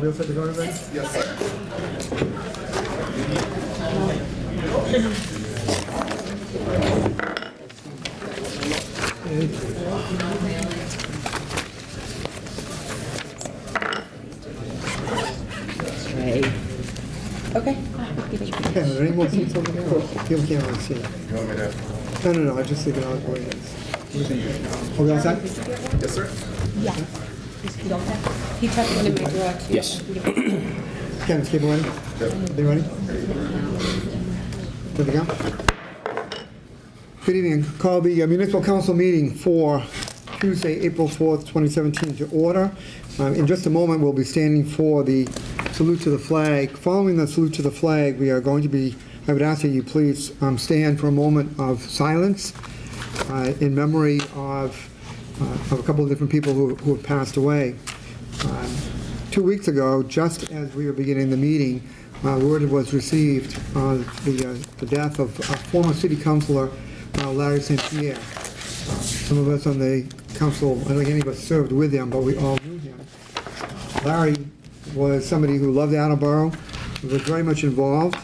we all set to go, everybody? Yes, sir. Okay. Okay, are there any more seats over there? People can't really see. You want me to? No, I just leave it out where it is. Are we all set? Yes, sir. Yeah. He checked one in my drawer too. Yes. Ken, is Cable ready? They ready? Good to go? Good evening. Call the Municipal Council meeting for Tuesday, April 4th, 2017 to order. In just a moment, we'll be standing for the salute to the flag. Following the salute to the flag, we are going to be, I would ask that you please stand for a moment of silence in memory of a couple of different people who have passed away. 2 weeks ago, just as we were beginning the meeting, word was received of the death of former city councilor Larry St. Pierre. Some of us on the council, I don't think any of us served with him, but we all knew him. Larry was somebody who loved Attleboro, was very much involved.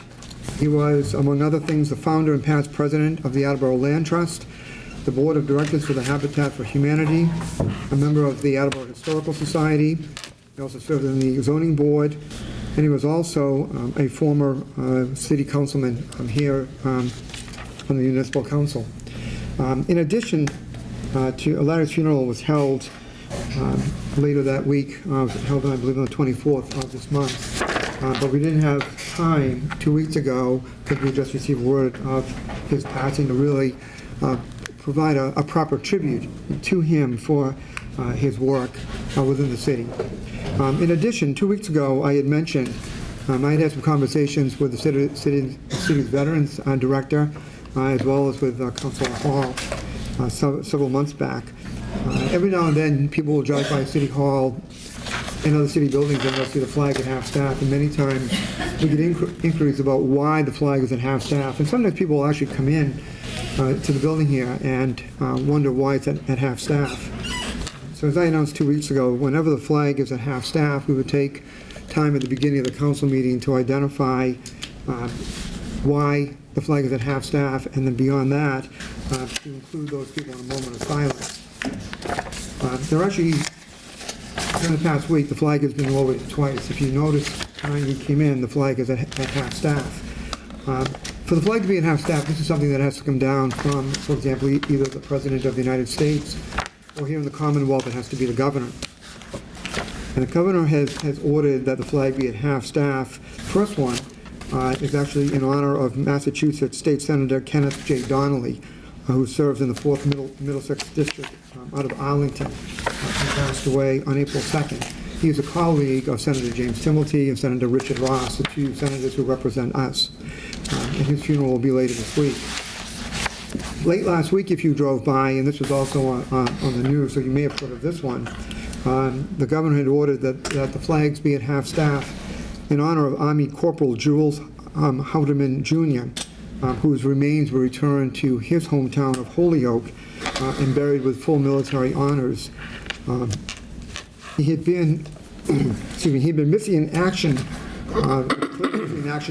He was, among other things, the founder and past president of the Attleboro Land Trust, the board of directors for the Habitat for Humanity, a member of the Attleboro Historical Society. He also served in the zoning board, and he was also a former city councilman here on the municipal council. In addition to Larry's funeral was held later that week, held I believe on the 24th of this month, but we didn't have time 2 weeks ago because we just received word of his passing to really provide a proper tribute to him for his work within the city. In addition, 2 weeks ago I had mentioned I had had some conversations with the city's veterans director as well as with Councilor Hall several months back. Every now and then people will drive by City Hall and other city buildings and they'll see the flag at half-staff, and many times we get inquiries about why the flag is at half-staff, and sometimes people will actually come in to the building here and wonder why it's at half-staff. So as I announced 2 weeks ago, whenever the flag is at half-staff, we would take time at the beginning of the council meeting to identify why the flag is at half-staff, and then beyond that, to include those people in a moment of silence. There actually, in the past week, the flag has been lowered twice. If you notice, when you came in, the flag is at half-staff. For the flag to be at half-staff, this is something that has to come down from, for example, either the President of the United States, or here in the Commonwealth, it has to be the Governor. And the Governor has ordered that the flag be at half-staff. First one is actually in honor of Massachusetts State Senator Kenneth J. Donnelly, who serves in the 4th Middlesex District out of Arlington. He passed away on April 2nd. He is a colleague of Senator James Timilty and Senator Richard Ross, the two senators who represent us. And his funeral will be later this week. Late last week, if you drove by, and this was also on the news, so you may have heard of this one, the governor had ordered that the flags be at half-staff in honor of Army Corporal Jules Howderman Jr., whose remains were returned to his hometown of Holyoke and buried with full military honors. He had been, he'd been missing in action,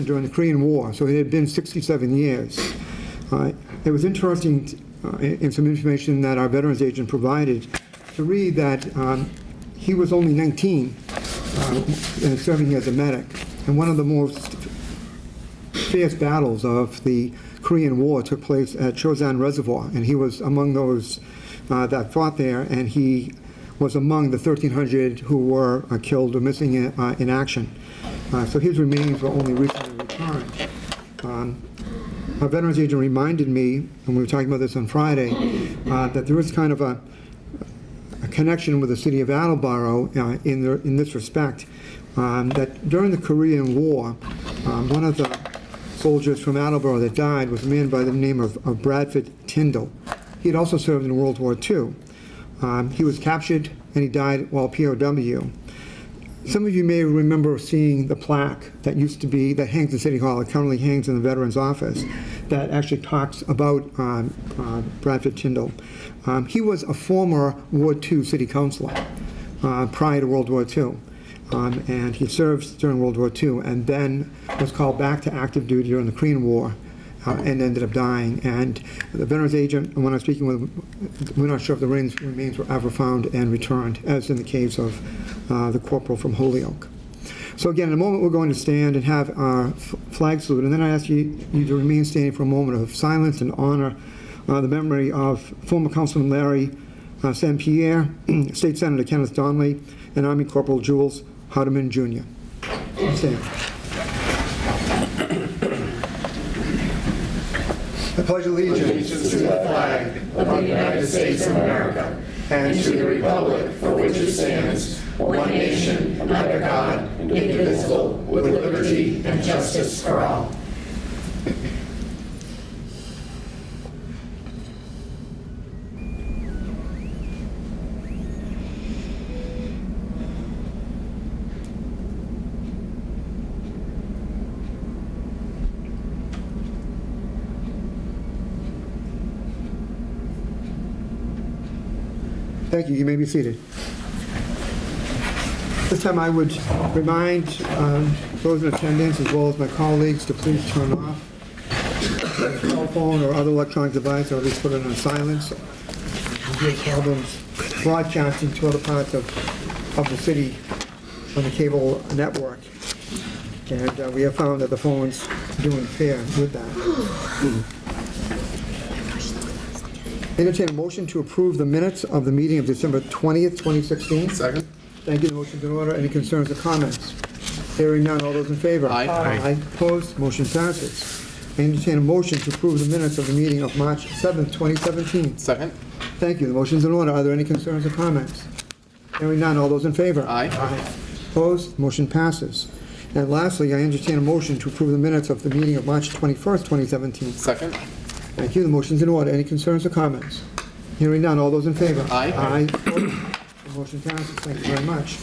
during the Korean War, so it had been 67 years. It was interesting in some information that our veterans agent provided to read that he was only 19 and serving as a medic, and one of the most fierce battles of the Korean War took place at Chosin Reservoir, and he was among those that fought there, and he was among the 1,300 who were killed or missing in action. So his remains were only recently returned. Our veterans agent reminded me, and we were talking about this on Friday, that there is kind of a connection with the city of Attleboro in this respect, that during the Korean War, one of the soldiers from Attleboro that died was a man by the name of Bradford Tyndall. He had also served in World War II. He was captured and he died while POW. Some of you may remember seeing the plaque that hangs in City Hall. It currently hangs in the Veterans Office, that actually talks about Bradford Tyndall. He was a former War II city councilor prior to World War II. and he served during World War II, and then was called back to active duty during the Korean War, and ended up dying. And the veterans agent, when I was speaking with him, we're not sure if the remains were ever found and returned, as in the case of the corporal from Holyoke. So again, in a moment, we're going to stand and have our flag salute, and then I ask you to remain standing for a moment of silence and honor the memory of former Councilman Larry St. Pierre, State Senator Kenneth Donnelly, and Army Corporal Jules Hardeman, Jr. Stand. I pledge allegiance to the flag of the United States of America and to the republic for which it stands, one nation, under God, indivisible, with liberty and justice for all. Thank you. You may be seated. This time I would remind those in attendance, as well as my colleagues, to please turn off their cell phone or other electronic device, or at least put it on silence. We have problems broadcasting to other parts of the city on the cable network. And we have found that the phone's doing fair with that. Entertain a motion to approve the minutes of the meeting of December 20th, 2016. Second. Thank you. The motion's in order. Any concerns or comments? Hearing none. All those in favor? Aye. Aye. Opposed? Motion passes. I entertain a motion to approve the minutes of the meeting of March 7th, 2017. Second. Thank you. The motion's in order. Are there any concerns or comments? Hearing none. All those in favor? Aye. Opposed? Motion passes. And lastly, I entertain a motion to approve the minutes of the meeting of March 21st, 2017. Second. Thank you. The motion's in order. Any concerns or comments? Hearing none. All those in favor? Aye. Aye. Opposed? The motion passes. Thank you very much.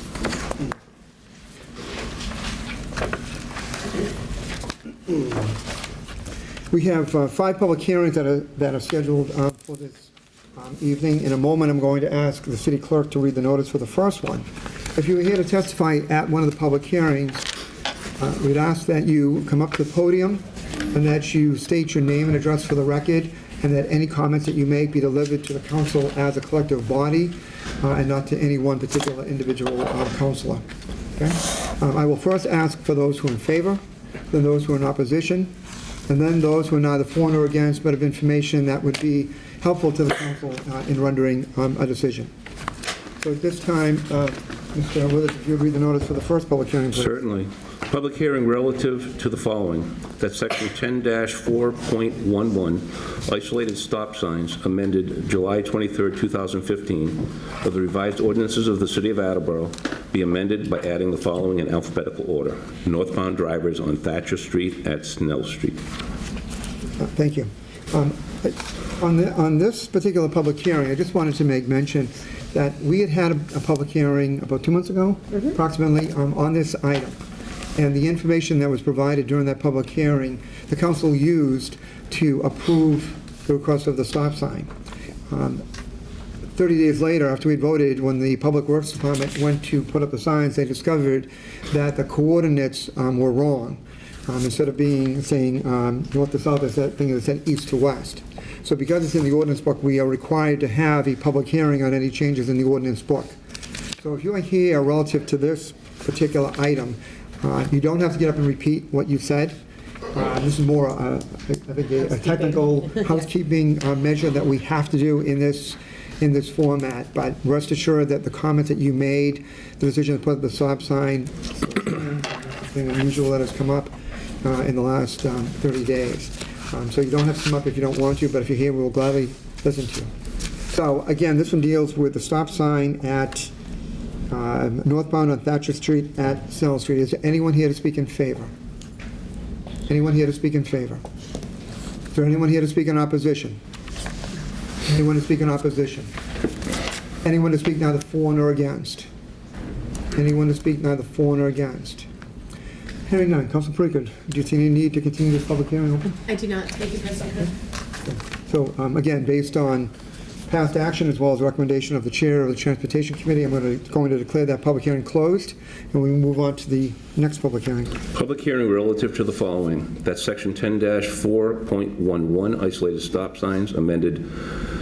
We have 5 public hearings that are scheduled for this evening. In a moment, I'm going to ask the city clerk to read the notice for the first one. If you are here to testify at one of the public hearings, we'd ask that you come up to the podium and that you state your name and address for the record, and that any comments that you make be delivered to the council as a collective body and not to any one particular individual councilor. Okay? I will first ask for those who are in favor, then those who are in opposition, and then those who are neither for nor against, but of information that would be helpful to the council in rendering a decision. So at this time, Mr. Withers, if you would read the notice for the first public hearing, please. Certainly. Public hearing relative to the following, that Section 10-4.11, isolated stop signs, amended July 23, 2015, of the revised ordinances of the City of Attleboro, be amended by adding the following in alphabetical order. Northbound drivers on Thatcher Street at Snell Street. Thank you. On this particular public hearing, I just wanted to make mention that we had a public hearing about 2 months ago, approximately, on this item. And the information that was provided during that public hearing, the council used to approve the request of the stop sign. 30 days later, after we voted, when the Public Works Department went to put up the signs, they discovered that the coordinates were wrong. Instead of saying north to south, they said east to west. So because it's in the ordinance book, we are required to have a public hearing on any changes in the ordinance book. So if you are here relative to this particular item, you don't have to get up and repeat what you said. This is more, I think, a technical housekeeping measure that we have to do in this format. But rest assured that the comments that you made, the decision to put the stop sign, something unusual that has come up in the last 30 days. So you don't have to come up if you don't want to, but if you're here, we will gladly listen to you. So again, this one deals with the stop sign at northbound on Thatcher Street at Snell Street. Is there anyone here to speak in favor? Anyone here to speak in favor? Is there anyone here to speak in opposition? Anyone to speak in opposition? Anyone to speak neither for nor against? Anyone to speak neither for nor against? Hearing none. Council PORRECA, do you see any need to continue this public hearing open? I do not. Thank you, President. So again, based on past action as well as recommendation of the Chair of the Transportation Committee, I'm going to declare that public hearing closed, and we move on to the next public hearing. Public hearing relative to the following. That's Section 10-4.11, isolated stop signs, amended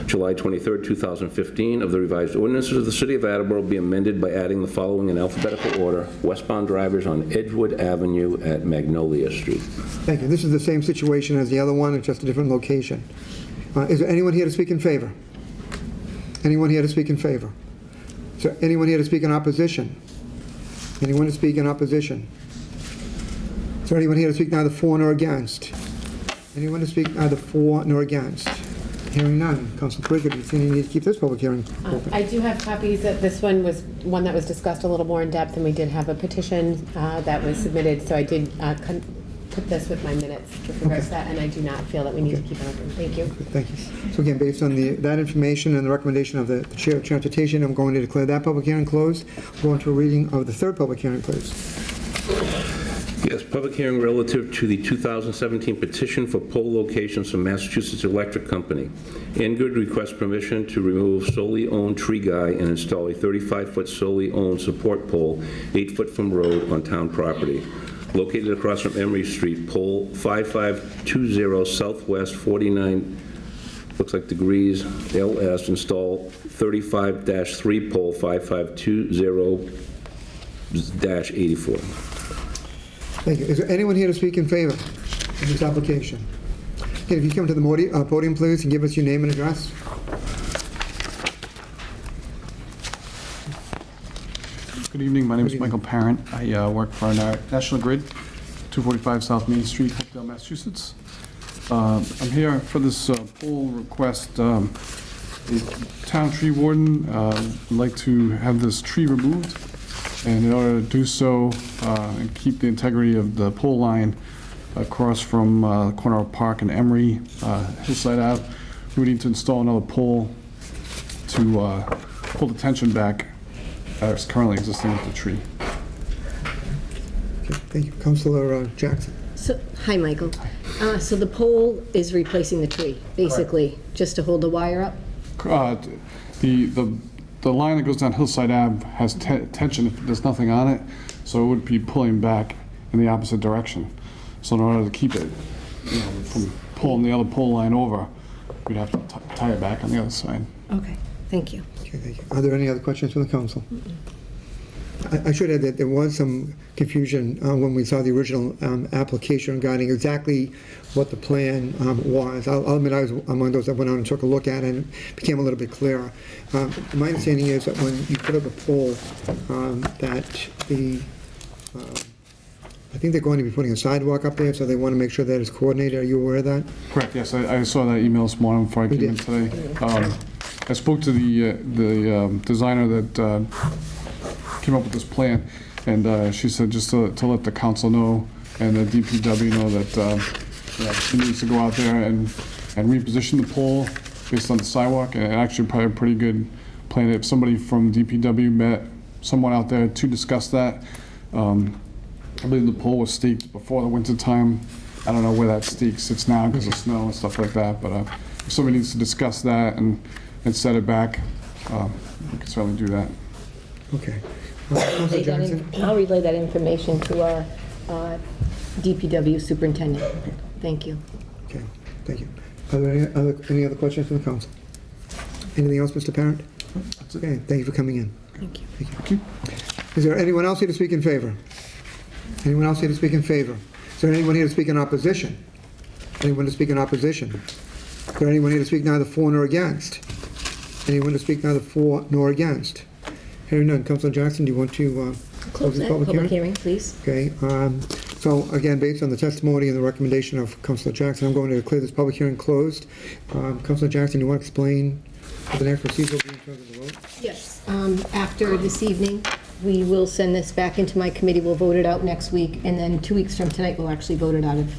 July 23rd, 2015, of the revised ordinances of the City of Attleboro be amended by adding the following in alphabetical order: westbound drivers on Edgewood Avenue at Magnolia Street. Thank you. This is the same situation as the other one, it's just a different location. Is there anyone here to speak in favor? Anyone here to speak in favor? Is there anyone here to speak in opposition? Anyone to speak in opposition? Is there anyone here to speak neither for nor against? Anyone to speak neither for nor against? Hearing none. Council PORRECA, do you think you need to keep this public hearing open? I do have copies. This one was one that was discussed a little more in depth, and we did have a petition that was submitted, so I did put this with my minutes with regards to that, and I do not feel that we need to keep it open. Thank you. Thank you. So again, based on that information and the recommendation of the Chair of Transportation, I'm going to declare that public hearing closed. Go on to a reading of the third public hearing, please. Yes, public hearing relative to the 2017 petition for pole locations from Massachusetts Electric Company. Ingood requests permission to remove solely owned tree guy and install a 35-foot solely owned support pole 8 foot from road on town property. Located across from Emery Street, pole 5520 southwest 49, looks like degrees, LS, install 35-3 pole 5520-84. Thank you. Is there anyone here to speak in favor of this application? Okay, if you come to the podium, please, and give us your name and address. Good evening. My name is Michael Parent. I work for National Grid, 245 South Main Street, Hopedale, Massachusetts. I'm here for this poll request. The town tree warden would like to have this tree removed, and in order to do so and keep the integrity of the pole line across from the corner of Park and Emery, Hillside Ave, we would need to install another pole to pull the tension back that's currently existing with the tree. Okay, thank you. Councilor Jackson. So, hi, Michael. So the pole is replacing the tree, basically, just to hold the wire up? The line that goes down Hillside Ave has tension if there's nothing on it, so it would be pulling back in the opposite direction. So in order to keep it, from pulling the other pole line over, we'd have to tie it back on the other side. Okay, thank you. Okay, thank you. Are there any other questions from the council? I should add that there was some confusion when we saw the original application regarding exactly what the plan was. I'll admit I was among those that went out and took a look at it, and it became a little bit clearer. My understanding is that when you put up a pole, that I think they're going to be putting a sidewalk up there, so they want to make sure that it's coordinated. Are you aware of that? Correct, yes. I saw that email this morning before I came in today. I spoke to the designer that came up with this plan, and she said just to let the council know and the DPW know that he needs to go out there and reposition the pole based on the sidewalk, and actually probably a pretty good plan. If somebody from DPW met someone out there to discuss that, I believe the pole was staked before the winter time. I don't know where that stake sits now because of snow and stuff like that, but if somebody needs to discuss that and set it back, we can certainly do that. Okay. I'll relay that information to our DPW superintendent. Thank you. Okay, thank you. Are there any other questions from the council? Anything else, Mr. Parent? That's it. Okay, thank you for coming in. Thank you. Thank you. Is there anyone else here to speak in favor? Anyone else here to speak in favor? Is there anyone here to speak in opposition? Anyone to speak in opposition? Is there anyone here to speak neither for nor against? Anyone to speak neither for nor against? Hearing none. Councilor Jackson, do you want to Close that public hearing, please. Okay. So again, based on the testimony and the recommendation of Councilor Jackson, I'm going to declare this public hearing closed. Councilor Jackson, do you want to explain what the next procedure will be in terms of the vote? Yes. After this evening, we will send this back into my committee. We'll vote it out next week, and then 2 weeks from tonight, we'll actually vote it out of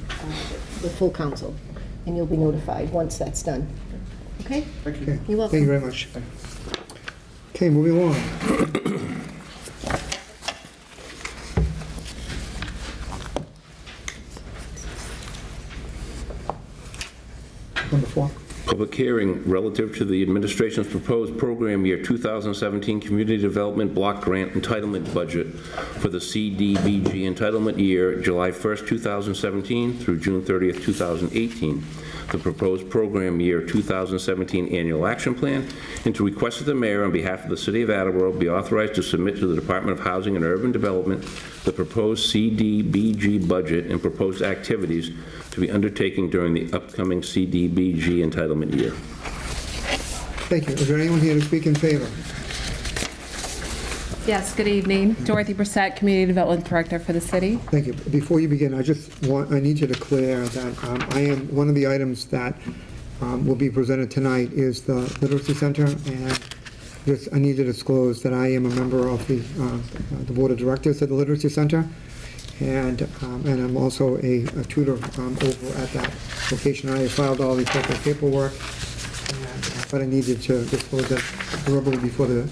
the full council, and you'll be notified once that's done. Okay? Thank you. Okay. You're welcome. Thank you very much. Okay, moving along. Number 4. public hearing relative to the administration's proposed program year 2017 Community Development Block Grant Entitlement Budget for the CDBG entitlement year July 1st, 2017 through June 30th, 2018, the proposed program year 2017 Annual Action Plan, and to request that the mayor, on behalf of the City of Attleboro, be authorized to submit to the Department of Housing and Urban Development the proposed CDBG budget and proposed activities to be undertaken during the upcoming CDBG entitlement year. Thank you. Is there anyone here to speak in favor? Yes, good evening. Dorothy Brissett, Community Development Director for the city. Thank you. Before you begin, I need you to declare that one of the items that will be presented tonight is the Literacy Center, and I need to disclose that I am a member of the Board of Directors at the Literacy Center, and I'm also a tutor over at that location. I have filed all the appropriate paperwork, but I needed to disclose that verbally before the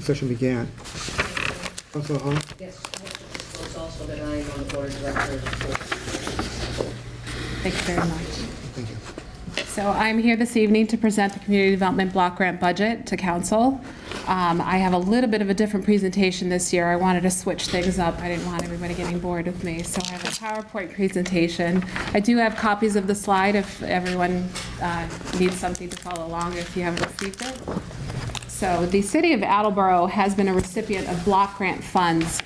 session began. Councilor Hall? Yes, it's also that I am on the board of directors. Thank you very much. Thank you. So I'm here this evening to present the Community Development Block Grant Budget to Council. I have a little bit of a different presentation this year. I wanted to switch things up. I didn't want everybody getting bored with me. So I have a PowerPoint presentation. I do have copies of the slide if everyone needs something to follow along if you haven't received it. So the City of Attleboro has been a recipient of block grant funds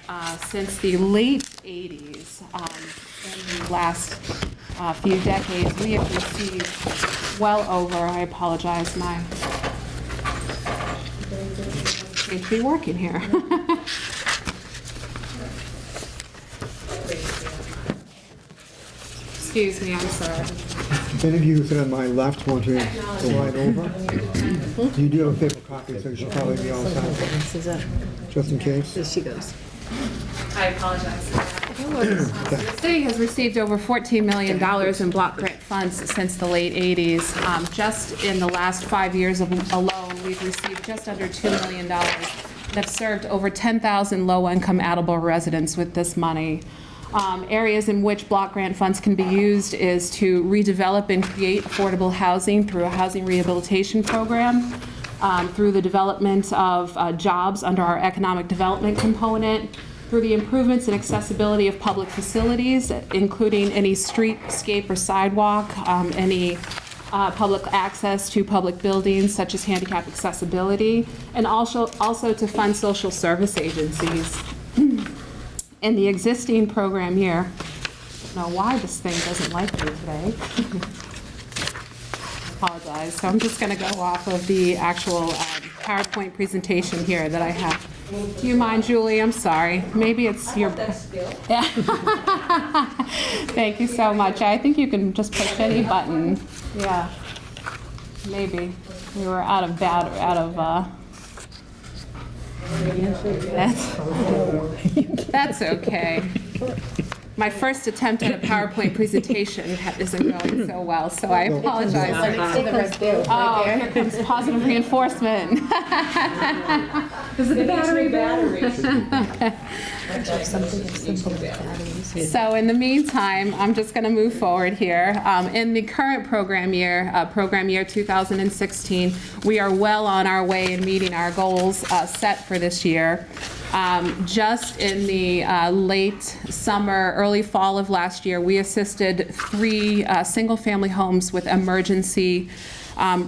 since the late 80s. In the last few decades, we have received well over, I apologize, my seems to be working here. Excuse me, I'm sorry. Any of you who sit on my left want to slide over? You do have a paper copy, so you should probably be all set, This is a, just in case. here she goes. I apologize. The city has received over $14 million in block grant funds since the late 80s. Just in the last 5 years alone, we've received just under $2 million and have served over 10,000 low-income Attleboro residents with this money. Areas in which block grant funds can be used is to redevelop and create affordable housing through a housing rehabilitation program, through the development of jobs under our economic development component, through the improvements and accessibility of public facilities, including any streetscape or sidewalk, any public access to public buildings such as handicap accessibility, and also to fund social service agencies. In the existing program here, I don't know why this thing doesn't like me today. I apologize. So I'm just going to go off of the actual PowerPoint presentation here that I have. Do you mind, Julie? I'm sorry. Maybe it's your... Yeah. Thank you so much. I think you can just push any button. Yeah. Maybe. We were out of battery, That's okay. My first attempt at a PowerPoint presentation isn't going so well, so I apologize. Oh, here comes positive reinforcement. Is it the battery? So in the meantime, I'm just going to move forward here. In the current program year 2016, we are well on our way in meeting our goals set for this year. Just in the late summer, early fall of last year, we assisted 3 single-family homes with emergency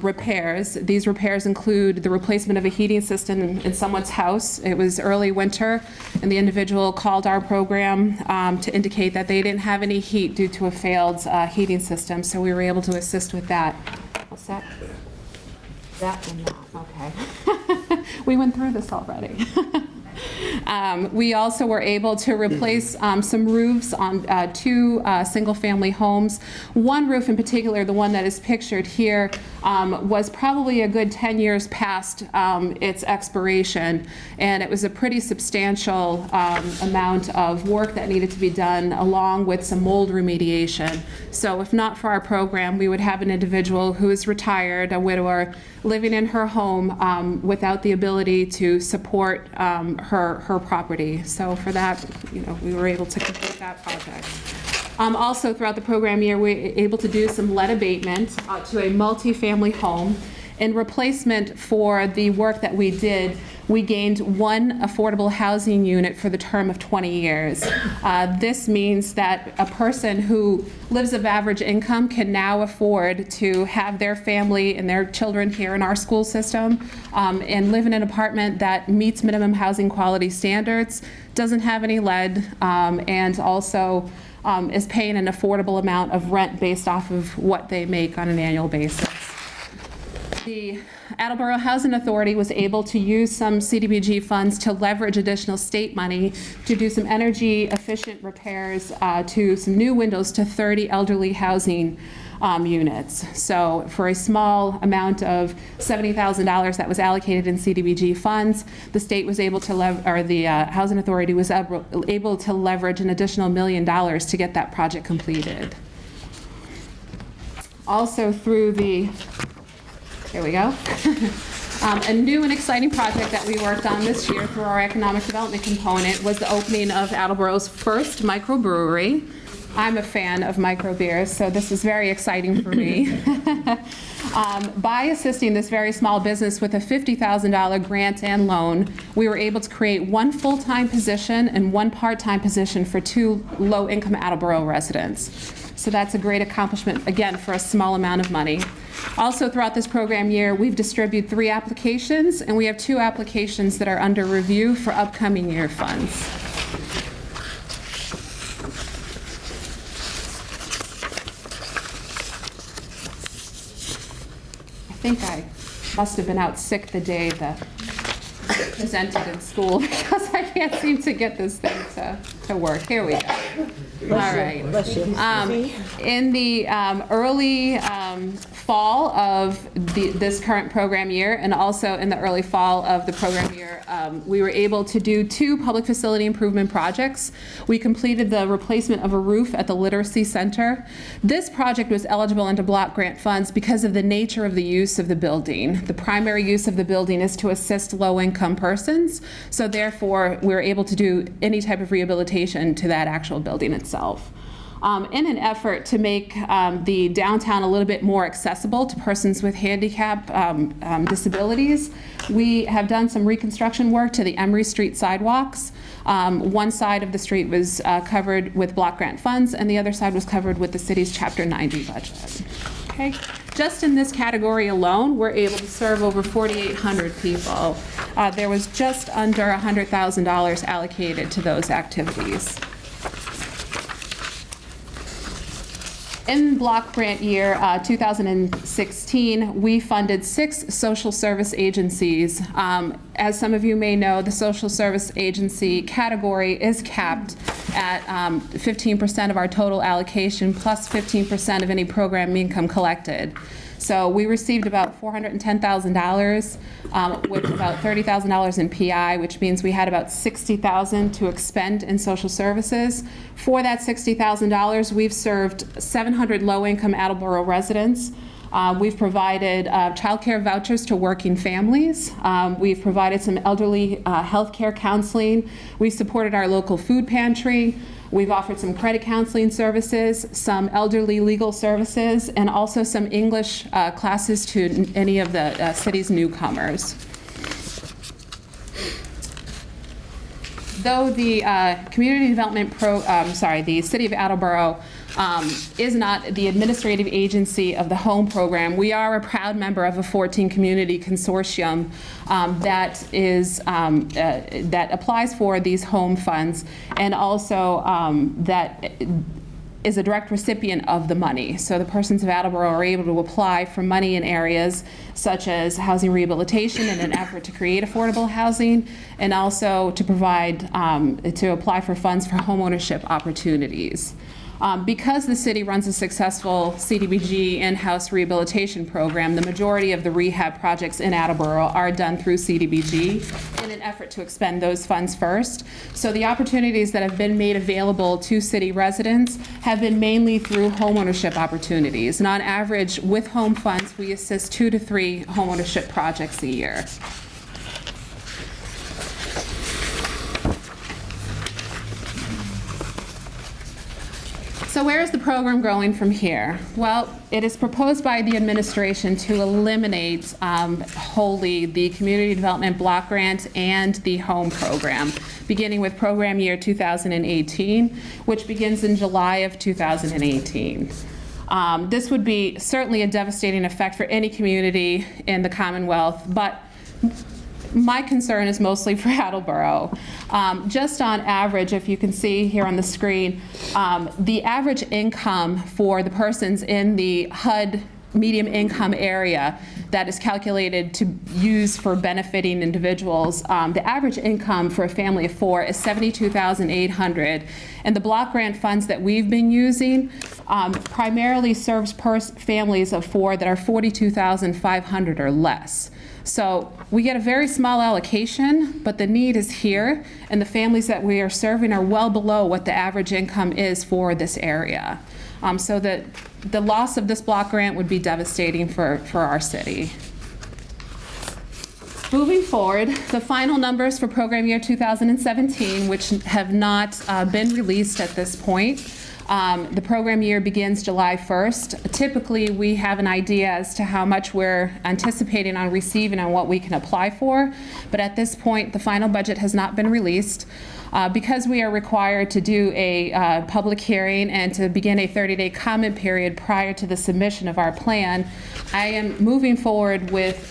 repairs. These repairs include the replacement of a heating system in someone's house. It was early winter, and the individual called our program to indicate that they didn't have any heat due to a failed heating system, so we were able to assist with that. What's that? That and that, okay. We went through this already. We also were able to replace some roofs on 2 single-family homes. One roof in particular, the one that is pictured here, was probably a good 10 years past its expiration, and it was a pretty substantial amount of work that needed to be done, along with some mold remediation. So if not for our program, we would have an individual who is retired, a widower, living in her home without the ability to support her property. So for that, we were able to complete that project. Also, throughout the program year, we were able to do some lead abatement to a multifamily home. In replacement for the work that we did, we gained one affordable housing unit for the term of 20 years. This means that a person who lives of average income can now afford to have their family and their children here in our school system and live in an apartment that meets minimum housing quality standards, doesn't have any lead, and also is paying an affordable amount of rent based off of what they make on an annual basis. The Attleboro Housing Authority was able to use some CDBG funds to leverage additional state money to do some energy efficient repairs to some new windows to 30 elderly housing units. So for a small amount of $70,000 that was allocated in CDBG funds, the state was able to the Housing Authority was able to leverage an additional $1 million to get that project completed. Also through the Here we go. A new and exciting project that we worked on this year through our economic development component was the opening of Attleboro's first microbrewery. I'm a fan of microbeers, so this is very exciting for me. By assisting this very small business with a $50,000 grant and loan, we were able to create one full-time position and one part-time position for 2 low-income Attleboro residents. So that's a great accomplishment, again, for a small amount of money. Also, throughout this program year, we've distributed 3 applications, and we have 2 applications that are under review for upcoming year funds. I think I must have been out sick the day that I presented in school because I can't seem to get this thing to work. Here we go. All right. In the early fall of this current program year, and also in the early fall of the program year, we were able to do 2 public facility improvement projects. We completed the replacement of a roof at the Literacy Center. This project was eligible under block grant funds because of the nature of the use of the building. The primary use of the building is to assist low-income persons, so therefore we're able to do any type of rehabilitation to that actual building itself. In an effort to make the downtown a little bit more accessible to persons with handicap disabilities, we have done some reconstruction work to the Emery Street sidewalks. One side of the street was covered with block grant funds, and the other side was covered with the city's Chapter 90 budget. Okay. Just in this category alone, we're able to serve over 4,800 people. There was just under $100,000 allocated to those activities. In block grant year 2016, we funded 6 social service agencies. As some of you may know, the social service agency category is capped at 15% of our total allocation plus 15% of any program income collected. So we received about $410,000 with about $30,000 in PI, which means we had about $60,000 to expend in social services. For that $60,000, we've served 700 low-income Attleboro residents. We've provided child care vouchers to working families. We've provided some elderly health care counseling. We've supported our local food pantry. We've offered some credit counseling services, some elderly legal services, and also some English classes to any of the city's newcomers. Though the community development the City of Attleboro is not the administrative agency of the home program, we are a proud member of a 14 community consortium that applies for these home funds, and also that is a direct recipient of the money. So the persons of Attleboro are able to apply for money in areas such as housing rehabilitation in an effort to create affordable housing, and also to provide, to apply for funds for homeownership opportunities. Because the city runs a successful CDBG in-house rehabilitation program, the majority of the rehab projects in Attleboro are done through CDBG in an effort to expend those funds first. So the opportunities that have been made available to city residents have been mainly through homeownership opportunities. And on average, with home funds, we assist 2 to 3 homeownership projects a year. So where is the program going from here? Well, it is proposed by the administration to eliminate wholly the Community Development Block Grant and the Home Program, beginning with program year 2018, which begins in July of 2018. This would be certainly a devastating effect for any community in the Commonwealth, but my concern is mostly for Attleboro. Just on average, if you can see here on the screen, the average income for the persons in the HUD medium income area that is calculated to use for benefiting individuals, the average income for a family of 4 is $72,800. And the block grant funds that we've been using primarily serves families of 4 that are $42,500 or less. So we get a very small allocation, but the need is here, and the families that we are serving are well below what the average income is for this area. So that the loss of this block grant would be devastating for our city. Moving forward, the final numbers for program year 2017, which have not been released at this point. The program year begins July 1st. Typically, we have an idea as to how much we're anticipating on receiving and what we can apply for, but at this point, the final budget has not been released. Because we are required to do a public hearing and to begin a 30-day comment period prior to the submission of our plan, I am moving forward with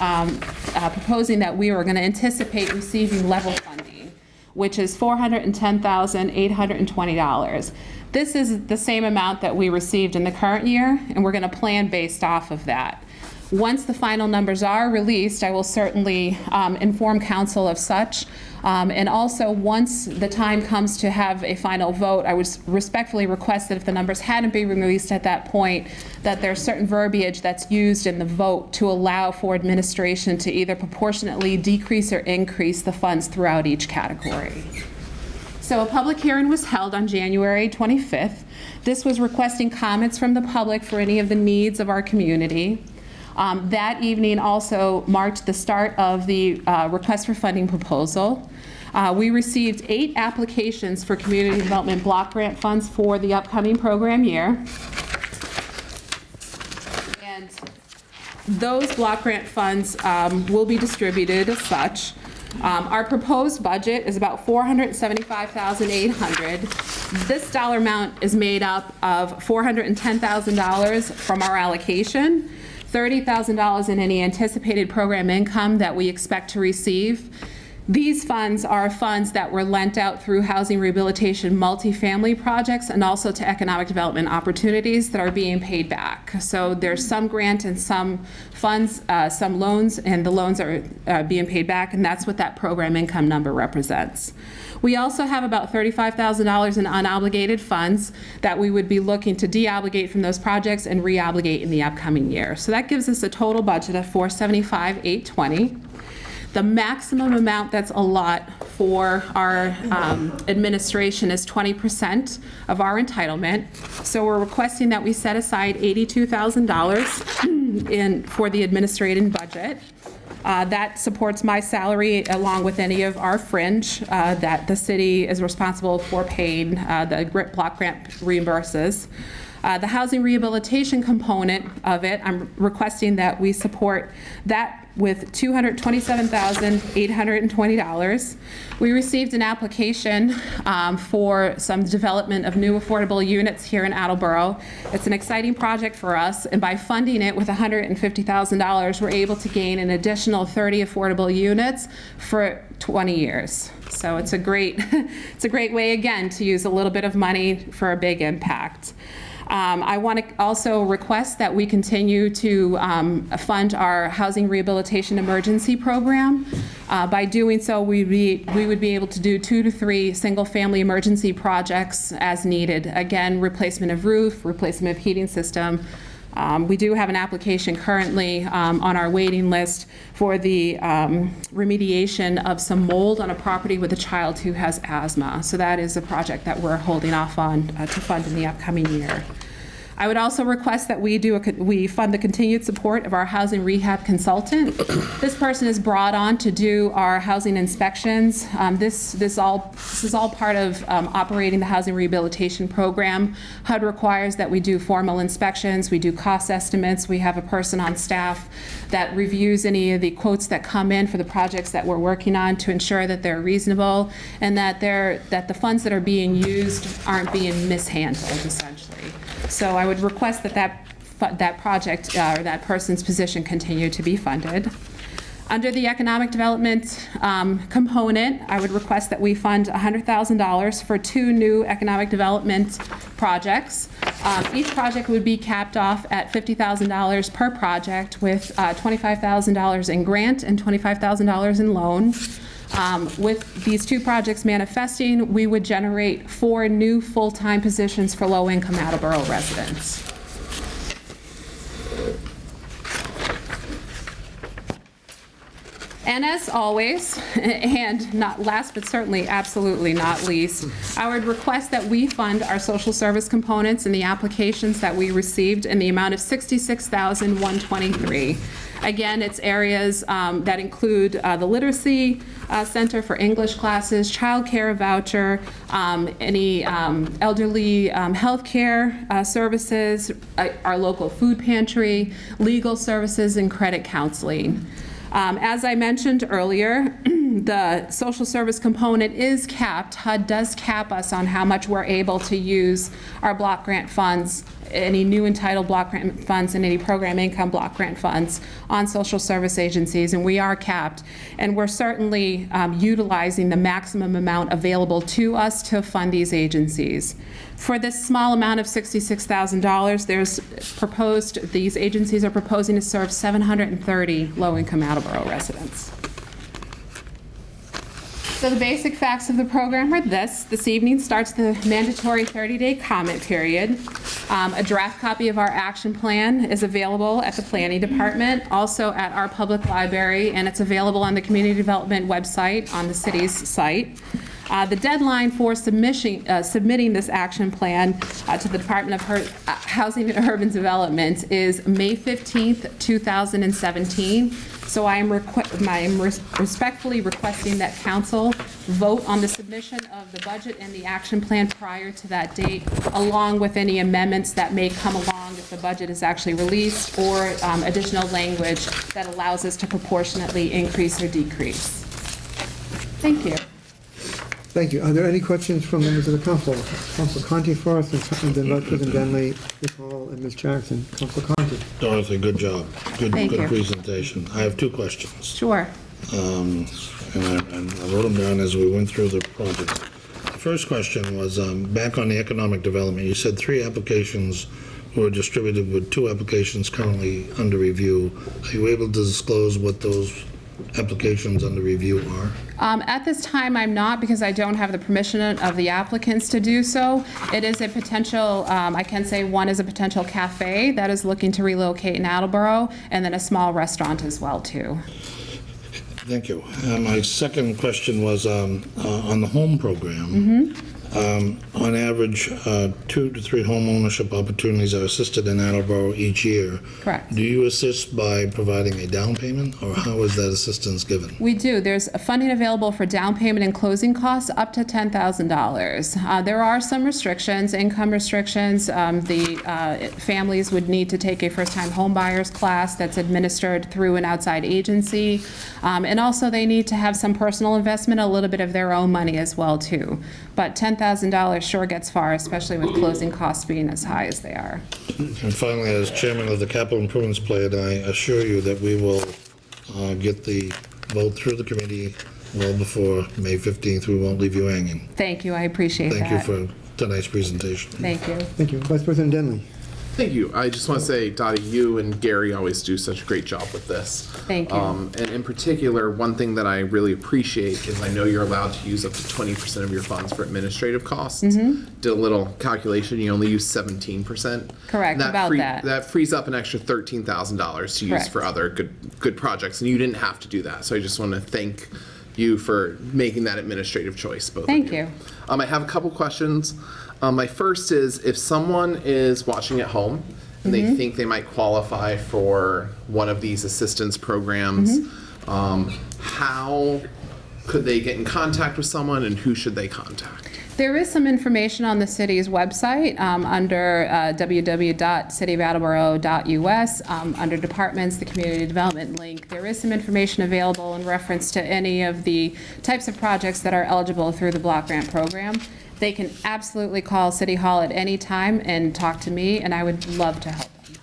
proposing that we are going to anticipate receiving level funding, which is $410,820. This is the same amount that we received in the current year, and we're going to plan based off of that. Once the final numbers are released, I will certainly inform council of such. And also, once the time comes to have a final vote, I would respectfully request that if the numbers hadn't been released at that point, that there's certain verbiage that's used in the vote to allow for administration to either proportionately decrease or increase the funds throughout each category. So a public hearing was held on January 25th. This was requesting comments from the public for any of the needs of our community. That evening also marked the start of the request for funding proposal. We received 8 applications for community development block grant funds for the upcoming program year. And those block grant funds will be distributed as such. Our proposed budget is about $475,800. This dollar amount is made up of $410,000 from our allocation, $30,000 in any anticipated program income that we expect to receive. These funds are funds that were lent out through housing rehabilitation multifamily projects and also to economic development opportunities that are being paid back. So there's some grant and some funds, some loans, and the loans are being paid back, and that's what that program income number represents. We also have about $35,000 in unobligated funds that we would be looking to deobligate from those projects and reobligate in the upcoming year. So that gives us a total budget of $475,820. The maximum amount that's a lot for our administration is 20% of our entitlement. So we're requesting that we set aside $82,000 for the administrative budget. That supports my salary along with any of our fringe that the city is responsible for paying, the block grant reimburses. The housing rehabilitation component of it, I'm requesting that we support that with $227,820. We received an application for some development of new affordable units here in Attleboro. It's an exciting project for us, and by funding it with $150,000, we're able to gain an additional 30 affordable units for 20 years. So it's a great way, again, to use a little bit of money for a big impact. I want to also request that we continue to fund our housing rehabilitation emergency program. By doing so, we would be able to do 2 to 3 single-family emergency projects as needed. Again, replacement of roof, replacement of heating system. We do have an application currently on our waiting list for the remediation of some mold on a property with a child who has asthma. So that is a project that we're holding off on to fund in the upcoming year. I would also request that we fund the continued support of our housing rehab consultant. This person is brought on to do our housing inspections. This is all part of operating the housing rehabilitation program. HUD requires that we do formal inspections, we do cost estimates, we have a person on staff that reviews any of the quotes that come in for the projects that we're working on to ensure that they're reasonable and that the funds that are being used aren't being mishandled, essentially. So I would request that project or that person's position continue to be funded. Under the economic development component, I would request that we fund $100,000 for 2 new economic development projects. Each project would be capped off at $50,000 per project with $25,000 in grant and $25,000 in loan. With these 2 projects manifesting, we would generate 4 new full-time positions for low-income Attleboro residents. And as always, and not last but certainly absolutely not least, I would request that we fund our social service components and the applications that we received in the amount of $66,123. Again, it's areas that include the Literacy Center for English classes, child care voucher, any elderly health care services, our local food pantry, legal services, and credit counseling. As I mentioned earlier, the social service component is capped. HUD does cap us on how much we're able to use our block grant funds, any new entitled block grant funds and any program income block grant funds on social service agencies, and we are capped. And we're certainly utilizing the maximum amount available to us to fund these agencies. For this small amount of $66,000, these agencies are proposing to serve 730 low-income Attleboro residents. So the basic facts of the program are this evening starts the mandatory 30-day comment period. A draft copy of our action plan is available at the Planning Department, also at our public library, and it's available on the Community Development website on the city's site. The deadline for submitting this action plan to the Department of Housing and Urban Development is May 15th, 2017. So I am respectfully requesting that council vote on the submission of the budget and the action plan prior to that date, along with any amendments that may come along if the budget is actually released, or additional language that allows us to proportionately increase or decrease. Thank you. Thank you. Are there any questions from members of the council? Council Conti first, and then Vice President Denlea, Ms. Hall, and Ms. Jackson. Council Conti. Dorothy, good job. Thank you. Good presentation. I have 2 questions. Sure. And I wrote them down as we went through the project. The first question was, back on the economic development, you said 3 applications were distributed with 2 applications currently under review. Are you able to disclose what those applications under review are? At this time, I'm not, because I don't have the permission of the applicants to do so. It is a potential, I can say one is a potential cafe that is looking to relocate in Attleboro, and then a small restaurant as well, too. Thank you. My second question was on the home program. On average, 2 to 3 home ownership opportunities are assisted in Attleboro each year. Correct. Do you assist by providing a down payment, or how is that assistance given? We do. There's funding available for down payment and closing costs up to $10,000. There are some restrictions, income restrictions. The families would need to take a first-time home buyers class that's administered through an outside agency. And also they need to have some personal investment, a little bit of their own money as well, too. But $10,000 sure gets far, especially with closing costs being as high as they are. And finally, as chairman of the Capital Improvements Plan, I assure you that we will get the vote through the committee well before May 15th. We won't leave you hanging. Thank you. I appreciate that. Thank you for tonight's presentation. Thank you. Thank you. Vice President Denlea. Thank you. I just want to say, Dottie, you and Gary always do such a great job with this. Thank you. And in particular, one thing that I really appreciate is I know you're allowed to use up to 20% of your funds for administrative costs. Did a little calculation, you only use 17%. Correct, about that. That frees up an extra $13,000 to use Correct. for other good projects, and you didn't have to do that. So I just want to thank you for making that administrative choice, both of Thank you. I have a couple questions. My first is, if someone is watching at home and they think they might qualify for one of these assistance programs, how could they get in contact with someone, and who should they contact? There is some information on the city's website under www.cityofattleboro.us. Under departments, the community development link, there is some information available in reference to any of the types of projects that are eligible through the block grant program. They can absolutely call City Hall at any time and talk to me, and I would love to help them.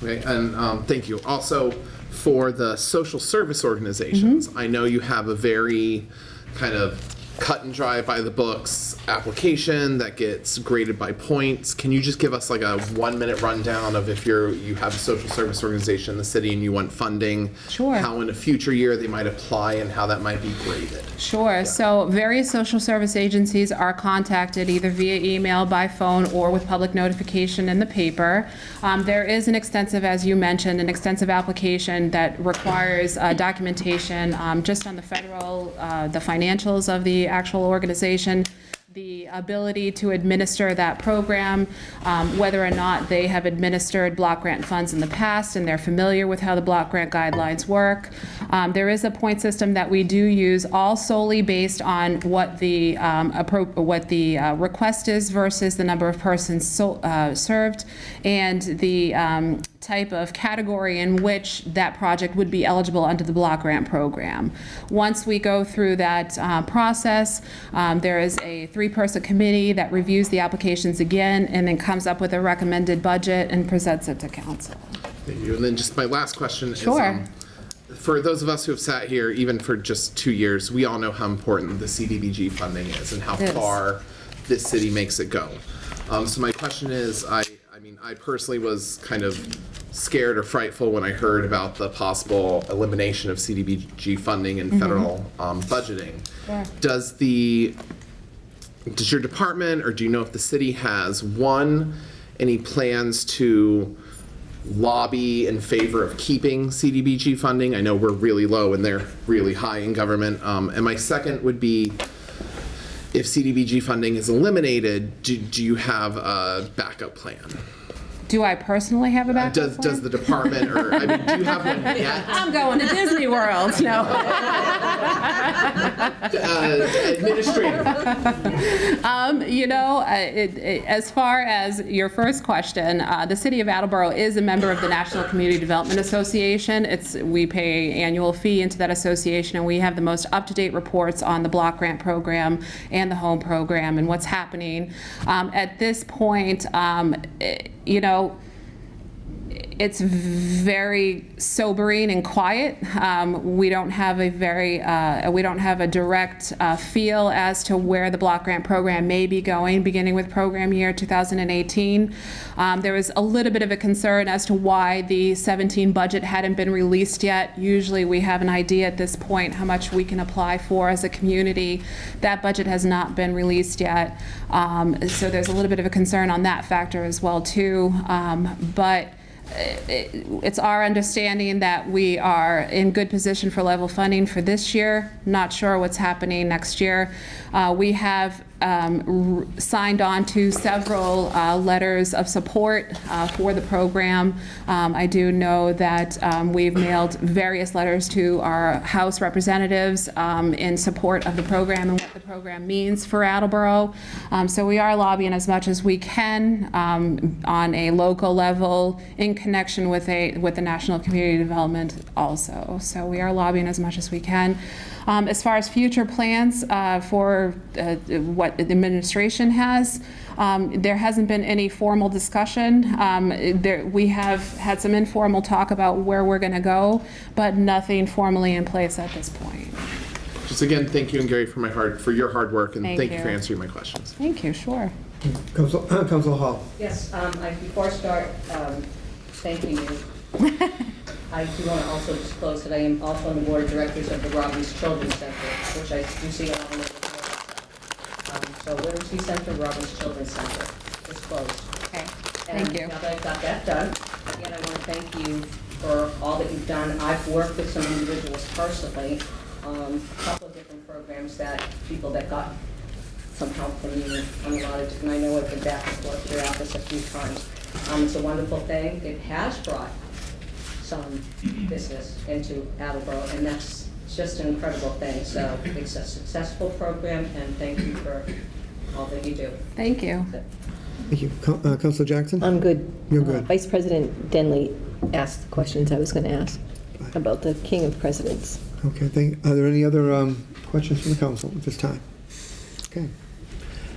Okay, and thank you. Also, for the social service organizations, I know you have a very kind of cut and dry by the books application that gets graded by points. Can you just give us like a 1-minute rundown of if you have a social service organization in the city and you want funding? Sure. How in a future year they might apply and how that might be graded? Sure. So various social service agencies are contacted either via email, by phone, or with public notification in the paper. There is an extensive, as you mentioned, an extensive application that requires documentation just on the federal, the financials of the actual organization, the ability to administer that program, whether or not they have administered block grant funds in the past and they're familiar with how the block grant guidelines work. There is a point system that we do use, all solely based on what the request is versus the number of persons served, and the type of category in which that project would be eligible under the block grant program. Once we go through that process, there is a 3-person committee that reviews the applications again and then comes up with a recommended budget and presents it to council. Thank you. And then just my last question Sure. is, for those of us who have sat here even for just 2 years, we all know how important the CDBG funding is and how It is. far this city makes it go. So my question is, I mean, I personally was kind of scared or frightful when I heard about the possible elimination of CDBG funding in federal budgeting. Sure. Does your department, or do you know if the city has, any plans to lobby in favor of keeping CDBG funding? I know we're really low and they're really high in government. And my second would be, if CDBG funding is eliminated, do you have a backup plan? Do I personally have a backup plan? Does the department, or, I mean, do you have one yet? I'm going to Disney World. No. Administrative. As far as your first question, the City of Attleboro is a member of the National Community Development Association. We pay annual fee into that association, and we have the most up-to-date reports on the block grant program and the home program and what's happening. At this point, it's very sobering and quiet. We don't have a direct feel as to where the block grant program may be going, beginning with program year 2018. There was a little bit of a concern as to why the 17 budget hadn't been released yet. Usually we have an idea at this point how much we can apply for as a community. That budget has not been released yet. So there's a little bit of a concern on that factor as well too. But it's our understanding that we are in good position for level funding for this year. Not sure what's happening next year. We have signed on to several letters of support for the program. I do know that we've mailed various letters to our House representatives in support of the program and what the program means for Attleboro. So we are lobbying as much as we can on a local level in connection with the National Community Development also. So we are lobbying as much as we can. As far as future plans for what the administration has, there hasn't been any formal discussion. We have had some informal talk about where we're going to go, but nothing formally in place at this point. Just again, thank you, and Gary, for your hard work, and Thank thank you you. for answering my questions. Thank you, sure. Council Hall. Yes, before I start thanking you, I do want to also disclose that I am also on the board of directors of the Robbins Children's Center, which I do see along with the so Literacy Center, Robbins Children's Center, is closed. Okay, And thank you. now that I've got that done, again, I want to thank you for all that you've done. I've worked with some individuals personally a couple of different programs that people that got some help from you on a lot of different, I know I've been back and forth to your office a few times. It's a wonderful thing. It has brought some business into Attleboro, and that's just an incredible thing. So it's a successful program, and thank you for all that you do. Thank you. Thank you. Councilor Jackson? I'm good. You're good. Vice President Denlea asked the questions I was going to ask about the King of Presidents. Okay, are there any other questions from the council at this time? Okay.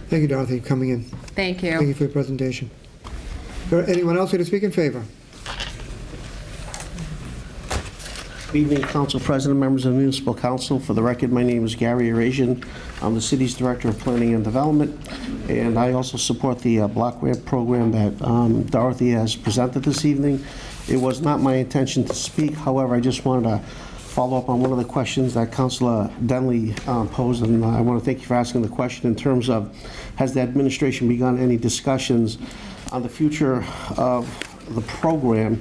Thank you, Dorothy, for coming in. Thank you. Thank you for your presentation. Is there anyone else here to speak in favor? Good evening, Council President, members of the Municipal Council. For the record, my name is Gary Ayrassian. I'm the city's Director of Planning and Development, and I also support the block grant program that Dorothy has presented this evening. It was not my intention to speak, however, I just wanted to follow up on one of the questions that Councilor Denlea posed, and I want to thank you for asking the question in terms of, has the administration begun any discussions on the future of the program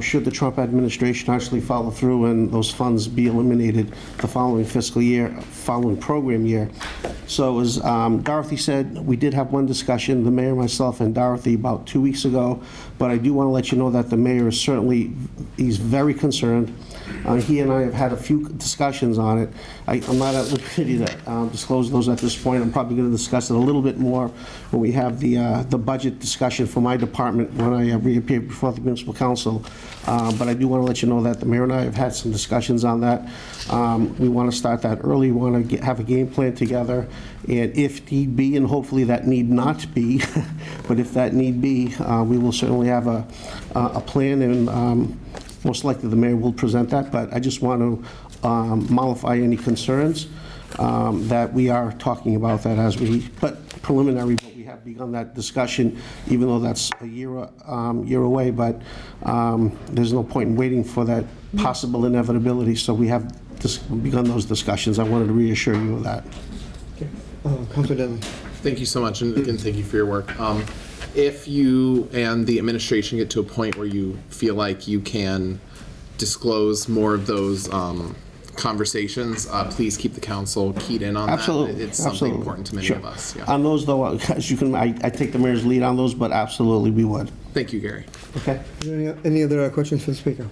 should the Trump administration actually follow through and those funds be eliminated the following fiscal year, following program year. So as Dorothy said, we did have one discussion, the mayor, myself, and Dorothy, about 2 weeks ago, but I do want to let you know that the mayor is certainly, he's very concerned. He and I have had a few discussions on it. I'm not at liberty to disclose those at this point. I'm probably going to discuss it a little bit more when we have the budget discussion for my department when I reappear before the Municipal Council. But I do want to let you know that the mayor and I have had some discussions on that. We want to start that early. We want to have a game plan together. And if need be, and hopefully that need not be, but if that need be, we will certainly have a plan, and most likely the mayor will present that. But I just want to mollify any concerns that we are talking about that as we, but preliminary, but we have begun that discussion, even though that's a year away, but there's no point in waiting for that possible inevitability, so we have begun those discussions. I wanted to reassure you of that. Okay. Councilor Denlea. Thank you so much, and again, thank you for your work. If you and the administration get to a point where you feel like you can disclose more of those conversations, please keep the council keyed in on Absolutely. that. It's something Absolutely. important to many Sure. of us. Yeah. On those, though, as you can, I take the mayor's lead on those, but absolutely we would. Thank you, Gary. Okay? Is there any other questions for the speaker?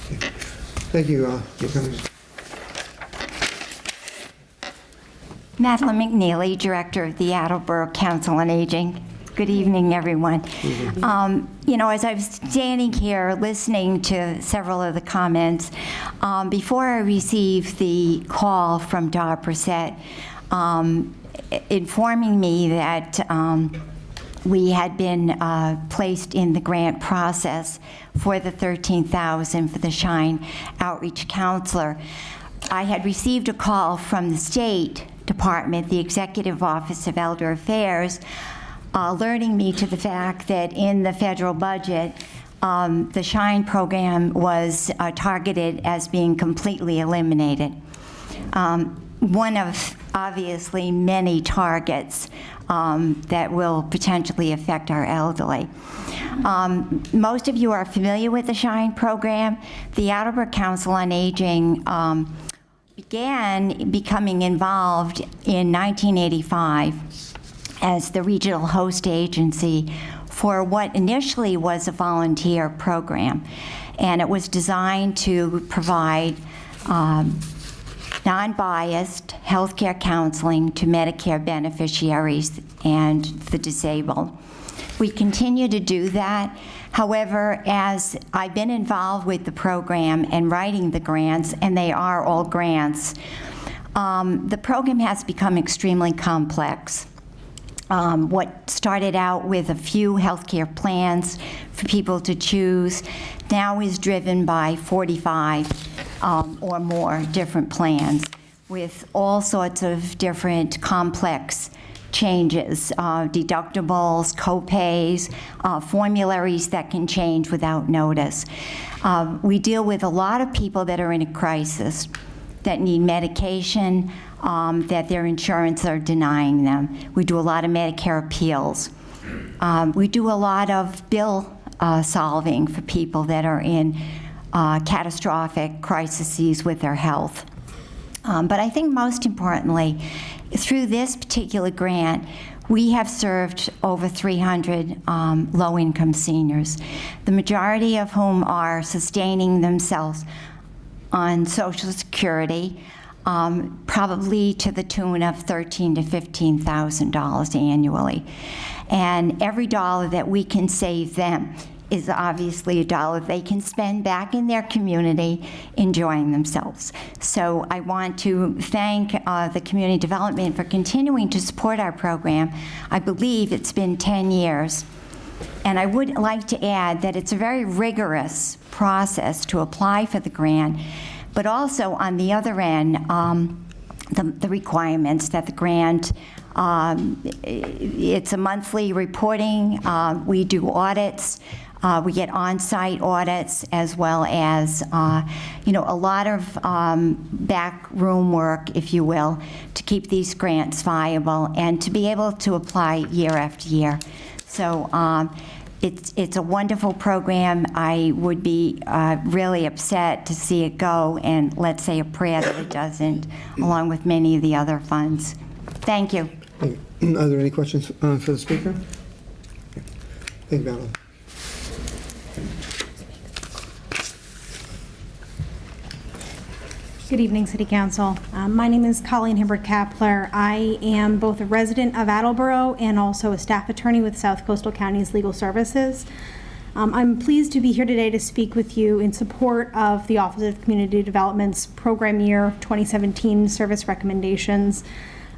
Okay. Thank you for coming. Madeline McNeely, Director of the Attleboro Council on Aging. Good evening, everyone. You know, as I was standing here listening to several of the comments, before I received the call from Dr. Brissett informing me that we had been placed in the grant process for the $13,000 for the Shine Outreach Counselor, I had received a call from the State Department, the Executive Office of Elder Affairs, alerting me to the fact that in the federal budget, the Shine program was targeted as being completely eliminated. One of obviously many targets that will potentially affect our elderly. Most of you are familiar with the Shine program. The Attleboro Council on Aging began becoming involved in 1985 as the regional host agency for what initially was a volunteer program. And it was designed to provide non-biased healthcare counseling to Medicare beneficiaries and the disabled. We continue to do that. However, as I've been involved with the program and writing the grants, and they are all grants, the program has become extremely complex. What started out with a few healthcare plans for people to choose now is driven by 45 or more different plans with all sorts of different complex changes, deductibles, co-pays, formularies that can change without notice. We deal with a lot of people that are in a crisis, that need medication, that their insurance are denying them. We do a lot of Medicare appeals. We do a lot of bill solving for people that are in catastrophic crises with their health. But I think most importantly, through this particular grant, we have served over 300 low-income seniors, the majority of whom are sustaining themselves on Social Security, probably to the tune of $13,000 to $15,000 annually. And every dollar that we can save them is obviously a dollar they can spend back in their community enjoying themselves. So I want to thank the community development for continuing to support our program. I believe it's been 10 years. And I would like to add that it's a very rigorous process to apply for the grant, but also on the other end, the requirements that the grant, it's a monthly reporting, we do audits, we get on-site audits, as well as, a lot of backroom work, if you will, to keep these grants viable and to be able to apply year after year. So it's a wonderful program. I would be really upset to see it go, and let's say a prayer that it doesn't, along with many of the other funds. Thank you. Are there any questions for the speaker? Thank you, Madeline. Good evening, City Council. My name is Colleen Hibbert-Kapler. I am both a resident of Attleboro and also a staff attorney with South Coastal County's Legal Services. I'm pleased to be here today to speak with you in support of the Office of Community Development's Program Year 2017 Service Recommendations.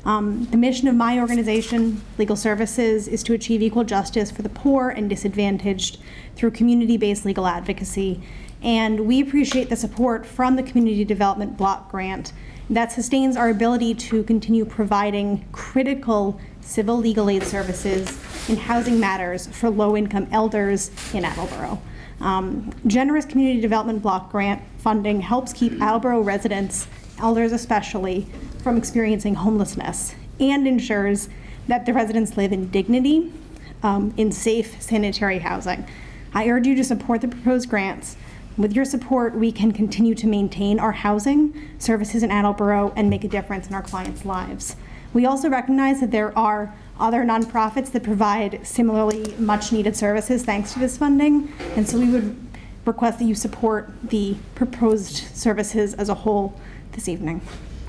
The mission of my organization, Legal Services, is to achieve equal justice for the poor and disadvantaged through community-based legal advocacy. And we appreciate the support from the Community Development Block Grant that sustains our ability to continue providing critical civil legal aid services in housing matters for low-income elders in Attleboro. Generous Community Development Block Grant funding helps keep Attleboro residents, elders especially, from experiencing homelessness and ensures that the residents live in dignity in safe, sanitary housing. I urge you to support the proposed grants. With your support, we can continue to maintain our housing services in Attleboro and make a difference in our clients' lives. We also recognize that there are other nonprofits that provide similarly much-needed services thanks to this funding, and so we would request that you support the proposed services as a whole this evening.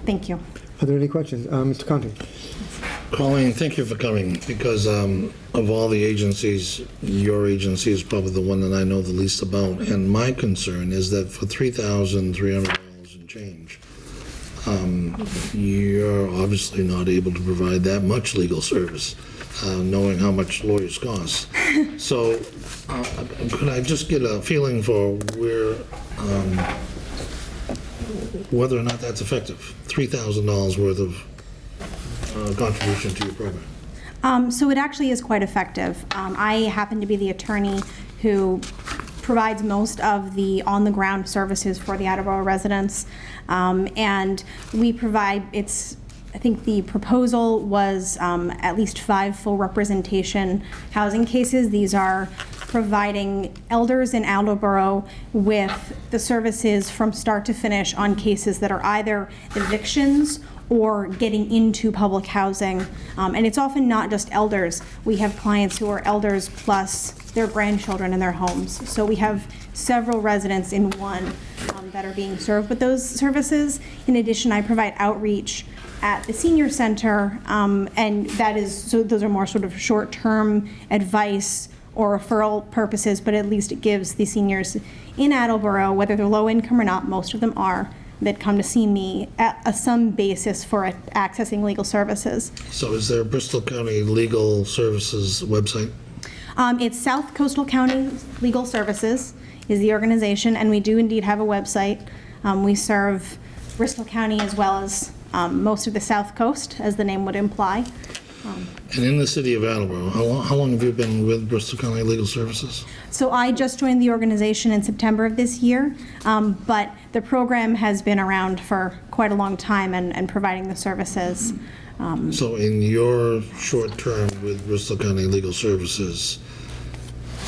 Thank you. Are there any questions? Mr. Conti? Colleen, thank you for coming, because of all the agencies, your agency is probably the one that I know the least about. And my concern is that for $3,300 and change, you're obviously not able to provide that much legal service, knowing how much lawyers cost. So could I just get a feeling for whether or not that's effective? $3,000 worth of contribution to your program. So it actually is quite effective. I happen to be the attorney who provides most of the on-the-ground services for the Attleboro residents. And we provide, I think the proposal was at least 5 full representation housing cases. These are providing elders in Attleboro with the services from start to finish on cases that are either evictions or getting into public housing. And it's often not just elders. We have clients who are elders plus their grandchildren in their homes. So we have several residents in one that are being served with those services. In addition, I provide outreach at the senior center, and that is, so those are more sort of short-term advice or referral purposes, but at least it gives the seniors in Attleboro, whether they're low income or not, most of them are, that come to see me at some basis for accessing legal services. So is there a Bristol County Legal Services website? It's South Coastal County Legal Services is the organization, and we do indeed have a website. We serve Bristol County as well as most of the South Coast, as the name would imply. And in the city of Attleboro, how long have you been with Bristol County Legal Services? So I just joined the organization in September of this year, but the program has been around for quite a long time and providing the services. So in your short term with Bristol County Legal Services,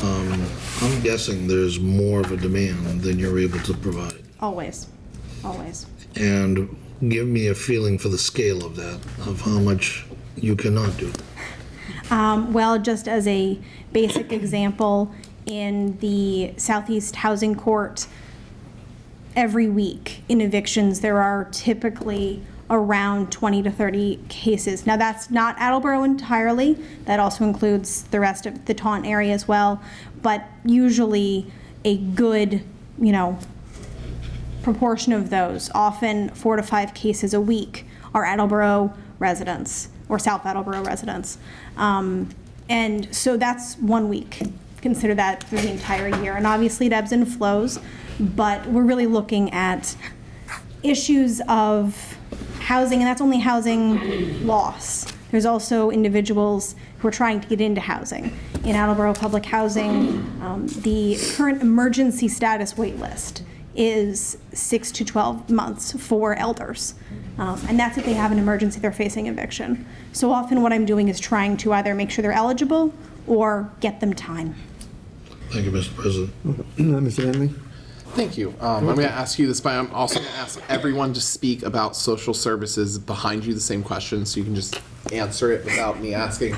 I'm guessing there's more of a demand than you're able to provide. Always, always. And give me a feeling for the scale of that, of how much you cannot do. Well, just as a basic example, in the Southeast Housing Court, every week in evictions, there are typically around 20 to 30 cases. Now, that's not Attleboro entirely. That also includes the rest of the Taunton area as well. But usually a good, proportion of those, often 4 to 5 cases a week, are Attleboro residents or South Attleboro residents. And so that's 1 week. Consider that through the entire year. And obviously it ebbs and flows, but we're really looking at issues of housing, and that's only housing loss. There's also individuals who are trying to get into housing. In Attleboro Public Housing, the current emergency status wait list is 6 to 12 months for elders. And that's if they have an emergency, they're facing eviction. So often what I'm doing is trying to either make sure they're eligible or get them time. Thank you, Mr. President. Mr. Denley? Thank you. I'm going to ask you this, but I'm also going to ask everyone to speak about social services behind you the same question, so you can just answer it without me asking.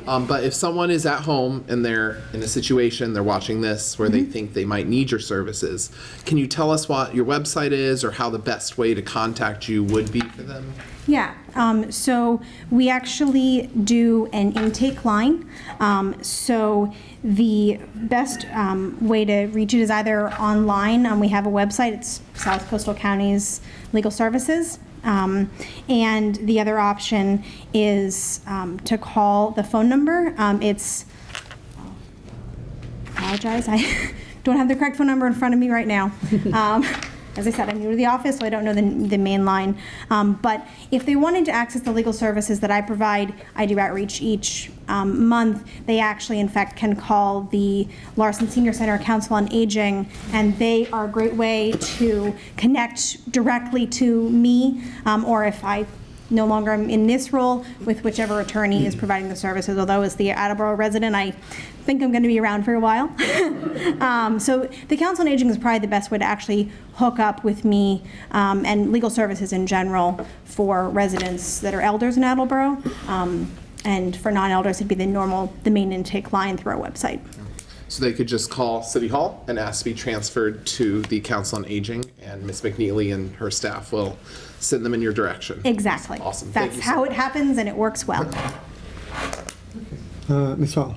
But if someone is at home and they're in a situation, they're watching this, where they think they might need your services, can you tell us what your website is or how the best way to contact you would be for them? Yeah, so we actually do an intake line. So the best way to reach it is either online. We have a website, it's South Coastal County's Legal Services. And the other option is to call the phone number. It's, apologize, I don't have the correct phone number in front of me right now. As I said, I'm new to the office, so I don't know the main line. But if they wanted to access the legal services that I provide, I do outreach each month. They actually, in fact, can call the Larson Senior Center Council on Aging, and they are a great way to connect directly to me, or if I no longer am in this role, with whichever attorney is providing the services. Although as the Attleboro resident, I think I'm going to be around for a while. So the Council on Aging is probably the best way to actually hook up with me and legal services in general for residents that are elders in Attleboro. And for non-elders, it'd be the main intake line through our website. So they could just call City Hall and ask to be transferred to the Council on Aging, and Ms. McNeely and her staff will send them in your direction. Exactly. Awesome. Thank That's you so how much. it happens, and it works well. Ms. Hall?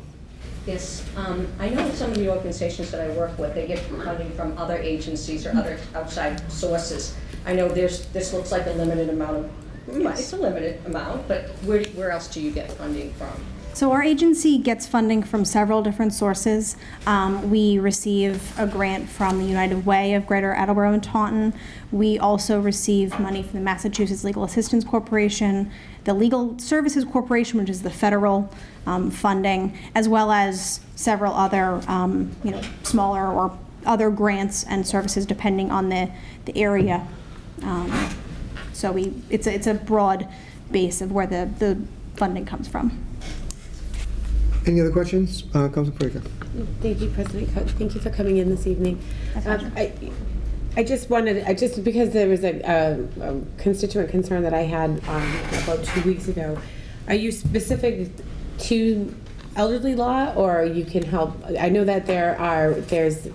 Yes, I know some of the organizations that I work with, they get funding from other agencies or other outside sources. I know this looks like a limited amount of, it's a limited amount, but where else do you get funding from? So our agency gets funding from several different sources. We receive a grant from the United Way of Greater Attleboro and Taunton. We also receive money from the Massachusetts Legal Assistance Corporation, the Legal Services Corporation, which is the federal funding, as well as several other smaller or other grants and services depending on the area. So it's a broad base of where the funding comes from. Any other questions? Councilor PORRECA. Thank you, President Cook. Thank you for coming in this evening. I just because there was a constituent concern that I had about 2 weeks ago. Are you specific to elderly law, or you can help? I know that there's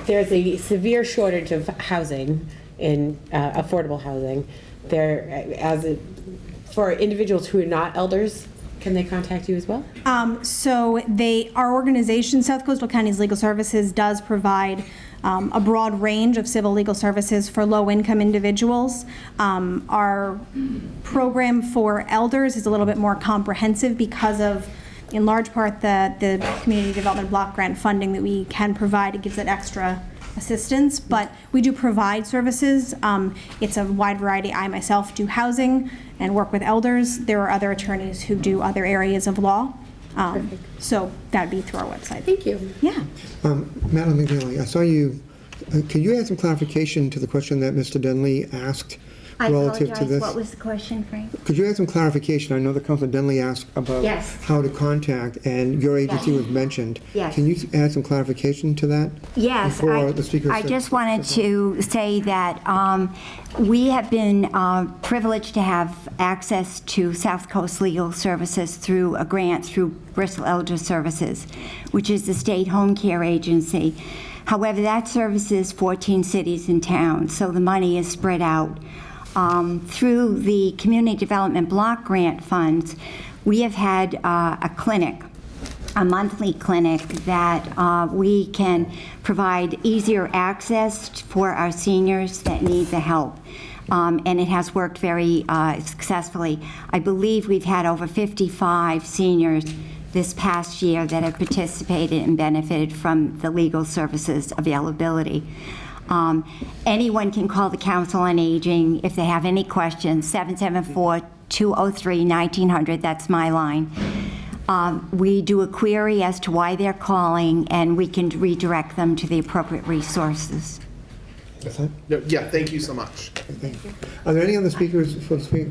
a severe shortage of housing in affordable housing. For individuals who are not elders. Can they contact you as well? So our organization, South Coastal County's Legal Services, does provide a broad range of civil legal services for low-income individuals. Our program for elders is a little bit more comprehensive because of, in large part, the Community Development Block Grant funding that we can provide. It gives it extra assistance, but we do provide services. It's a wide variety. I myself do housing and work with elders. There are other attorneys who do other areas of law. So that'd be through our website. Thank you. Yeah. Madam McNeely, I saw you, can you add some clarification to the question that Mr. Denlea asked I relative to apologize, this? what was the question, Frank? Could you add some clarification? I know that Councilor Denlea asked about Yes. how to contact, and your agency Yes. was mentioned. Yes. Can you add some clarification to that? Yes, Before the speaker I said- just wanted to say that we have been privileged to have access to South Coast Legal Services through a grant through Bristol Elder Services, which is the state home care agency. However, that services 14 cities and towns, so the money is spread out. Through the Community Development Block Grant funds, we have had a clinic, a monthly clinic that we can provide easier access for our seniors that need the help. And it has worked very successfully. I believe we've had over 55 seniors this past year that have participated and benefited from the legal services availability. Anyone can call the Council on Aging if they have any questions, 774-203-1900, that's my line. We do a query as to why they're calling, and we can redirect them to the appropriate resources. That's it? No, yeah, thank you so much. Thank you. Are there any other speakers for the speak?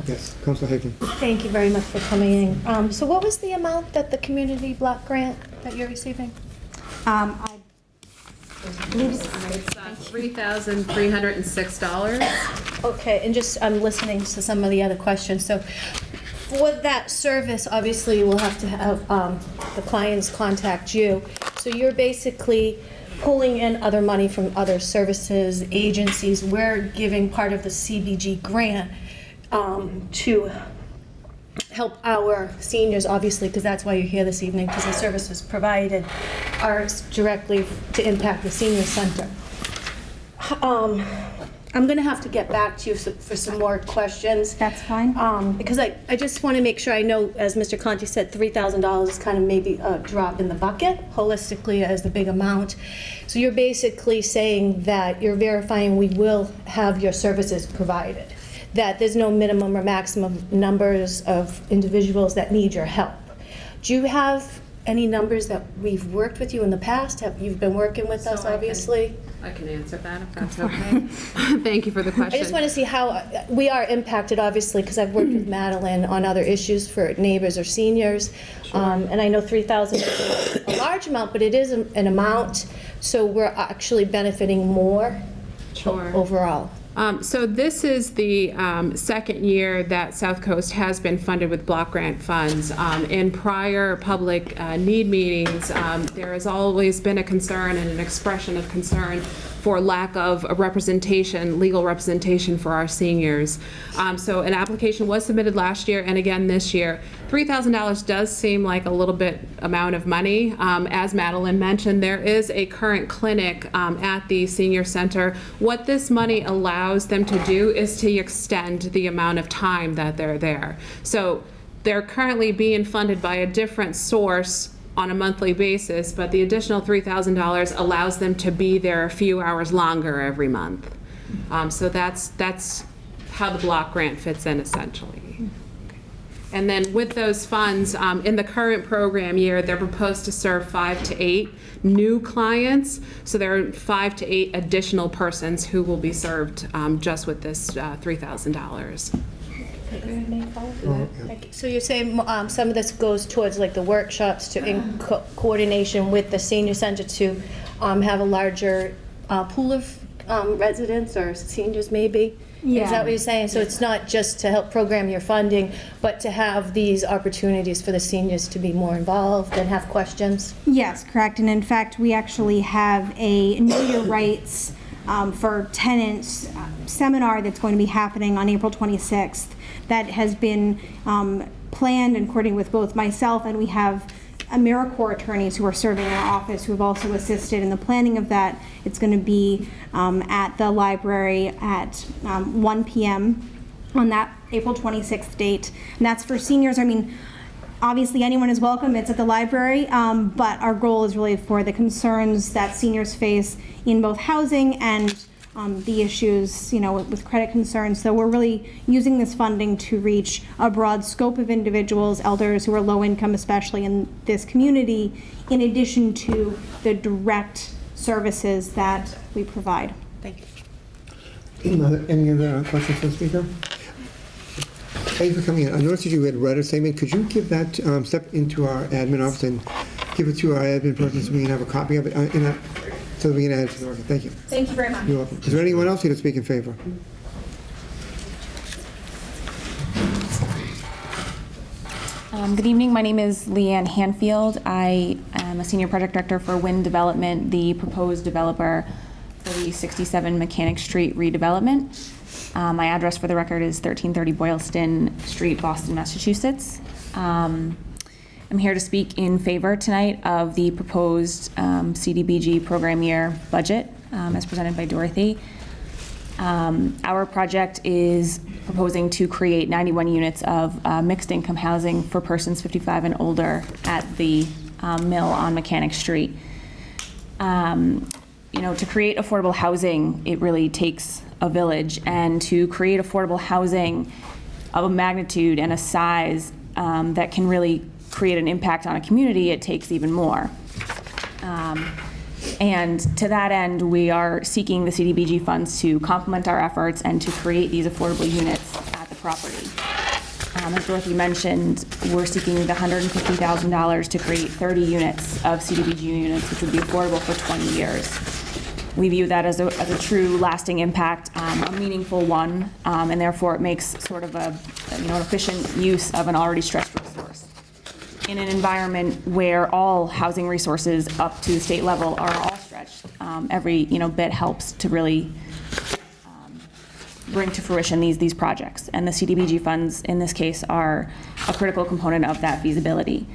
Yes, Councilor Hickman. Thank you very much for coming in. So what was the amount that the community block grant that you're receiving? I It's $3,306. Okay, and just, I'm listening to some of the other questions. So for that service, obviously, you will have to have the clients contact you. So you're basically pulling in other money from other services, agencies. We're giving part of the CBG grant to help our seniors, obviously, because that's why you're here this evening, because the services provided are directly to impact the senior center. I'm going to have to get back to you for some more questions. That's fine. Because I just want to make sure I know, as Mr. Conti said, $3,000 is kind of maybe a drop in the bucket, holistically as the big amount. So you're basically saying that you're verifying we will have your services provided, that there's no minimum or maximum numbers of individuals that need your help. Do you have any numbers that we've worked with you in the past? Have you been working with us, obviously? I can answer that if that's okay. Thank you for the question. I just want to see how we are impacted, obviously, because I've worked with Madeline on other issues for neighbors or seniors. And I know 3,000 is a large amount, but it is an amount, so we're actually benefiting more overall. So this is the second year that South Coast has been funded with block grant funds. In prior public need meetings, there has always been a concern and an expression of concern for lack of a representation, legal representation for our seniors. So an application was submitted last year and again this year. $3,000 does seem like a little bit amount of money. As Madeline mentioned, there is a current clinic at the senior center. What this money allows them to do is to extend the amount of time that they're there. So they're currently being funded by a different source on a monthly basis, but the additional $3,000 allows them to be there a few hours longer every month. So that's how the block grant fits in essentially. And then with those funds, in the current program year, they're proposed to serve 5 to 8 new clients. So there are 5 to 8 additional persons who will be served just with this $3,000. So you're saying some of this goes towards like the workshops to in coordination with the senior center to have a larger pool of residents or seniors maybe? Yeah. Is that what you're saying? So it's not just to help program your funding, but to have these opportunities for the seniors to be more involved and have questions? Yes, correct. And in fact, we actually have a Know Your Rights for Tenants seminar that's going to be happening on April 26th that has been planned and coordinated with both myself, and we have AmeriCorps attorneys who are serving in our office who have also assisted in the planning of that. It's going to be at the library at 1 p.m. on that April 26th date. And that's for seniors. I mean, obviously anyone is welcome. It's at the library, but our goal is really for the concerns that seniors face in both housing and the issues, with credit concerns. So we're really using this funding to reach a broad scope of individuals, elders who are low income, especially in this community, in addition to the direct services that we provide. Thank you. Any other questions for the speaker? Thank you for coming in. I noticed that you had read a statement. Could you give that, step into our admin office and give it to our admin person so we can have a copy of it so that we can add it to the record? Thank you. Thank you very much. You're welcome. Is there anyone else here to speak in favor? Good evening. My name is Leanne Hanfield. I am a senior project director for Wind Development, the proposed developer for the 67 Mechanic Street redevelopment. My address for the record is 1330 Boylston Street, Boston, Massachusetts. I'm here to speak in favor tonight of the proposed CDBG program year budget as presented by Dorothy. Our project is proposing to create 91 units of mixed income housing for persons 55 and older at the mill on Mechanic Street. To create affordable housing, it really takes a village, and to create affordable housing of a magnitude and a size that can really create an impact on a community, it takes even more. And to that end, we are seeking the CDBG funds to complement our efforts and to create these affordable units at the property. As Dorothy mentioned, we're seeking the $150,000 to create 30 units of CDBG units, which would be affordable for 20 years. We view that as a true lasting impact, a meaningful one, and therefore it makes sort of an efficient use of an already stretched resource. In an environment where all housing resources up to the state level are all stretched, every bit helps to really bring to fruition these projects. And the CDBG funds in this case are a critical component of that feasibility.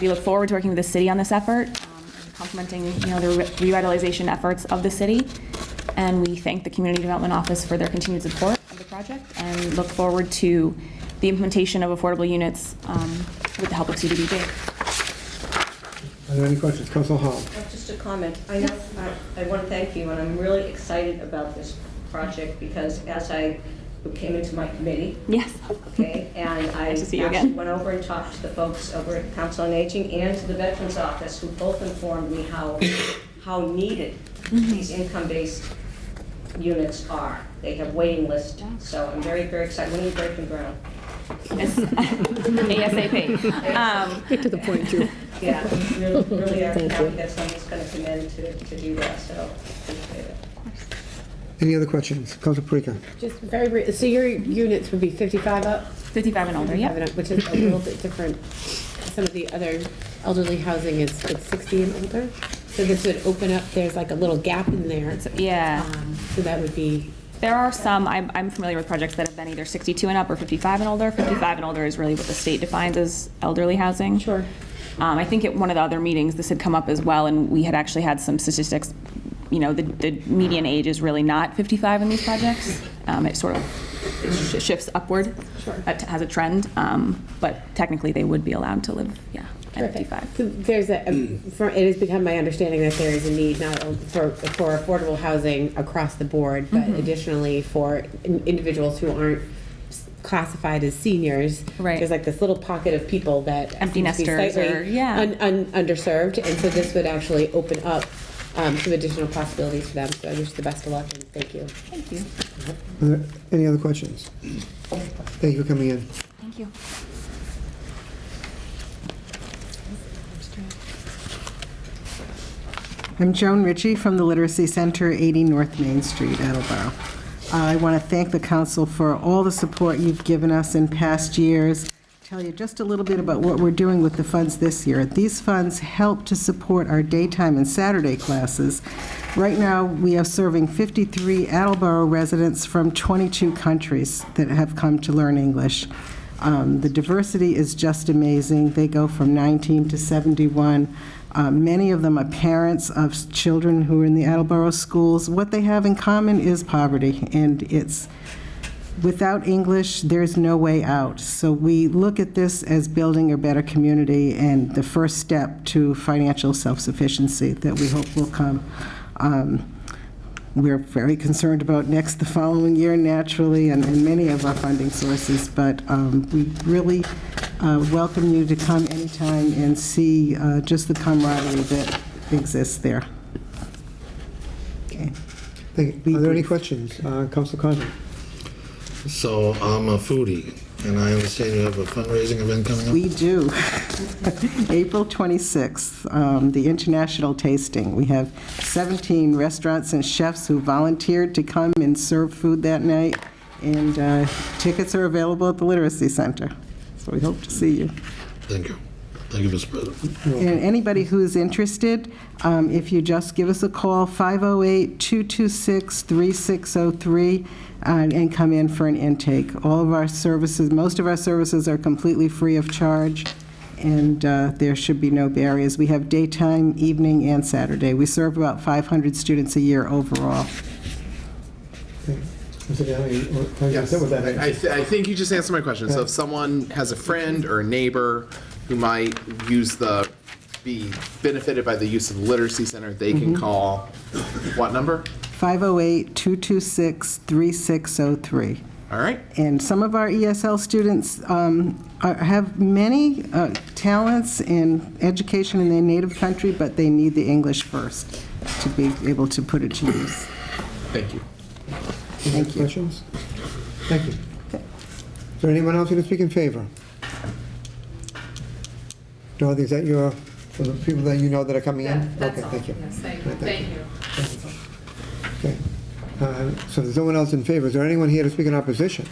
We look forward to working with the city on this effort, complementing the revitalization efforts of the city, and we thank the Community Development Office for their continued support of the project and look forward to the implementation of affordable units with the help of CDBG. Are there any questions? Councilor Hall. Just a comment. I know I want to thank you, and I'm really excited about this project because as I came into my committee, Yes. okay, and I Nice to see you actually again. went over and talked to the folks over at Council on Aging and to the Veterans Office, who both informed me how needed these income-based units are. They have waiting lists, so I'm very, very excited. When are you breaking ground? ASAP. Get to the point, too. Yeah, really are happy that someone's going to come in to do that, so appreciate it. Any other questions? Councilor PORRECA. Just very brief, so your units would be 55 up? 55 and older, yeah. Which is a little bit different. Some of the other elderly housing is 60 and older. So this would open up, there's like a little gap in there. Yeah. So that would be... There are some, I'm familiar with projects that have been either 62 and up or 55 and older. 55 and older is really what the state defines as elderly housing. Sure. I think at one of the other meetings this had come up as well, and we had actually had some statistics. The median age is really not 55 in these projects. It sort of shifts upward. Sure. It has a trend, but technically they would be allowed to live, at 55. So there's it has become my understanding that there is a need not only for affordable housing across the board, but additionally for individuals who aren't classified as seniors. Right. There's like this little pocket of people that Empty seem to be nesters slightly underserved, and so this would actually open up some additional possibilities for them. So I wish you the best of luck and thank you. Thank you. Are there any other questions? Thank you for coming in. Thank you. I'm Joan Ritchie from the Literacy Center, 80 North Main Street, Attleboro. I want to thank the council for all the support you've given us in past years. Tell you just a little bit about what we're doing with the funds this year. These funds help to support our daytime and Saturday classes. Right now, we are serving 53 Attleboro residents from 22 countries that have come to learn English. The diversity is just amazing. They go from 19 to 71. Many of them are parents of children who are in the Attleboro schools. What they have in common is poverty, and it's without English, there's no way out. So we look at this as building a better community and the first step to financial self-sufficiency that we hope will come. We're very concerned about the following year, naturally, and many of our funding sources, but we really welcome you to come anytime and see just the camaraderie that exists there. Okay. Thank you. Are there any questions? Council Conlon? So I'm a foodie, and I understand you have a fundraising event coming up? We do. April 26th, the International Tasting. We have 17 restaurants and chefs who volunteered to come and serve food that night, and tickets are available at the Literacy Center. So we hope to see you. Thank you. Thank you, Mr. President. And anybody who's interested, if you just give us a call, 508-226-3603, and come in for an intake. All of our services, most of our services are completely free of charge, and there should be no barriers. We have daytime, evening, and Saturday. We serve about 500 students a year overall. Yes, I think you just answered my question. So if someone has a friend or a neighbor who might be benefited by the use of the Literacy Center, they can call what number? 508-226-3603. All right. And some of our ESL students have many talents in education in their native country, but they need the English first to be able to put it to use. Thank you. Thank you. Questions? Thank you. Is there anyone else who can speak in favor? Dorothy, is that for the people that you know that are coming in? That's okay, all. thank you. Yes, thank you. Thank you. Okay. So if there's no one else in favor, is there anyone here to speak in opposition?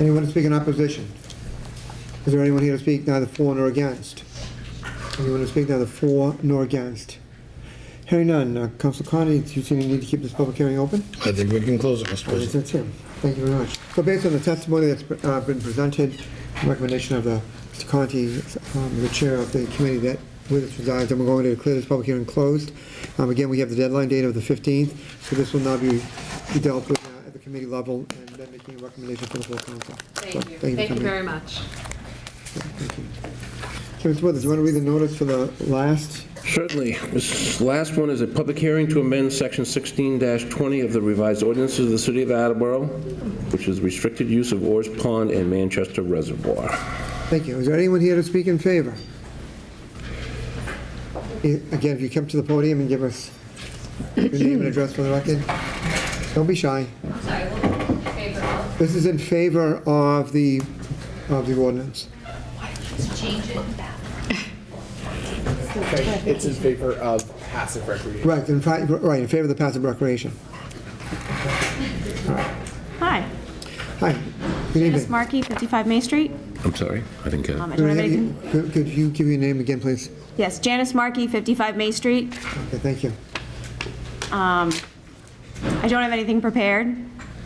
Anyone to speak in opposition? Is there anyone here to speak neither for nor against? Anyone to speak neither for nor against? Hearing none, Council Conley, do you see any need to keep this public hearing open? I think we can close it, Mr. President. That's him. Thank you very much. So based on the testimony that's been presented, the recommendation of Mr. Conti, the chair of the committee that with us resides, and we're going to declare this public hearing closed. Again, we have the deadline date of the 15th, so this will now be dealt with at the committee level and then making a recommendation for the full council. Thank So, you. for Thank you coming. very much. Thank you. So, Mr. Withers, do you want to read the notice for the last? Certainly. This last one is a public hearing to amend Section 16-20 of the revised ordinances of the City of Attleboro, which is restricted use of Orrs Pond and Manchester Reservoir. Thank you. Is there anyone here to speak in favor? Again, if you come to the podium and give us your name and address for the record. Don't be shy. Sorry, what in favor of? This is in favor of the ordinance. Change it. It's in favor of passive recreation. Right, in favor of the passive recreation. Hi, Hi, good Janice evening. Markey, 55 May Street. I'm sorry, I didn't get it. I don't have anything. Could you give your name again, please? Yes, Janice Markey, 55 May Street. Okay, thank you. I don't have anything prepared.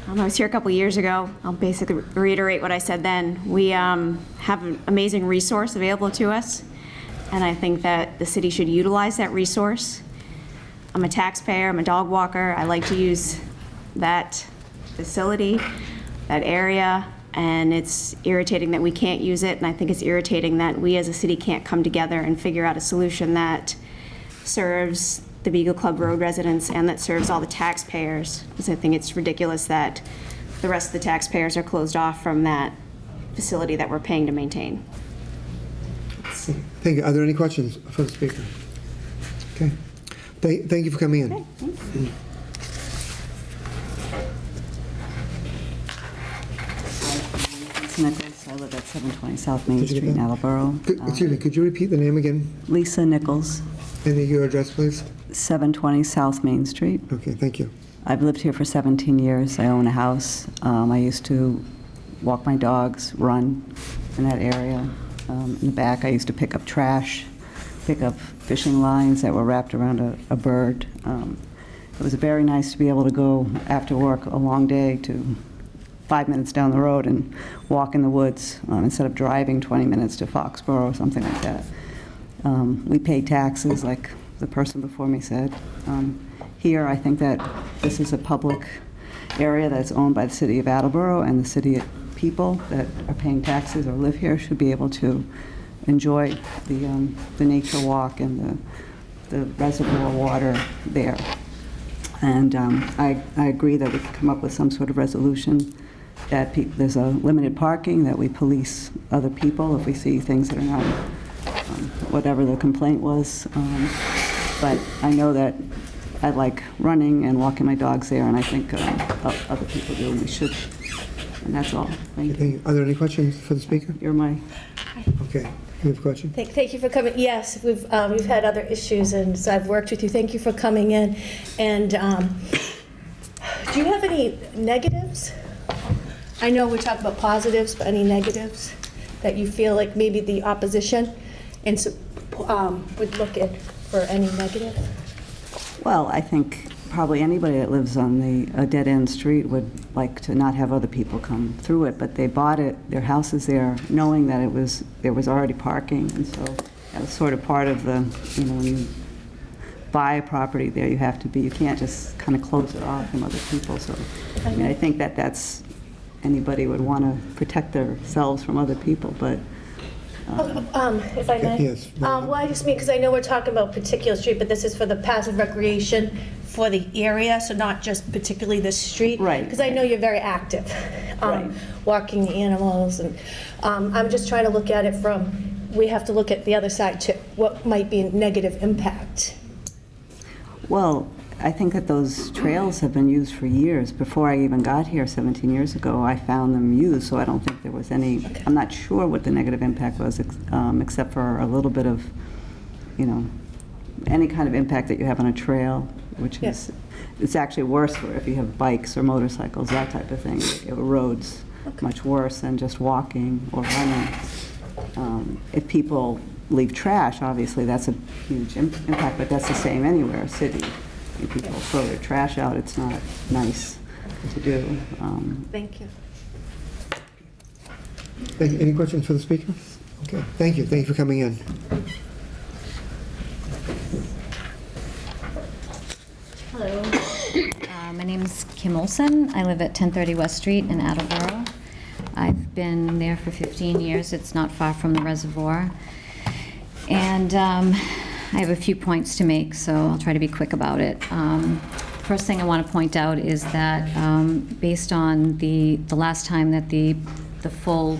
I was here a couple years ago. I'll basically reiterate what I said then. We have an amazing resource available to us, and I think that the city should utilize that resource. I'm a taxpayer, I'm a dog walker. I like to use that facility, that area, and it's irritating that we can't use it, and I think it's irritating that we as a city can't come together and figure out a solution that serves the Beagle Club Road residents and that serves all the taxpayers, because I think it's ridiculous that the rest of the taxpayers are closed off from that facility that we're paying to maintain. Thank you. Are there any questions for the speaker? Okay. Thank you for coming in. Okay, thanks. Nichols. I live at 720 South Main Did you get Street in that? Attleboro. Excuse me, could you repeat the name again? Lisa Nichols, And your address, please? 720 South Main Street. Okay, thank you. I've lived here for 17 years. I own a house. I used to walk my dogs, run in that area. In the back, I used to pick up trash, pick up fishing lines that were wrapped around a bird. It was very nice to be able to go after work, a long day, to 5 minutes down the road and walk in the woods instead of driving 20 minutes to Foxborough or something like that. We pay taxes, like the person before me said. Here, I think that this is a public area that's owned by the City of Attleboro, and the city people that are paying taxes or live here should be able to enjoy the nature walk and the reservoir water there. And I agree that we could come up with some sort of resolution that there's a limited parking, that we police other people if we see things that are not, whatever the complaint was. But I know that I like running and walking my dogs there, and I think other people do, and we should. And that's all. Thank you. Are there any questions for the speaker? You're my... Okay, you have a question? Thank you for coming. Yes, we've had other issues, and so I've worked with you. Thank you for coming in. And do you have any negatives? I know we're talking about positives, but any negatives that you feel like maybe the opposition and would look at for any negative? Well, I think probably anybody that lives on a dead-end street would like to not have other people come through it, but they bought it, their house is there, knowing that there was already parking, and so that was sort of part of the, when you buy a property there, you can't just kind of close it off from other people, so, I think that's, anybody would want to protect themselves from other people, but... if I may? Yes. Well, I just mean, because I know we're talking about particular street, but this is for the passive recreation for the area, so not just particularly this street. Right. Because I know you're very active, walking the animals, and I'm just trying to look at it we have to look at the other side too. What might be a negative impact? Well, I think that those trails have been used for years. Before I even got here 17 years ago, I found them used, so I don't think there was any, I'm not sure what the negative impact was, except for a little bit of, any kind of impact that you have on a trail, which is, it's actually worse for if you have bikes or motorcycles, that type of thing. It erodes much worse than just walking or running. If people leave trash, obviously that's a huge impact, but that's the same anywhere, a city. If people throw their trash out, it's not nice to do. Thank you. Any questions for the speaker? Okay, thank you. Thank you for coming in. Hello. My name is Kim Olson. I live at 1030 West Street in Attleboro. I've been there for 15 years. It's not far from the reservoir. And I have a few points to make, so I'll try to be quick about it. First thing I want to point out is that based on the last time that the full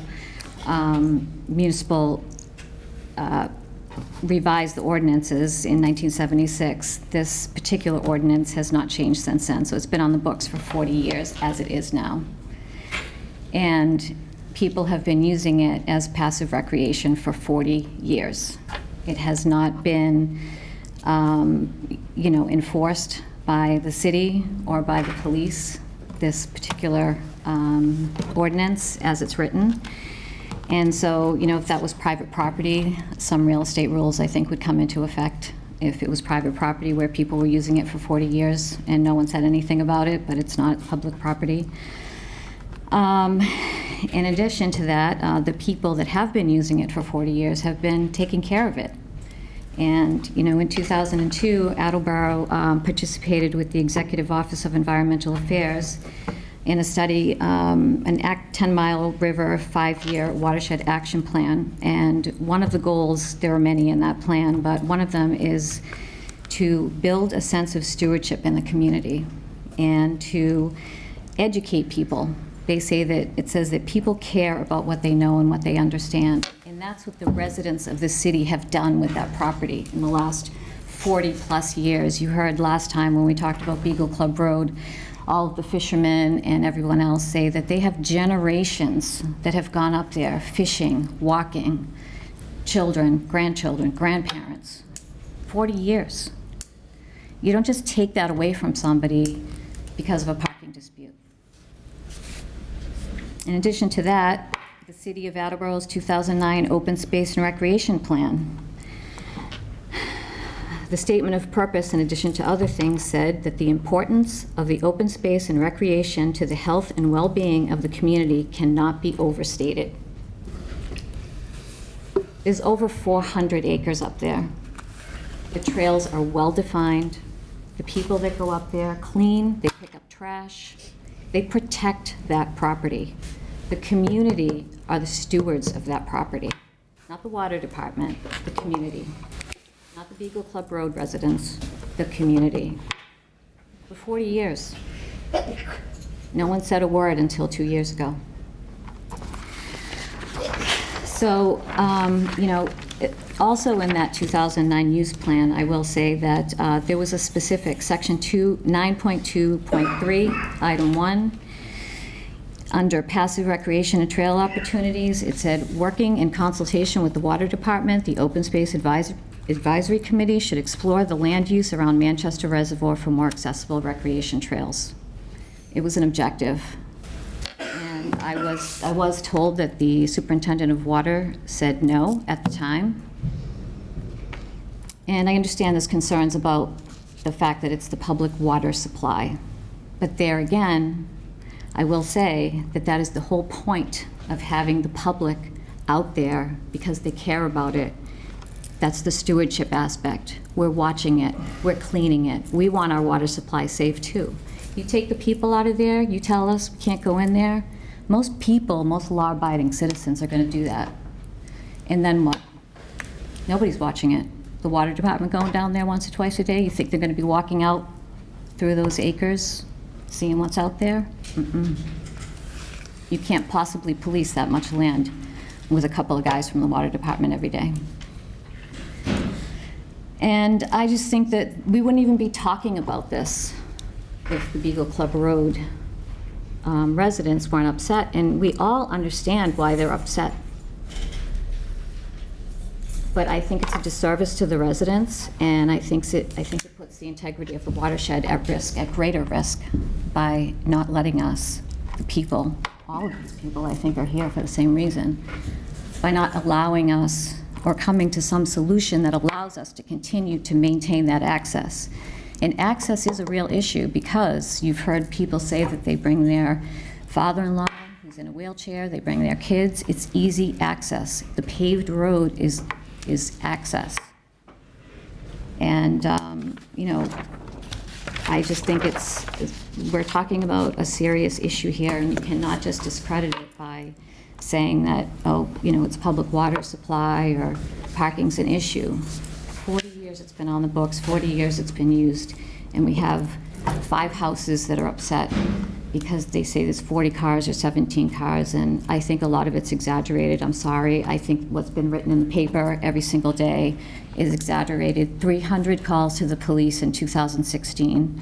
municipal revised the ordinances in 1976, this particular ordinance has not changed since then, so it's been on the books for 40 years as it is now. And people have been using it as passive recreation for 40 years. It has not been, enforced by the city or by the police, this particular ordinance as it's written. And so, if that was private property, some real estate rules, I think, would come into effect if it was private property where people were using it for 40 years and no one said anything about it, but it's not public property. In addition to that, the people that have been using it for 40 years have been taking care of it. And, in 2002, Attleboro participated with the Executive Office of Environmental Affairs in a study, an 10-mile river 5-year watershed action plan. And one of the goals, there are many in that plan, but one of them is to build a sense of stewardship in the community and to educate people. They say that it says that people care about what they know and what they understand. And that's what the residents of the city have done with that property in the last 40-plus years. You heard last time when we talked about Beagle Club Road, all of the fishermen and everyone else say that they have generations that have gone up there fishing, walking, children, grandchildren, grandparents, 40 years. You don't just take that away from somebody because of a parking dispute. In addition to that, the City of Attleboro's 2009 Open Space and Recreation Plan. The statement of purpose, in addition to other things, said that the importance of the open space and recreation to the health and well-being of the community cannot be overstated. There's over 400 acres up there. The trails are well-defined. The people that go up there clean, they pick up trash, they protect that property. The community are the stewards of that property, not the water department, the community. Not the Beagle Club Road residents, the community. For 40 years. No one said a word until 2 years ago. So, Also in that 2009 use plan, I will say that there was a specific section 9.2.3, item 1, under passive recreation and trail opportunities. It said, working in consultation with the Water Department, the Open Space Advisory Committee should explore the land use around Manchester Reservoir for more accessible recreation trails. It was an objective. And I was told that the superintendent of water said no at the time. And I understand there's concerns about the fact that it's the public water supply. But there again, I will say that that is the whole point of having the public out there because they care about it. That's the stewardship aspect. We're watching it, we're cleaning it. We want our water supply safe too. You take the people out of there, you tell us we can't go in there. Most people, most law-abiding citizens are gonna do that. And then what? Nobody's watching it. The water department going down there once or twice a day, you think they're gonna be walking out through those acres, seeing what's out there? Mm-mm. You can't possibly police that much land with a couple of guys from the water department every day. And I just think that we wouldn't even be talking about this if the Beagle Club Road residents weren't upset, and we all understand why they're upset. But I think it's a disservice to the residents, and I think it puts the integrity of the watershed at risk, at greater risk, by not letting us, the people, all of these people I think are here for the same reason, by not allowing us or coming to some solution that allows us to continue to maintain that access. And access is a real issue because you've heard people say that they bring their father-in-law who's in a wheelchair, they bring their kids. It's easy access. The paved road is access. And, you know, I just think we're talking about a serious issue here, and you cannot just discredit it by saying that, oh, you know, it's public water supply or parking's an issue. 40 years it's been on the books, 40 years it's been used, and we have 5 houses that are upset because they say there's 40 cars or 17 cars, and I think a lot of it's exaggerated. I'm sorry. I think what's been written in the paper every single day is exaggerated. 300 calls to the police in 2016,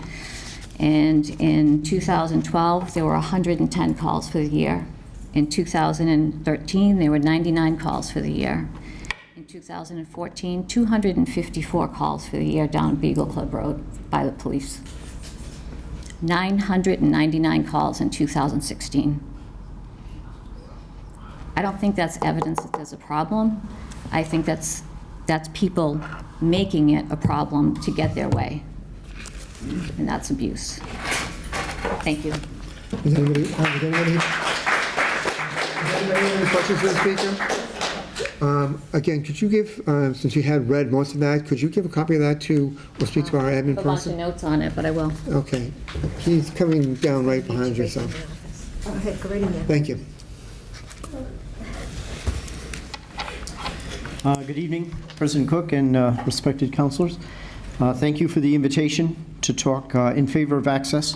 and in 2012 there were 110 calls for the year. In 2013 there were 99 calls for the year. In 2014, 254 calls for the year down Beagle Club Road by the police. 999 calls in 2016. I don't think that's evidence that there's a problem. I think that's people making it a problem to get their way. And that's abuse. Thank you. Does anybody have any questions for the speaker? Again, could you give, since you had read most of that, could you give a copy of that to, or speak to our admin Put a bunch of person? notes on it, but I will. Okay. He's coming down right behind you, so, Okay, go right in there. thank you. Good evening, President Cook and respected councilors. Thank you for the invitation to talk in favor of access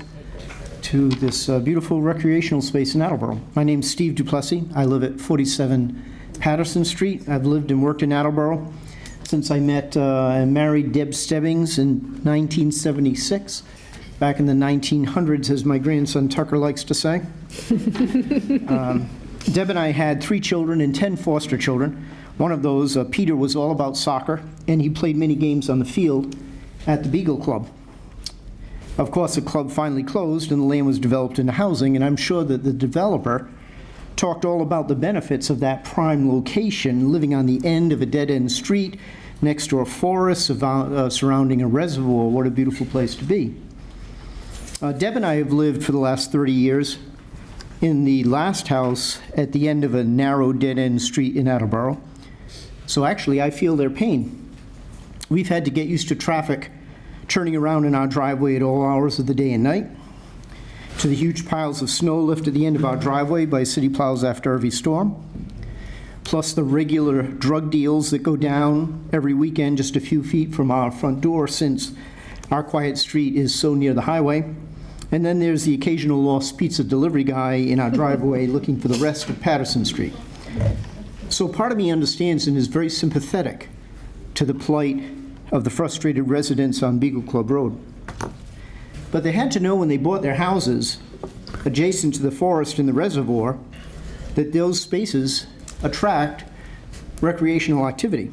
to this beautiful recreational space in Attleboro. My name's Steve Duplessis. I live at 47 Patterson Street. I've lived and worked in Attleboro since I met and married Deb Stebbings in 1976, back in the 1900s, as my grandson Tucker likes to say. Deb and I had 3 children and 10 foster children. One of those, Peter, was all about soccer, and he played many games on the field at the Beagle Club. Of course, the club finally closed and the land was developed into housing, and I'm sure that the developer talked all about the benefits of that prime location, living on the end of a dead-end street, next to a forest surrounding a reservoir. What a beautiful place to be. Deb and I have lived for the last 30 years in the last house at the end of a narrow dead-end street in Attleboro. So actually, I feel their pain. We've had to get used to traffic turning around in our driveway at all hours of the day and night, to the huge piles of snow lifted at the end of our driveway by city plows after every storm, plus the regular drug deals that go down every weekend just a few feet from our front door, since our quiet street is so near the highway. And then there's the occasional lost pizza delivery guy in our driveway looking for the rest of Patterson Street. So part of me understands and is very sympathetic to the plight of the frustrated residents on Beagle Club Road. But they had to know when they bought their houses adjacent to the forest and the reservoir that those spaces attract recreational activity.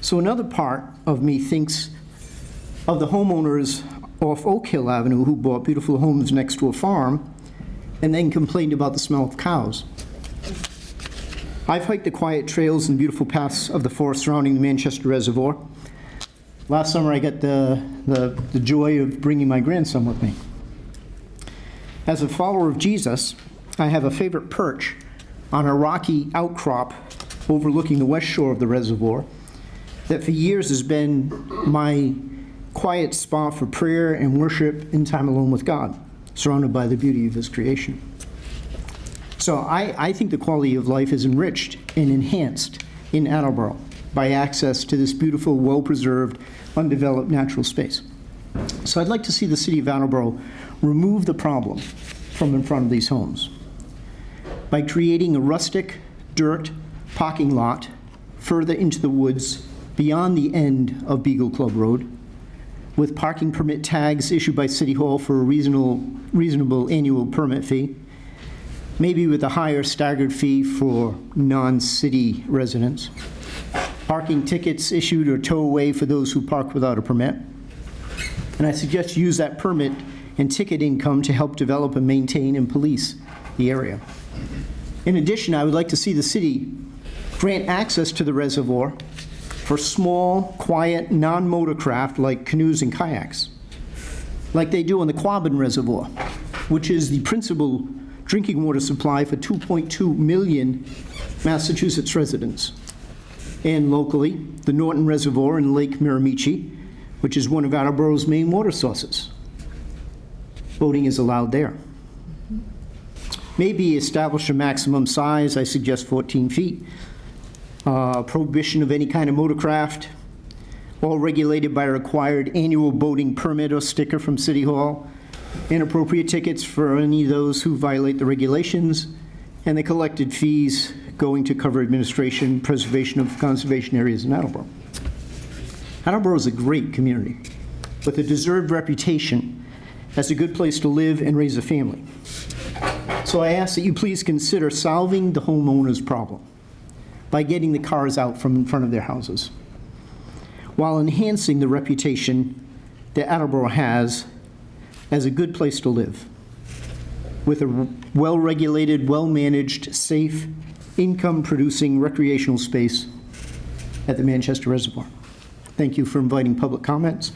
So another part of me thinks of the homeowners off Oak Hill Avenue who bought beautiful homes next to a farm and then complained about the smell of cows. I've hiked the quiet trails and beautiful paths of the forest surrounding the Manchester Reservoir. Last summer I got the joy of bringing my grandson with me. As a follower of Jesus, I have a favorite perch on a rocky outcrop overlooking the west shore of the reservoir that for years has been my quiet spot for prayer and worship and time alone with God, surrounded by the beauty of His creation. So I think the quality of life is enriched and enhanced in Attleboro by access to this beautiful, well-preserved, undeveloped natural space. So I'd like to see the city of Attleboro remove the problem from in front of these homes by creating a rustic dirt parking lot further into the woods beyond the end of Beagle Club Road, with parking permit tags issued by City Hall for a reasonable annual permit fee, maybe with a higher staggered fee for non-city residents, parking tickets issued or tow away for those who park without a permit. And I suggest you use that permit and ticket income to help develop and maintain and police the area. In addition, I would like to see the city grant access to the reservoir for small, quiet, non-motor craft like canoes and kayaks, like they do on the Quabbin Reservoir, which is the principal drinking water supply for 2.2 million Massachusetts residents. And locally, the Norton Reservoir in Lake Miramichi, which is one of Attleboro's main water sources. Boating is allowed there. Maybe establish a maximum size, I suggest 14 feet, prohibition of any kind of motorcraft, all regulated by a required annual boating permit or sticker from City Hall, inappropriate tickets for any of those who violate the regulations, and the collected fees going to cover administration, preservation of conservation areas in Attleboro. Attleboro is a great community with a deserved reputation as a good place to live and raise a family. So I ask that you please consider solving the homeowners' problem by getting the cars out from in front of their houses, while enhancing the reputation that Attleboro has as a good place to live, with a well-regulated, well-managed, safe, income-producing recreational space at the Manchester Reservoir. Thank you for inviting public comments.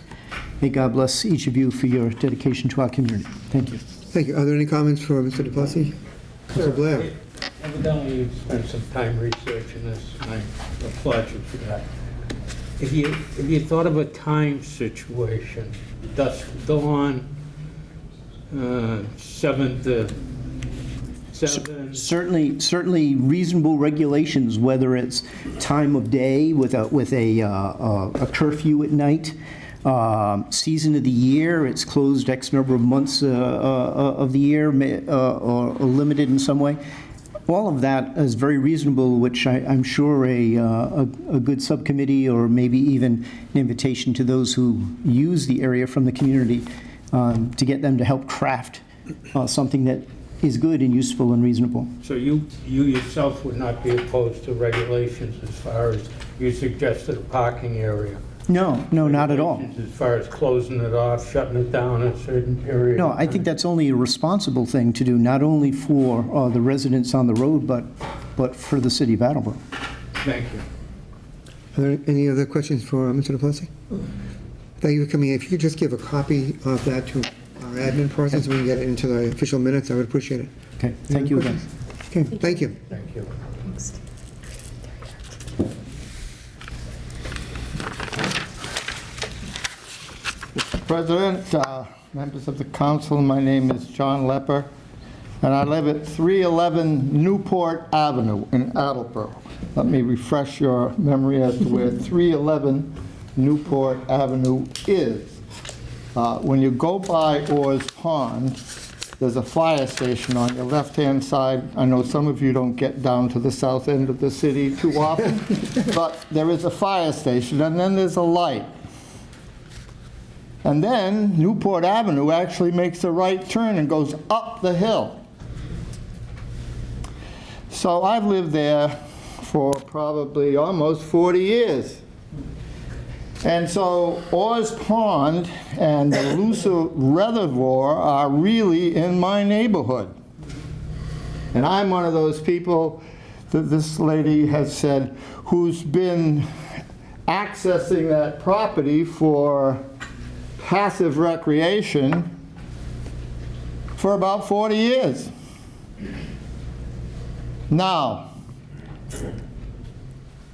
May God bless each of you for your dedication to our community. Thank you. Thank you. Are there any comments for Mr. DePlessis? Mr. Blair? Evidently, you've spent some time researching this, and I applaud you for that. If you thought of a time situation, dusk dawn, 7 to 7? Certainly reasonable regulations, whether it's time of day with a curfew at night, season of the year, it's closed X number of months of the year, or limited in some way. All of that is very reasonable, which I'm sure a good subcommittee or maybe even an invitation to those who use the area from the community to get them to help craft something that is good and useful and reasonable. So you yourself would not be opposed to regulations as far as you suggested a parking area? No, not at all. As far as closing it off, shutting it down at a certain period? No, I think that's only a responsible thing to do, not only for the residents on the road, but for the city of Attleboro. Thank you. Are there any other questions for Mr. DePlessis? Thank you for coming in. If you could just give a copy of that to our admin person so we can get it into the official minutes, I would appreciate it. Okay, thank you again. Okay, thank you. Thank you. President, members of the council, my name is John Lepper, and I live at 311 Newport Avenue in Attleboro. Let me refresh your memory as to where 311 Newport Avenue is. When you go by Orr's Pond, there's a fire station on your left-hand side. I know some of you don't get down to the south end of the city too often, but there is a fire station, and then there's a light. And then Newport Avenue actually makes a right turn and goes up the hill. So I've lived there for probably almost 40 years. And so Orr's Pond and the Lucer Reservoir are really in my neighborhood. And I'm one of those people that this lady has said who's been accessing that property for passive recreation for about 40 years. Now,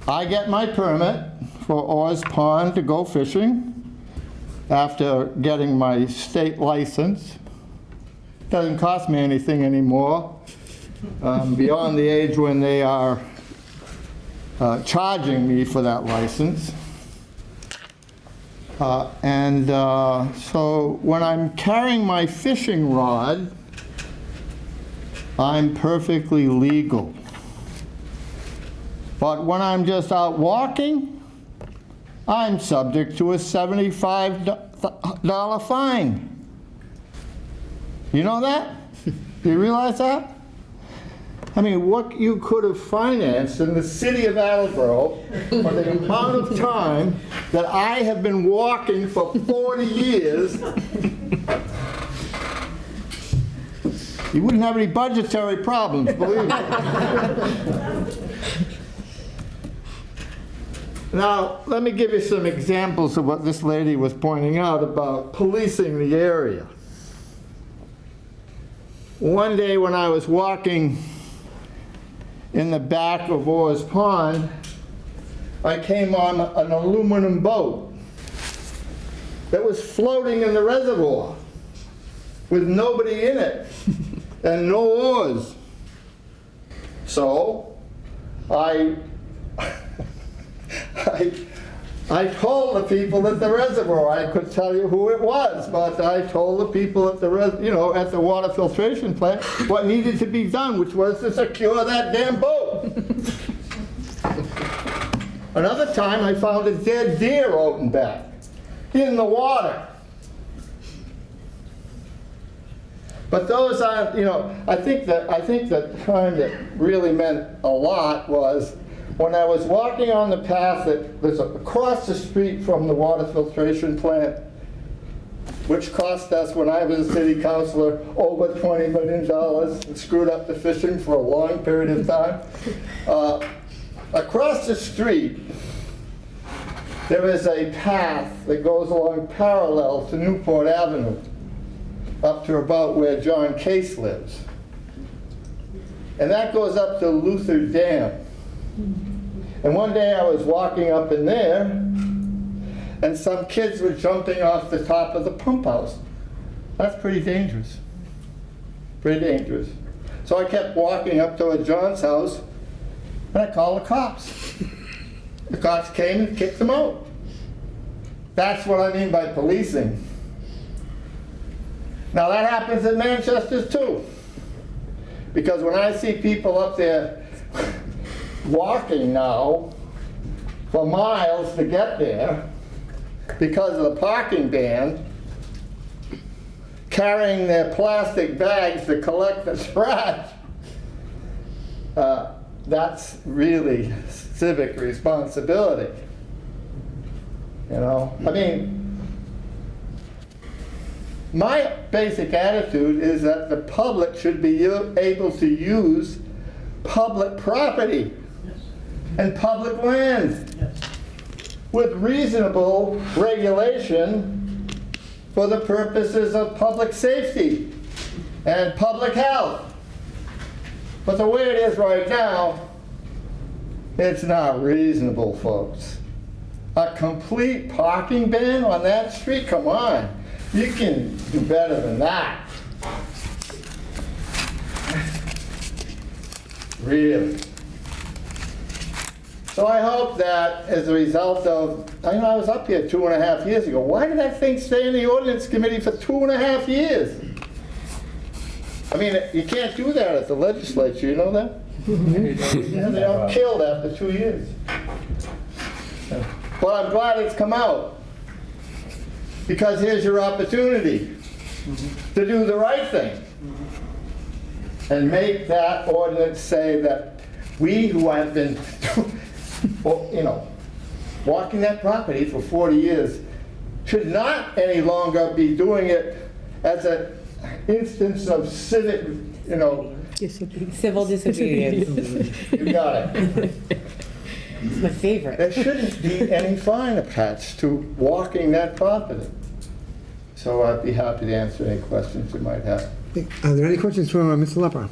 I get my permit for Orr's Pond to go fishing after getting my state license. Doesn't cost me anything anymore. Beyond the age when they are charging me for that license. So when I'm carrying my fishing rod, I'm perfectly legal. But when I'm just out walking, I'm subject to a $75 fine. You know that? You realize that? I mean, what you could have financed in the city of Attleboro for the amount of time that I have been walking for 40 years, you wouldn't have any budgetary problems, believe me. Now, let me give you some examples of what this lady was pointing out about policing the area. One day when I was walking in the back of Orr's Pond, I came on an aluminum boat that was floating in the reservoir with nobody in it and no oars. So I told the people at the reservoir, I could tell you who it was, but I told the people at the at the water filtration plant what needed to be done, which was to secure that damn boat. Another time I found a dead deer out and back in the water. But those aren't, I think the time that really meant a lot was when I was walking on the path that was across the street from the water filtration plant, which cost us, when I was a city councilor, over $20 million and screwed up the fishing for a long period of time. Across the street, there is a path that goes along parallel to Newport Avenue, up to about where John Case lives. And that goes up to Luther Dam. And one day I was walking up in there, and some kids were jumping off the top of the pump house. That's pretty dangerous. Pretty dangerous. So I kept walking up to John's house, and I called the cops. The cops came and kicked them out. That's what I mean by policing. Now that happens in Manchester too. Because when I see people up there walking now for miles to get there because of the parking ban, carrying their plastic bags to collect the trash, that's really civic responsibility. I mean, my basic attitude is that the public should be able to use public property and public land with reasonable regulation for the purposes of public safety and public health. But the way it is right now, it's not reasonable, folks. A complete parking ban on that street? Come on. You can do better than that. Really. So I hope that as a result of, I was up here 2.5 years ago. Why did that thing stay in the ordinance committee for 2.5 years? I mean, you can't do that at the legislature, you know that? Yeah, they all killed after 2 years. But I'm glad it's come out, because here's your opportunity to do the right thing and make that ordinance say that we who have been, walking that property for 40 years should not any longer be doing it as an instance of civic, Civil disobedience. You got it. It's my favorite. There shouldn't be any fine attached to walking that property. So I'd be happy to answer any questions you might have. Are there any questions for Mr. Lepper?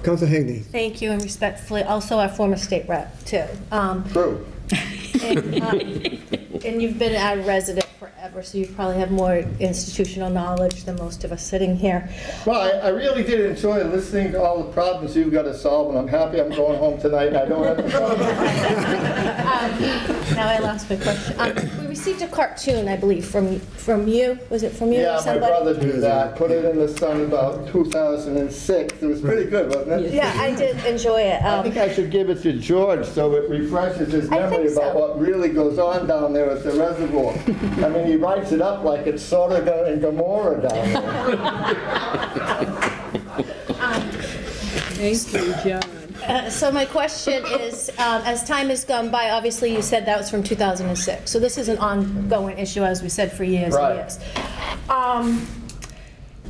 Councilor Hagney. Thank you, and respectfully, also our former state rep, too. True. And you've been our resident forever, so you probably have more institutional knowledge than most of us sitting here. Well, I really did enjoy listening to all the problems you've got to solve, and I'm happy I'm going home tonight and I don't have to solve them. Now I lost my question. We received a cartoon, I believe, from you. Was it from you or Yeah, my somebody? brother did that. Put it in the Sun about 2006. It was pretty good, wasn't it? Yeah, I did enjoy it. I think I should give it to George so it refreshes his memory about what really goes on down there at the reservoir. I mean, he writes it up like it's Sodom and Gomorrah down there. Thank you, John. So my question is, as time has gone by, obviously you said that was from 2006. So this is an ongoing issue, as we said, for years and years.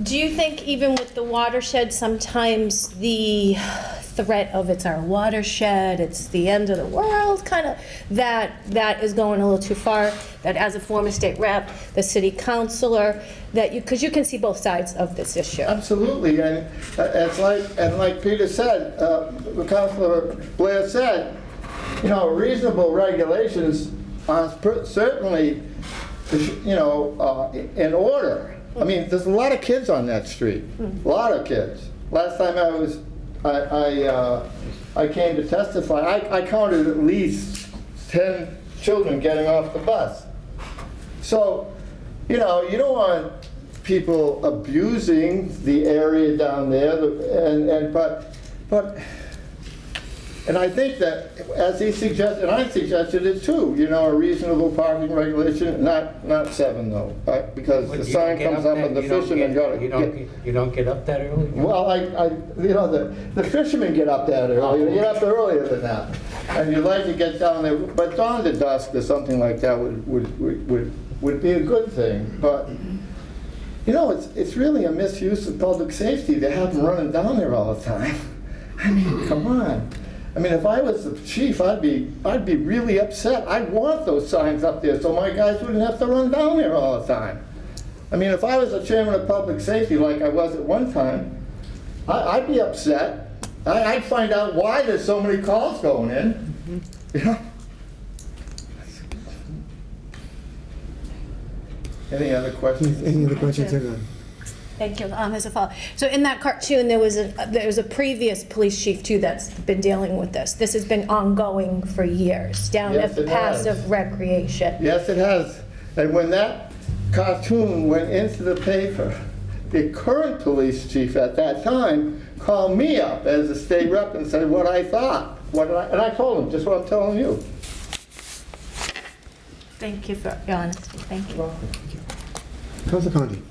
Do you think even with the watershed, sometimes the threat of it's our watershed, it's the end of the world, kind of, that is going a little too far, that as a former state rep, the city councilor, that you, because you can see both sides of this issue. Absolutely, and it's like Peter said, Councilor Blair said, reasonable regulations are certainly, in order. I mean, there's a lot of kids on that street, a lot of kids. Last time I came to testify, I counted at least 10 children getting off the bus. So, you don't want people abusing the area down there, and I think that, as he suggested, and I suggested it too, a reasonable parking regulation, not 7 though, because the sign comes up and the fishermen got to. You don't get up that early? Well, the fishermen get up that early. You get up earlier than that, and you like to get down there. But dawn to dusk or something like that would be a good thing. But it's really a misuse of public safety to have them running down there all the time. I mean, come on. I mean, if I was the chief, I'd be really upset. I'd want those signs up there so my guys wouldn't have to run down there all the time. I mean, if I was the chairman of public safety like I was at one time, I'd be upset. I'd find out why there's so many calls going in. Any other questions? Any other questions? Thank you. As a follow-up, so in that cartoon, there was a previous police chief too that's been dealing with this. This has been ongoing for years, down Yes, at it has. passive recreation. Yes, it has. And when that cartoon went into the paper, the current police chief at that time called me up as a state rep and said what I thought. And I told him just what I'm telling you. Thank you for your honesty. Thank you. Councilor Condi.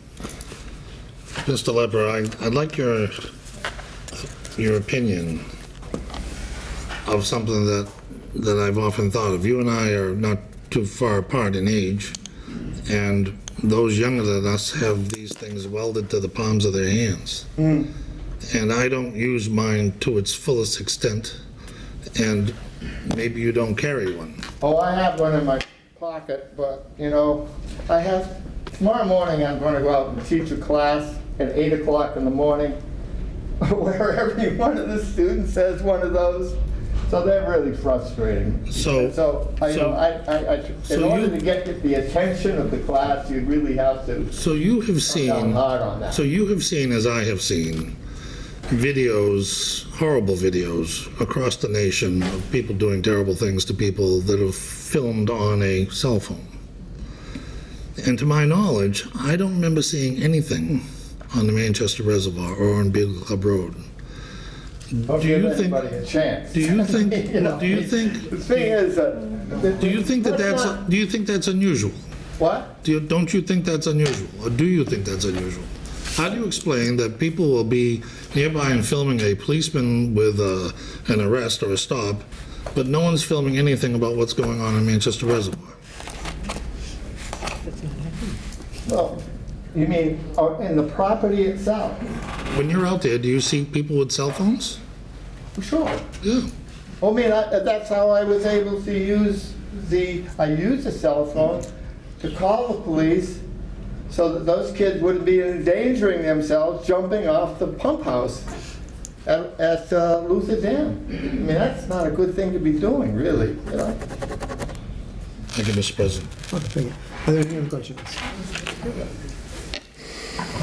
Mr. Lepper, I'd like your opinion of something that I've often thought of. You and I are not too far apart in age, and those younger than us have these things welded to the palms of their hands. And I don't use mine to its fullest extent, and maybe you don't carry one. Oh, I have one in my pocket, but tomorrow morning I'm going to go out and teach a class at 8 o'clock in the morning where every one of the students has one of those. So they're really frustrating. In order to get the attention of the class, you really have to. So you have seen, hard on that. So you have seen, as I have seen, videos, horrible videos across the nation of people doing terrible things to people that have filmed on a cell phone. And to my knowledge, I don't remember seeing anything on the Manchester Reservoir or on Beagle Club Road. Don't give anybody a chance. Do you think? Do you think? The thing is, Do you think that's unusual? What? Don't you think that's unusual, or do you think that's unusual? How do you explain that people will be nearby and filming a policeman with an arrest or a stop, but no one's filming anything about what's going on in Manchester Reservoir? Well, you mean in the property itself? When you're out there, do you see people with cell phones? Sure. Yeah. I mean, that's how I was able to use I used a cell phone to call the police so that those kids wouldn't be endangering themselves jumping off the pump house at Luther Dam. I mean, that's not a good thing to be doing, really, you know? Thank you, Mr. President. Okay. Are there any other questions?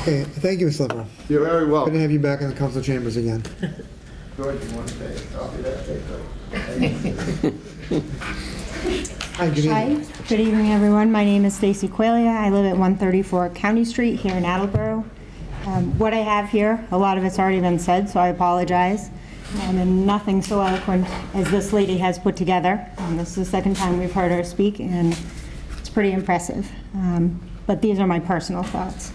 Okay, thank you, Ms. Lever. You're very welcome. Good to have you back in the council chambers again. George, you want to say a copy of that paper? Hi, good Hi, evening. good evening, everyone. My name is Stacy Qualia. I live at 134 County Street here in Attleboro. What I have here, a lot of it's already been said, so I apologize. And nothing so eloquent as this lady has put together. This is the second time we've heard her speak, and it's pretty impressive. But these are my personal thoughts.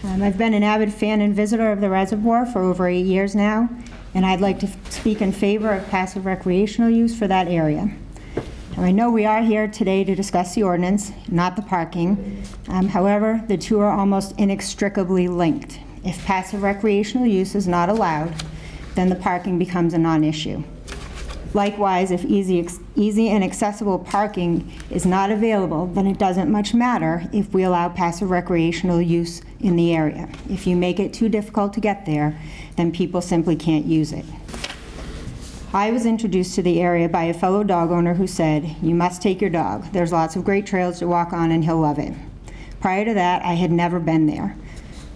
I've been an avid fan and visitor of the reservoir for over 8 years now, and I'd like to speak in favor of passive recreational use for that area. Now, I know we are here today to discuss the ordinance, not the parking. However, the two are almost inextricably linked. If passive recreational use is not allowed, then the parking becomes a non-issue. Likewise, if easy and accessible parking is not available, then it doesn't much matter if we allow passive recreational use in the area. If you make it too difficult to get there, then people simply can't use it. I was introduced to the area by a fellow dog owner who said, "You must take your dog. There's lots of great trails to walk on and he'll love it." Prior to that, I had never been there.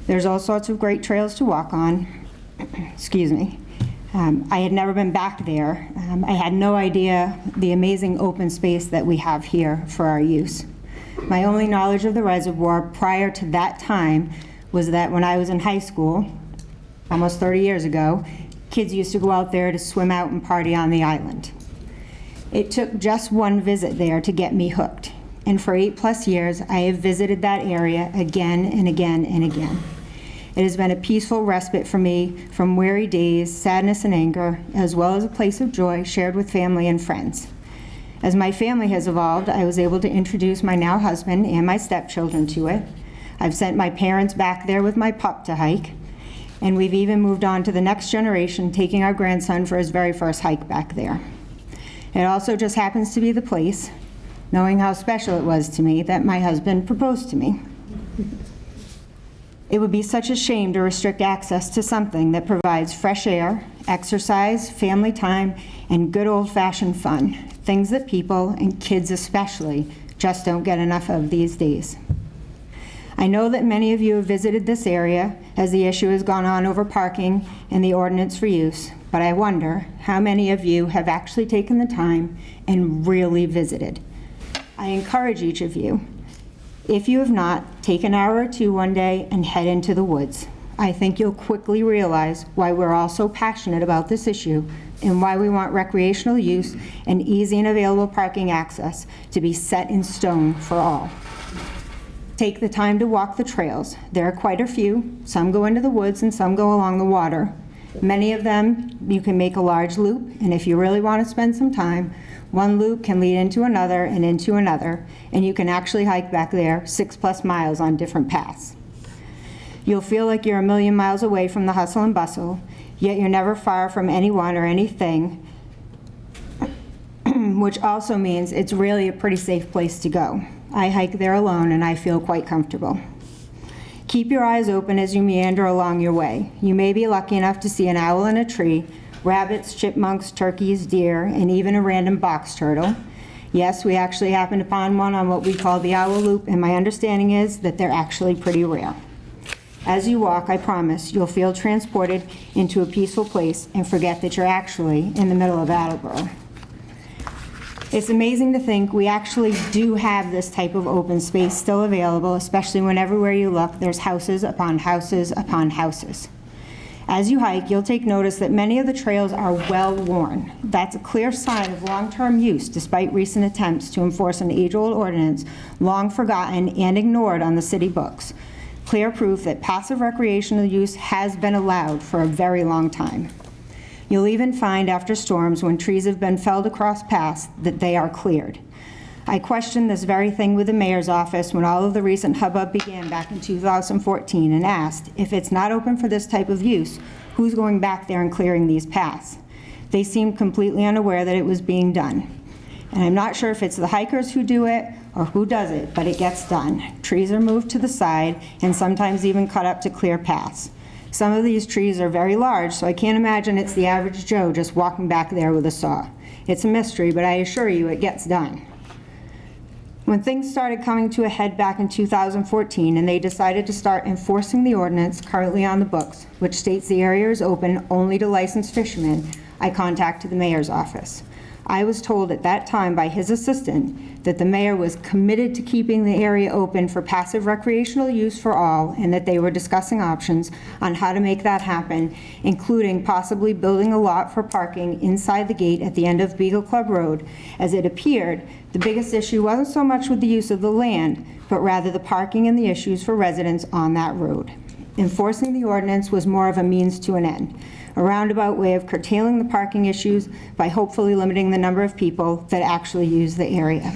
There's all sorts of great trails to walk on. Excuse me. I had never been back there. I had no idea the amazing open space that we have here for our use. My only knowledge of the reservoir prior to that time was that when I was in high school, almost 30 years ago, kids used to go out there to swim out and party on the island. It took just one visit there to get me hooked. And for 8+ years, I have visited that area again and again and again. It has been a peaceful respite for me from weary days, sadness, and anger, as well as a place of joy shared with family and friends. As my family has evolved, I was able to introduce my now husband and my stepchildren to it. I've sent my parents back there with my pup to hike, and we've even moved on to the next generation, taking our grandson for his very first hike back there. It also just happens to be the place, knowing how special it was to me, that my husband proposed to me. It would be such a shame to restrict access to something that provides fresh air, exercise, family time, and good old-fashioned fun, things that people, and kids especially, just don't get enough of these days. I know that many of you have visited this area as the issue has gone on over parking and the ordinance for use, but I wonder how many of you have actually taken the time and really visited. I encourage each of you, if you have not, take an hour or two one day and head into the woods. I think you'll quickly realize why we're all so passionate about this issue and why we want recreational use and easy and available parking access to be set in stone for all. Take the time to walk the trails. There are quite a few. Some go into the woods and some go along the water. Many of them, you can make a large loop, and if you really want to spend some time, one loop can lead into another, and you can actually hike back there 6+ miles on different paths. You'll feel like you're a million miles away from the hustle and bustle, yet you're never far from anyone or anything, which also means it's really a pretty safe place to go. I hike there alone, and I feel quite comfortable. Keep your eyes open as you meander along your way. You may be lucky enough to see an owl in a tree, rabbits, chipmunks, turkeys, deer, and even a random box turtle. Yes, we actually happened upon one on what we call the owl loop, and my understanding is that they're actually pretty rare. As you walk, I promise, you'll feel transported into a peaceful place and forget that you're actually in the middle of Attleboro. It's amazing to think we actually do have this type of open space still available, especially when everywhere you look, there's houses upon houses upon houses. As you hike, you'll take notice that many of the trails are well-worn. That's a clear sign of long-term use, despite recent attempts to enforce an age-old ordinance long forgotten and ignored on the city books. Clear proof that passive recreational use has been allowed for a very long time. You'll even find after storms, when trees have been felled across paths, that they are cleared. I questioned this very thing with the mayor's office when all of the recent hubbub began back in 2014 and asked, if it's not open for this type of use, who's going back there and clearing these paths? They seemed completely unaware that it was being done. And I'm not sure if it's the hikers who do it or who does it, but it gets done. Trees are moved to the side and sometimes even cut up to clear paths. Some of these trees are very large, so I can't imagine it's the average Joe just walking back there with a saw. It's a mystery, but I assure you it gets done. When things started coming to a head back in 2014 and they decided to start enforcing the ordinance currently on the books, which states the area is open only to licensed fishermen, I contacted the mayor's office. I was told at that time by his assistant that the mayor was committed to keeping the area open for passive recreational use for all, and that they were discussing options on how to make that happen, including possibly building a lot for parking inside the gate at the end of Beagle Club Road. As it appeared, the biggest issue wasn't so much with the use of the land, but rather the parking and the issues for residents on that road. Enforcing the ordinance was more of a means to an end, a roundabout way of curtailing the parking issues by hopefully limiting the number of people that actually use the area.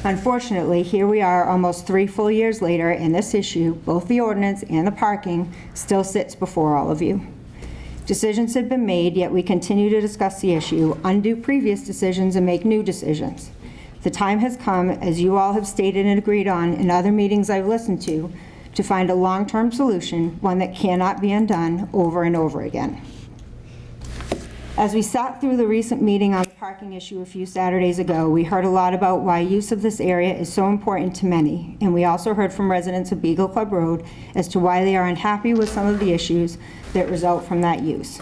Unfortunately, here we are almost 3 full years later, and this issue, both the ordinance and the parking, still sits before all of you. Decisions have been made, yet we continue to discuss the issue, undo previous decisions, and make new decisions. The time has come, as you all have stated and agreed on in other meetings I've listened to find a long-term solution, one that cannot be undone over and over again. As we sat through the recent meeting on the parking issue a few Saturdays ago, we heard a lot about why use of this area is so important to many, and we also heard from residents of Beagle Club Road as to why they are unhappy with some of the issues that result from that use.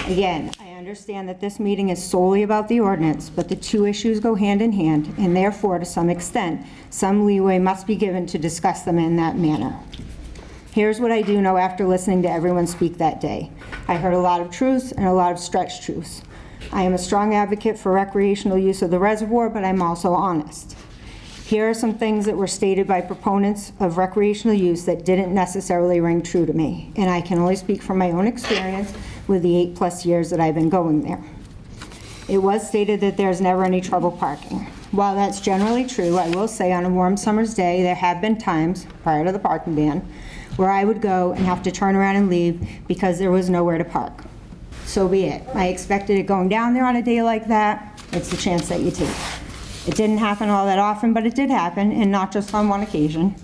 Again, I understand that this meeting is solely about the ordinance, but the two issues go hand in hand, and therefore, to some extent, some leeway must be given to discuss them in that manner. Here's what I do know after listening to everyone speak that day. I heard a lot of truths and a lot of stretched truths. I am a strong advocate for recreational use of the reservoir, but I'm also honest. Here are some things that were stated by proponents of recreational use that didn't necessarily ring true to me, and I can only speak from my own experience with the 8+ years that I've been going there. It was stated that there's never any trouble parking. While that's generally true, I will say on a warm summer's day, there have been times, prior to the parking ban, where I would go and have to turn around and leave because there was nowhere to park. So be it. I expected it going down there on a day like that. It's the chance that you take. It didn't happen all that often, but it did happen, and not just on one occasion.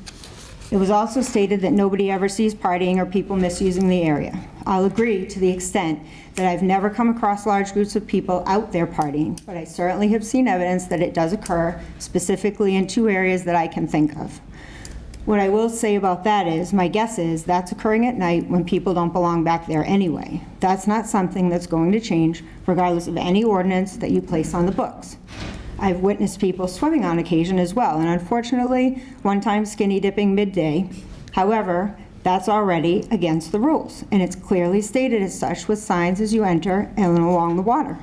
It was also stated that nobody ever sees partying or people misusing the area. I'll agree to the extent that I've never come across large groups of people out there partying, but I certainly have seen evidence that it does occur, specifically in 2 areas that I can think of. What I will say about that is, my guess is that's occurring at night when people don't belong back there anyway. That's not something that's going to change regardless of any ordinance that you place on the books. I've witnessed people swimming on occasion as well, and unfortunately, one time skinny dipping midday. However, that's already against the rules, and it's clearly stated as such with signs as you enter and along the water.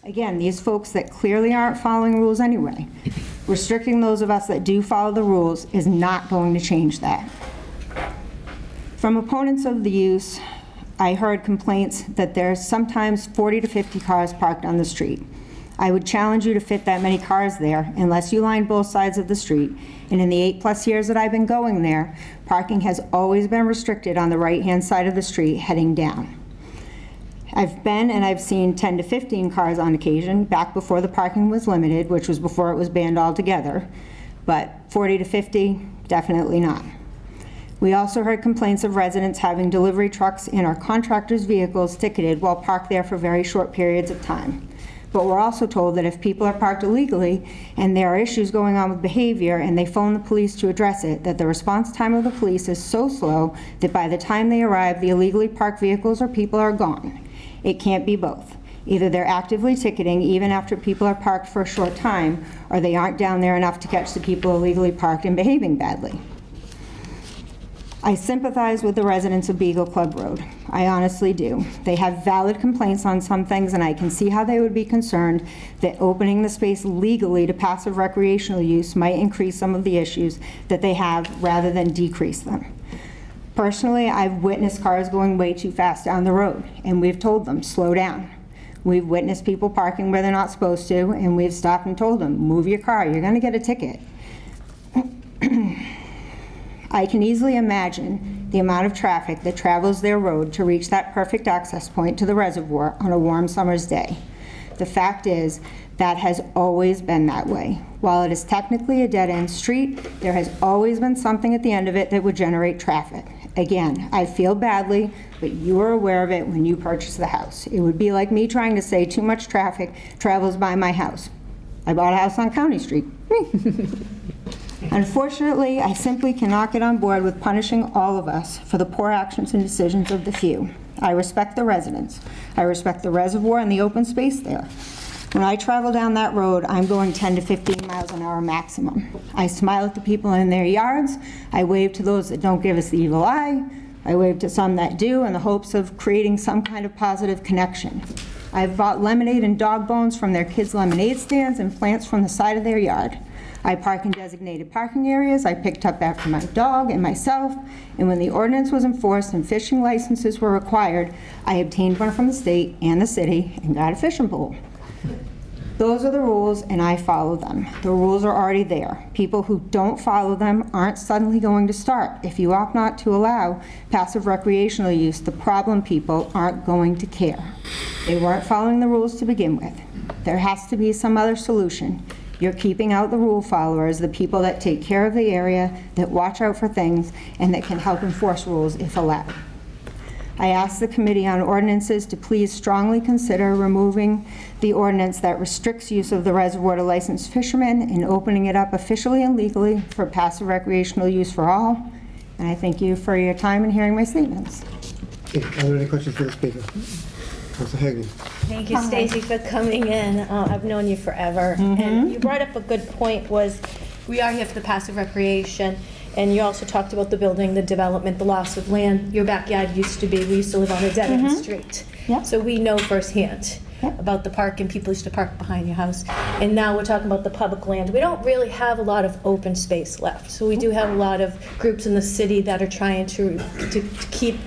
Again, these folks that clearly aren't following rules anyway. Restricting those of us that do follow the rules is not going to change that. From opponents of the use, I heard complaints that there's sometimes 40 to 50 cars parked on the street. I would challenge you to fit that many cars there unless you line both sides of the street. And in the 8+ years that I've been going there, parking has always been restricted on the right-hand side of the street heading down. I've been and I've seen 10 to 15 cars on occasion, back before the parking was limited, which was before it was banned altogether, but 40 to 50, definitely not. We also heard complaints of residents having delivery trucks and our contractors' vehicles ticketed while parked there for very short periods of time. But we're also told that if people are parked illegally and there are issues going on with behavior and they phone the police to address it, that the response time of the police is so slow that by the time they arrive, the illegally parked vehicles or people are gone. It can't be both. Either they're actively ticketing even after people are parked for a short time, or they aren't down there enough to catch the people illegally parked and behaving badly. I sympathize with the residents of Beagle Club Road. I honestly do. They have valid complaints on some things, and I can see how they would be concerned that opening the space legally to passive recreational use might increase some of the issues that they have rather than decrease them. Personally, I've witnessed cars going way too fast down the road, and we've told them, slow down. We've witnessed people parking where they're not supposed to, and we've stopped and told them, move your car, you're gonna get a ticket. I can easily imagine the amount of traffic that travels their road to reach that perfect access point to the reservoir on a warm summer's day. The fact is, that has always been that way. While it is technically a dead-end street, there has always been something at the end of it that would generate traffic. Again, I feel badly, but you are aware of it when you purchase the house. It would be like me trying to say too much traffic travels by my house. I bought a house on County Street. Unfortunately, I simply cannot get on board with punishing all of us for the poor actions and decisions of the few. I respect the residents. I respect the reservoir and the open space there. When I travel down that road, I'm going 10 to 15 miles an hour maximum. I smile at the people in their yards. I wave to those that don't give us the evil eye. I wave to some that do in the hopes of creating some kind of positive connection. I've bought lemonade and dog bones from their kids' lemonade stands and plants from the side of their yard. I park in designated parking areas I picked up after my dog and myself, and when the ordinance was enforced and fishing licenses were required, I obtained one from the state and the city and got a fishing pole. Those are the rules, and I follow them. The rules are already there. People who don't follow them aren't suddenly going to start. If you opt not to allow passive recreational use, the problem people aren't going to care. They weren't following the rules to begin with. There has to be some other solution. You're keeping out the rule followers, the people that take care of the area, that watch out for things, and that can help enforce rules if allowed. I ask the Committee on Ordinances to please strongly consider removing the ordinance that restricts use of the reservoir to licensed fishermen and opening it up officially and legally for passive recreational use for all. And I thank you for your time and hearing my statements. Okay, are there any questions for the speaker? Councilor Hagney. Thank you, Stacy, for coming in. I've known you forever. And you brought up a good point, was we are here for the passive recreation, and you also talked about the building, the development, the loss of land. Your backyard used to be, we used to live on a dead-end street. So we know firsthand about the park, and people used to park behind your house. And now we're talking about the public land. We don't really have a lot of open space left. So we do have a lot of groups in the city that are trying to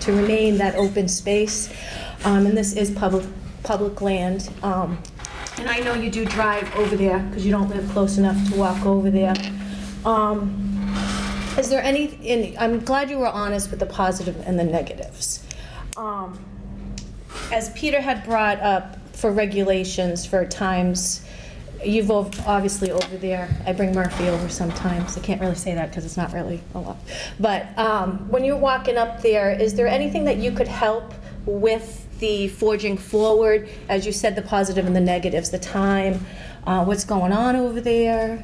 remain that open space. And this is public land. And I know you do drive over there because you don't live close enough to walk over there. Is there any, I'm glad you were honest with the positive and the negatives. As Peter had brought up for regulations for times, you've obviously over there, I bring Murphy over sometimes. I can't really say that because it's not really a lot. But when you're walking up there, is there anything that you could help with the forging forward? As you said, the positive and the negatives, the time, what's going on over there?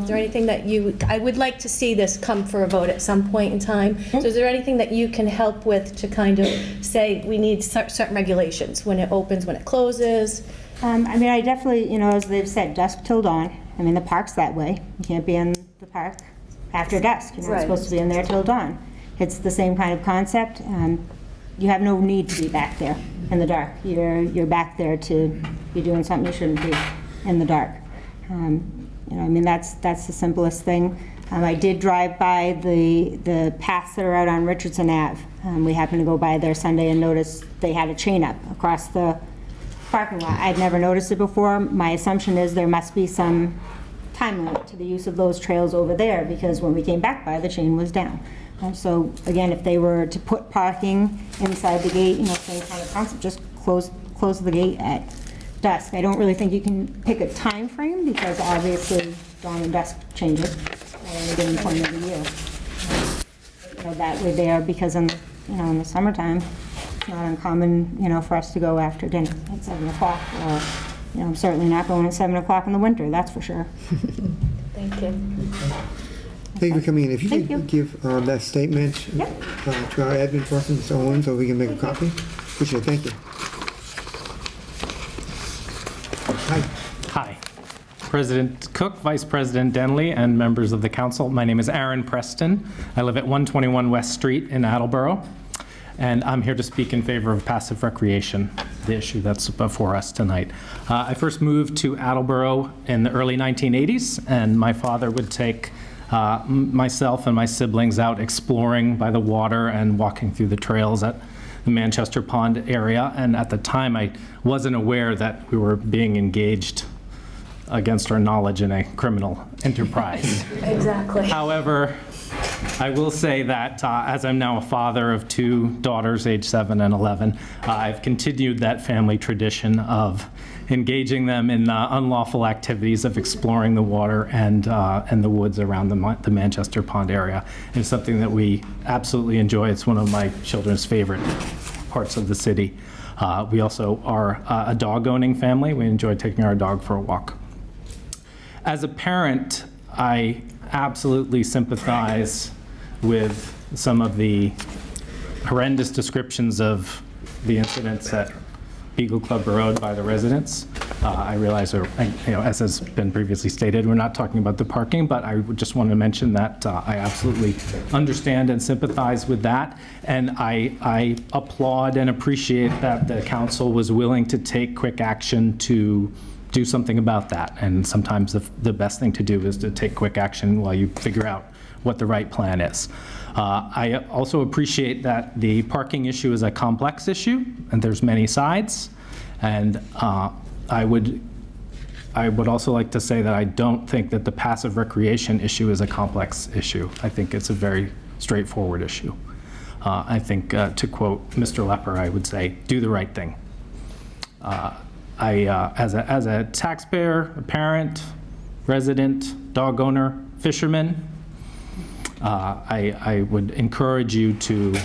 Is there anything that I would like to see this come for a vote at some point in time. So is there anything that you can help with to kind of say we need certain regulations, when it opens, when it closes? I mean, I definitely, as they've said, dusk till dawn. I mean, the park's that way. You can't be in the park after dusk. You're not supposed to be in there till dawn. It's the same kind of concept. You have no need to be back there in the dark. You're back there to be doing something you shouldn't be in the dark. I mean, that's the simplest thing. I did drive by the paths that are out on Richardson Ave. We happened to go by there Sunday and noticed they had a chain up across the parking lot. I'd never noticed it before. My assumption is there must be some time limit to the use of those trails over there, because when we came back by, the chain was down. So again, if they were to put parking inside the gate, same kind of concept, just close the gate at dusk. I don't really think you can pick a time frame, because obviously dawn and dusk changes at any given point of the year. That way there, because in the summertime, it's not uncommon, for us to go after dinner at 7 o'clock, or, I'm certainly not going at 7 o'clock in the winter, that's for sure. Thank you. Thank you for coming in. If you could give that statement to our admin person, Mr. Owen, so we can make a copy. Appreciate it. Thank you. President Cook, Vice President DENLEA, and members of the council. My name is Aaron Preston. I live at 121 West Street in Attleboro, and I'm here to speak in favor of passive recreation, the issue that's before us tonight. I first moved to Attleboro in the early 1980s, and my father would take myself and my siblings out exploring by the water and walking through the trails at the Manchester Pond area. And at the time, I wasn't aware that we were being engaged against our knowledge in a criminal enterprise. Exactly. However, I will say that as I'm now a father of 2 daughters, age 7 and 11, I've continued that family tradition of engaging them in unlawful activities of exploring the water and the woods around the Manchester Pond area. It's something that we absolutely enjoy. It's one of my children's favorite parts of the city. We also are a dog-owning family. We enjoy taking our dog for a walk. As a parent, I absolutely sympathize with some of the horrendous descriptions of the incidents at Beagle Club Road by the residents. I realize, as has been previously stated, we're not talking about the parking, but I just want to mention that I absolutely understand and sympathize with that, and I applaud and appreciate that the council was willing to take quick action to do something about that. And sometimes the best thing to do is to take quick action while you figure out what the right plan is. I also appreciate that the parking issue is a complex issue, and there's many sides. And I would also like to say that I don't think that the passive recreation issue is a complex issue. I think it's a very straightforward issue. I think, to quote Mr. Lepper, I would say, do the right thing. As a taxpayer, a parent, resident, dog owner, fisherman, I would encourage you to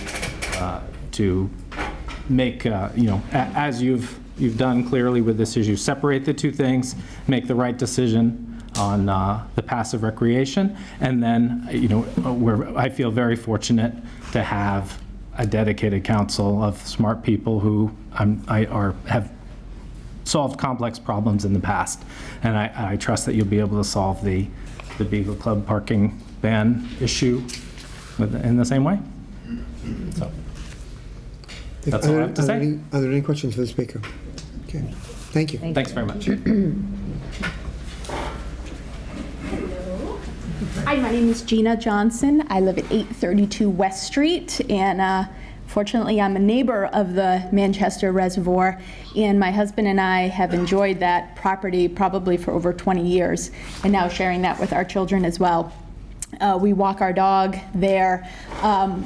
make, as you've done clearly with this issue, separate the two things, make the right decision on the passive recreation, and then, I feel very fortunate to have a dedicated council of smart people who have solved complex problems in the past, and I trust that you'll be able to solve the Beagle Club parking ban issue in the same way. So that's all I have to say. Are there any questions for the speaker? Okay, thank you. Thanks very much. Hi, my name is Gina Johnson. I live at 832 West Street, and fortunately, I'm a neighbor of the Manchester Reservoir, and my husband and I have enjoyed that property probably for over 20 years, and now sharing that with our children as well. We walk our dog there.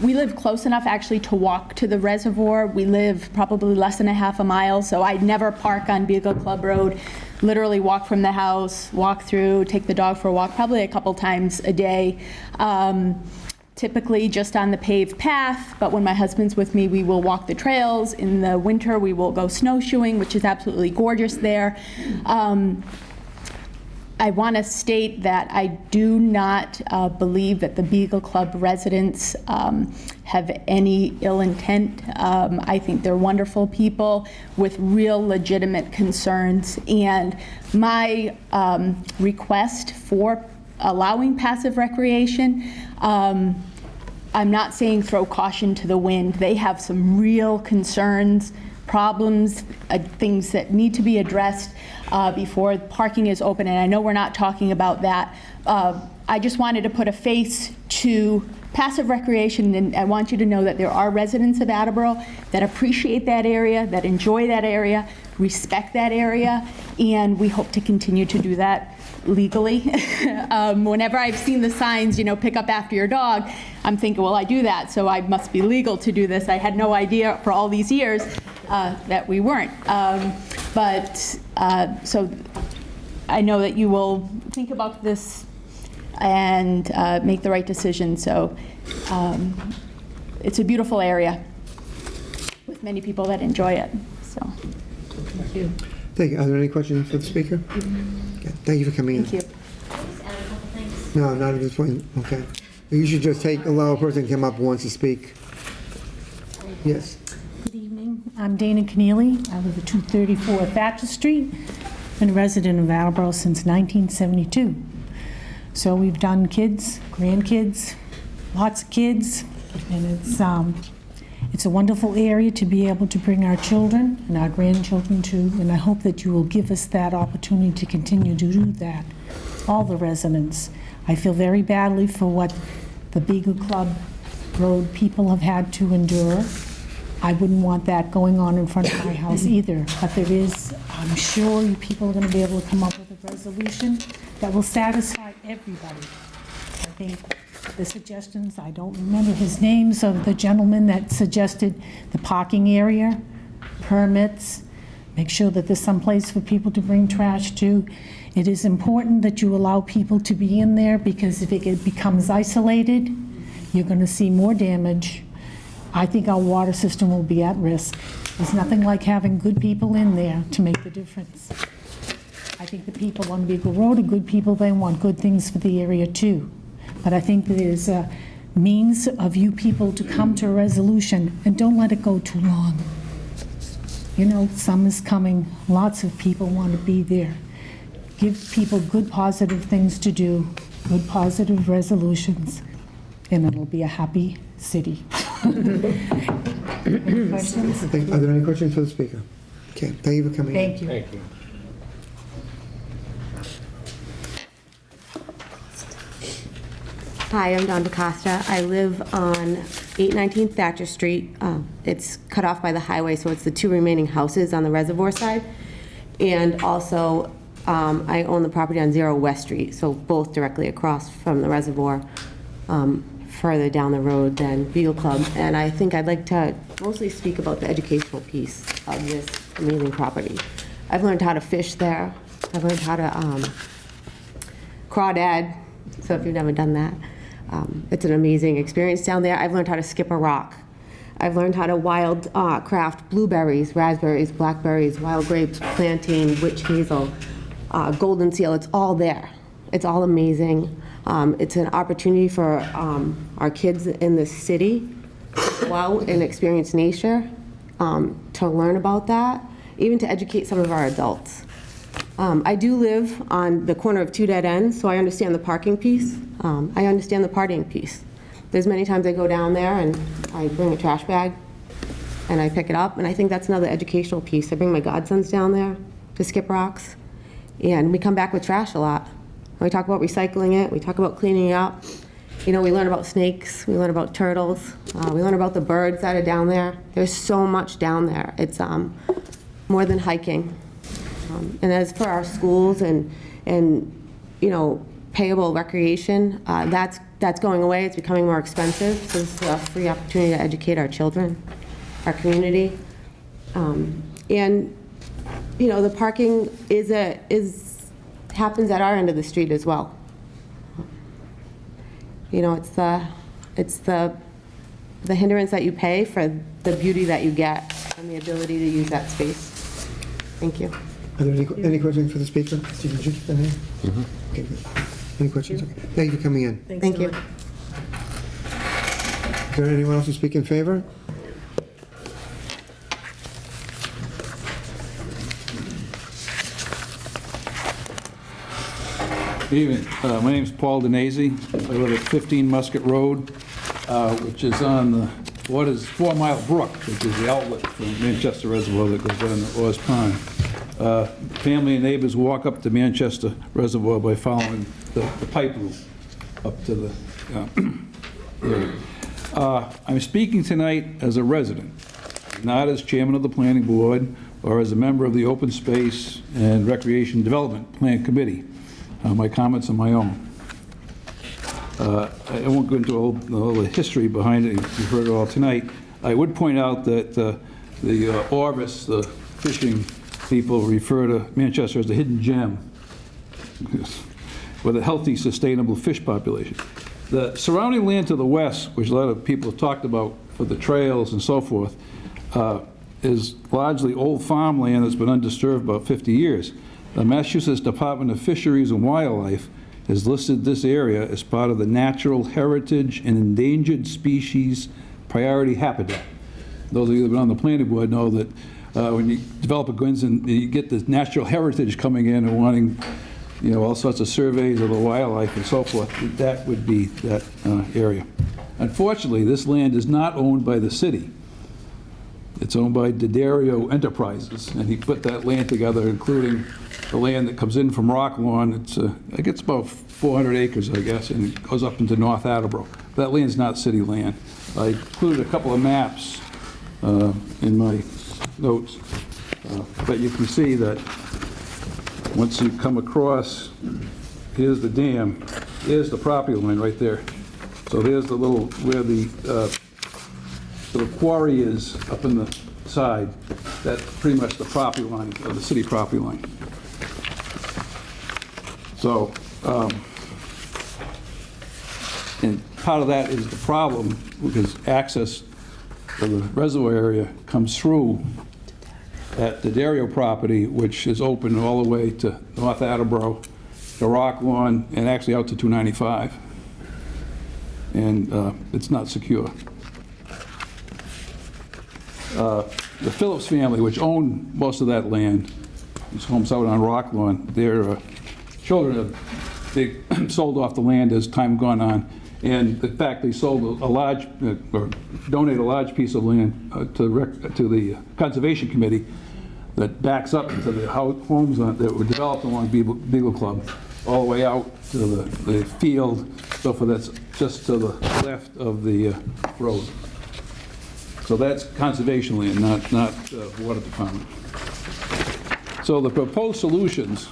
We live close enough actually to walk to the reservoir. We live probably less than a half a mile, so I never park on Beagle Club Road. Literally walk from the house, walk through, take the dog for a walk probably a couple times a day. Typically just on the paved path, but when my husband's with me, we will walk the trails. In the winter, we will go snowshoeing, which is absolutely gorgeous there. I want to state that I do not believe that the Beagle Club residents have any ill intent. I think they're wonderful people with real legitimate concerns. And my request for allowing passive recreation, I'm not saying throw caution to the wind. They have some real concerns, problems, things that need to be addressed before parking is open, and I know we're not talking about that. I just wanted to put a face to passive recreation, and I want you to know that there are residents of Attleboro that appreciate that area, that enjoy that area, respect that area, and we hope to continue to do that legally. Whenever I've seen the signs, pick up after your dog, I'm thinking, well, I do that, so I must be legal to do this. I had no idea for all these years that we weren't. So I know that you will think about this and make the right decision. So it's a beautiful area with many people that enjoy it. So thank you. Thank you. Are there any questions for the speaker? Okay. Thank you for coming in. Thank you. No, not at this point. Okay. You should just allow a person to come up who wants to speak. Yes. Good evening. I'm Dana Keneally. I live at 234 Thatcher Street. been a resident of Attleboro since 1972. So we've done kids, grandkids, lots of kids, and it's a wonderful area to be able to bring our children and our grandchildren to, and I hope that you will give us that opportunity to continue to do that. All the residents. I feel very badly for what the Beagle Club Road people have had to endure. I wouldn't want that going on in front of my house either, but there is, I'm sure you people are going to be able to come up with a resolution that will satisfy everybody. I think the suggestions, I don't remember his names, of the gentleman that suggested the parking area, permits, make sure that there's some place for people to bring trash to. It is important that you allow people to be in there, because if it becomes isolated, you're going to see more damage. I think our water system will be at risk. There's nothing like having good people in there to make the difference. I think the people on Beagle Road are good people. They want good things for the area too. But I think there's a means of you people to come to a resolution, and don't let it go too long. You know, summer's coming. Lots of people want to be there. Give people good, positive things to do, good, positive resolutions, and it'll be a happy city. Any questions? Are there any questions for the speaker? Okay, thank you for coming in. Thank you. Thank you. Hi, I'm Don DeCosta. I live on 819 Thatcher Street. It's cut off by the highway, so it's the two remaining houses on the reservoir side. And also, I own the property on 0 West Street, so both directly across from the reservoir, further down the road than Beagle Club. And I think I'd like to mostly speak about the educational piece of this amazing property. I've learned how to fish there. I've learned how to crawdad, so if you've never done that, it's an amazing experience down there. I've learned how to skip a rock. I've learned how to wild craft blueberries, raspberries, blackberries, wild grapes, plantain, witch hazel, golden seal. It's all there. It's all amazing. It's an opportunity for our kids in the city to go out and experience nature, to learn about that, even to educate some of our adults. I do live on the corner of 2 dead ends, so I understand the parking piece. I understand the partying piece. There's many times I go down there and I bring a trash bag and I pick it up, and I think that's another educational piece. I bring my godsons down there to skip rocks, and we come back with trash a lot. We talk about recycling it, we talk about cleaning it up. You know, we learn about snakes, we learn about turtles, we learn about the birds that are down there. There's so much down there. It's more than hiking. And as for our schools and you know, payable recreation, that's going away. It's becoming more expensive. So this is a free opportunity to educate our children, our community. And you know, the parking happens at our end of the street as well. You know, it's the hindrance that you pay for the beauty that you get and the ability to use that space. Thank you. Are there any questions for the speaker? Stephen, did you keep that in? Okay, good. Any questions? Okay. Thank you for coming in. Thank you. Is there anyone else to speak in favor? Good evening. My name is Paul Denese. I live at 15 Musket Road, which is on the 4 Mile Brook, which is the outlet from Manchester Reservoir that goes down to Oars Pond. Family and neighbors walk up to Manchester Reservoir by following the pipe route up to the area. I'm speaking tonight as a resident, not as chairman of the planning board or as a member of the Open Space and Recreation Development Plan Committee. My comments are my own. I won't go into all the history behind it. You've heard it all tonight. I would point out that the Orvis, the fishing people, refer to Manchester as the hidden gem with a healthy, sustainable fish population. The surrounding land to the west, which a lot of people have talked about for the trails and so forth, is largely old farmland that's been undisturbed about 50 years. The Massachusetts Department of Fisheries and Wildlife has listed this area as part of the Natural Heritage and Endangered Species Priority Habitat. Those of you that have been on the planning board know that when you develop a Gwyn's and you get the natural heritage coming in and wanting, all sorts of surveys of the wildlife and so forth, that would be that area. Unfortunately, this land is not owned by the city. It's owned by D'Addario Enterprises, and he put that land together, including the land that comes in from Rocklawn. It's, I think it's about 400 acres, I guess, and it goes up into North Attleboro. That land's not city land. I included a couple of maps in my notes, but you can see that once you come across, here's the dam, here's the property line right there. So there's the little, where the quarry is up in the side. That's pretty much the property line, or the city property line. So, and part of that is the problem, because access to the reservoir area comes through at the D'Addario property, which is open all the way to North Attleboro, to Rocklawn, and actually out to 295. And it's not secure. The Phillips family, which owned most of that land, these homes out on Rocklawn, their children they sold off the land as time gone on. And in fact, they sold a large, or donated a large piece of land to the Conservation Committee that backs up to the homes that were developed along Beagle Club, all the way out to the field, so for that's just to the left of the road. So that's conservation land, not water department. So the proposed solutions,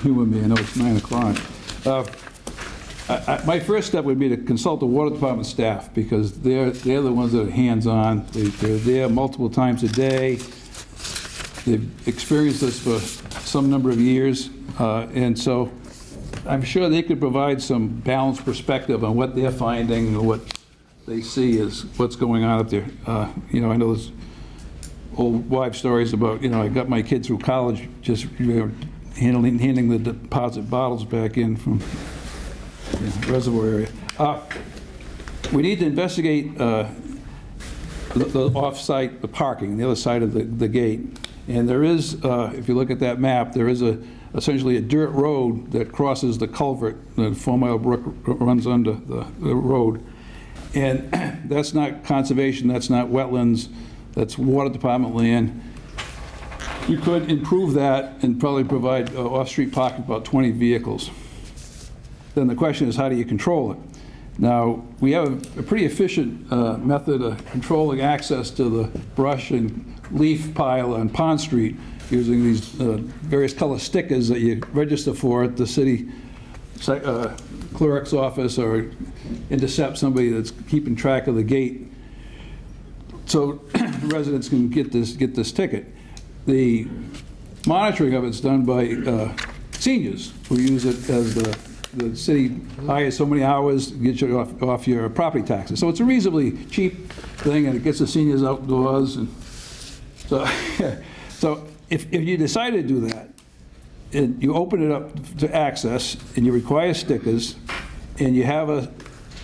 humor me, I know it's 9 o'clock. My first step would be to consult the water department staff, because they're the ones that are hands-on. They're there multiple times a day. They've experienced this for some number of years, and so I'm sure they could provide some balanced perspective on what they're finding and what they see as what's going on up there. I know there's old wives' stories about, I got my kid through college just handing the deposit bottles back in from reservoir area. We need to investigate the off-site, the parking, the other side of the gate. And there is, if you look at that map, there is essentially a dirt road that crosses the culvert. The 4 Mile Brook runs under the road. And that's not conservation, that's not wetlands, that's water department land. You could improve that and probably provide off-street parking for about 20 vehicles. Then the question is, how do you control it? Now, we have a pretty efficient method of controlling access to the brush and leaf pile on Pond Street using these various color stickers that you register for at the city clerk's office or intercept somebody that's keeping track of the gate, so residents can get this ticket. The monitoring of it's done by seniors who use it as the city hires so many hours to get you off your property taxes. So it's a reasonably cheap thing, and it gets the seniors outdoors. And so, so if you decide to do that, and you open it up to access, and you require stickers, and you have a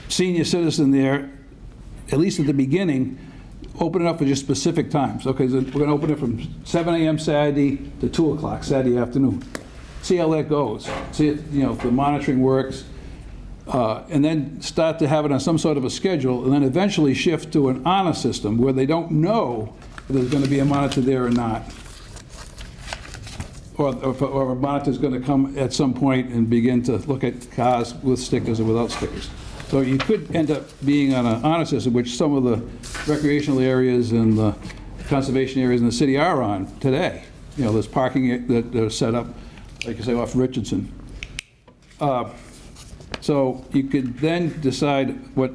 senior citizen there, at least at the beginning, open it up for just specific times. Okay, so we're going to open it from 7 a.m. Saturday to 2 o'clock Saturday afternoon. See how that goes. See if the monitoring works, and then start to have it on some sort of a schedule, and then eventually shift to an honor system where they don't know if there's going to be a monitor there or not. Or a monitor is going to come at some point and begin to look at cars with stickers or without stickers. So you could end up being on an honor system, which some of the recreational areas and the conservation areas in the city are on today. There's parking that are set up, like I say, off Richardson. So you could then decide what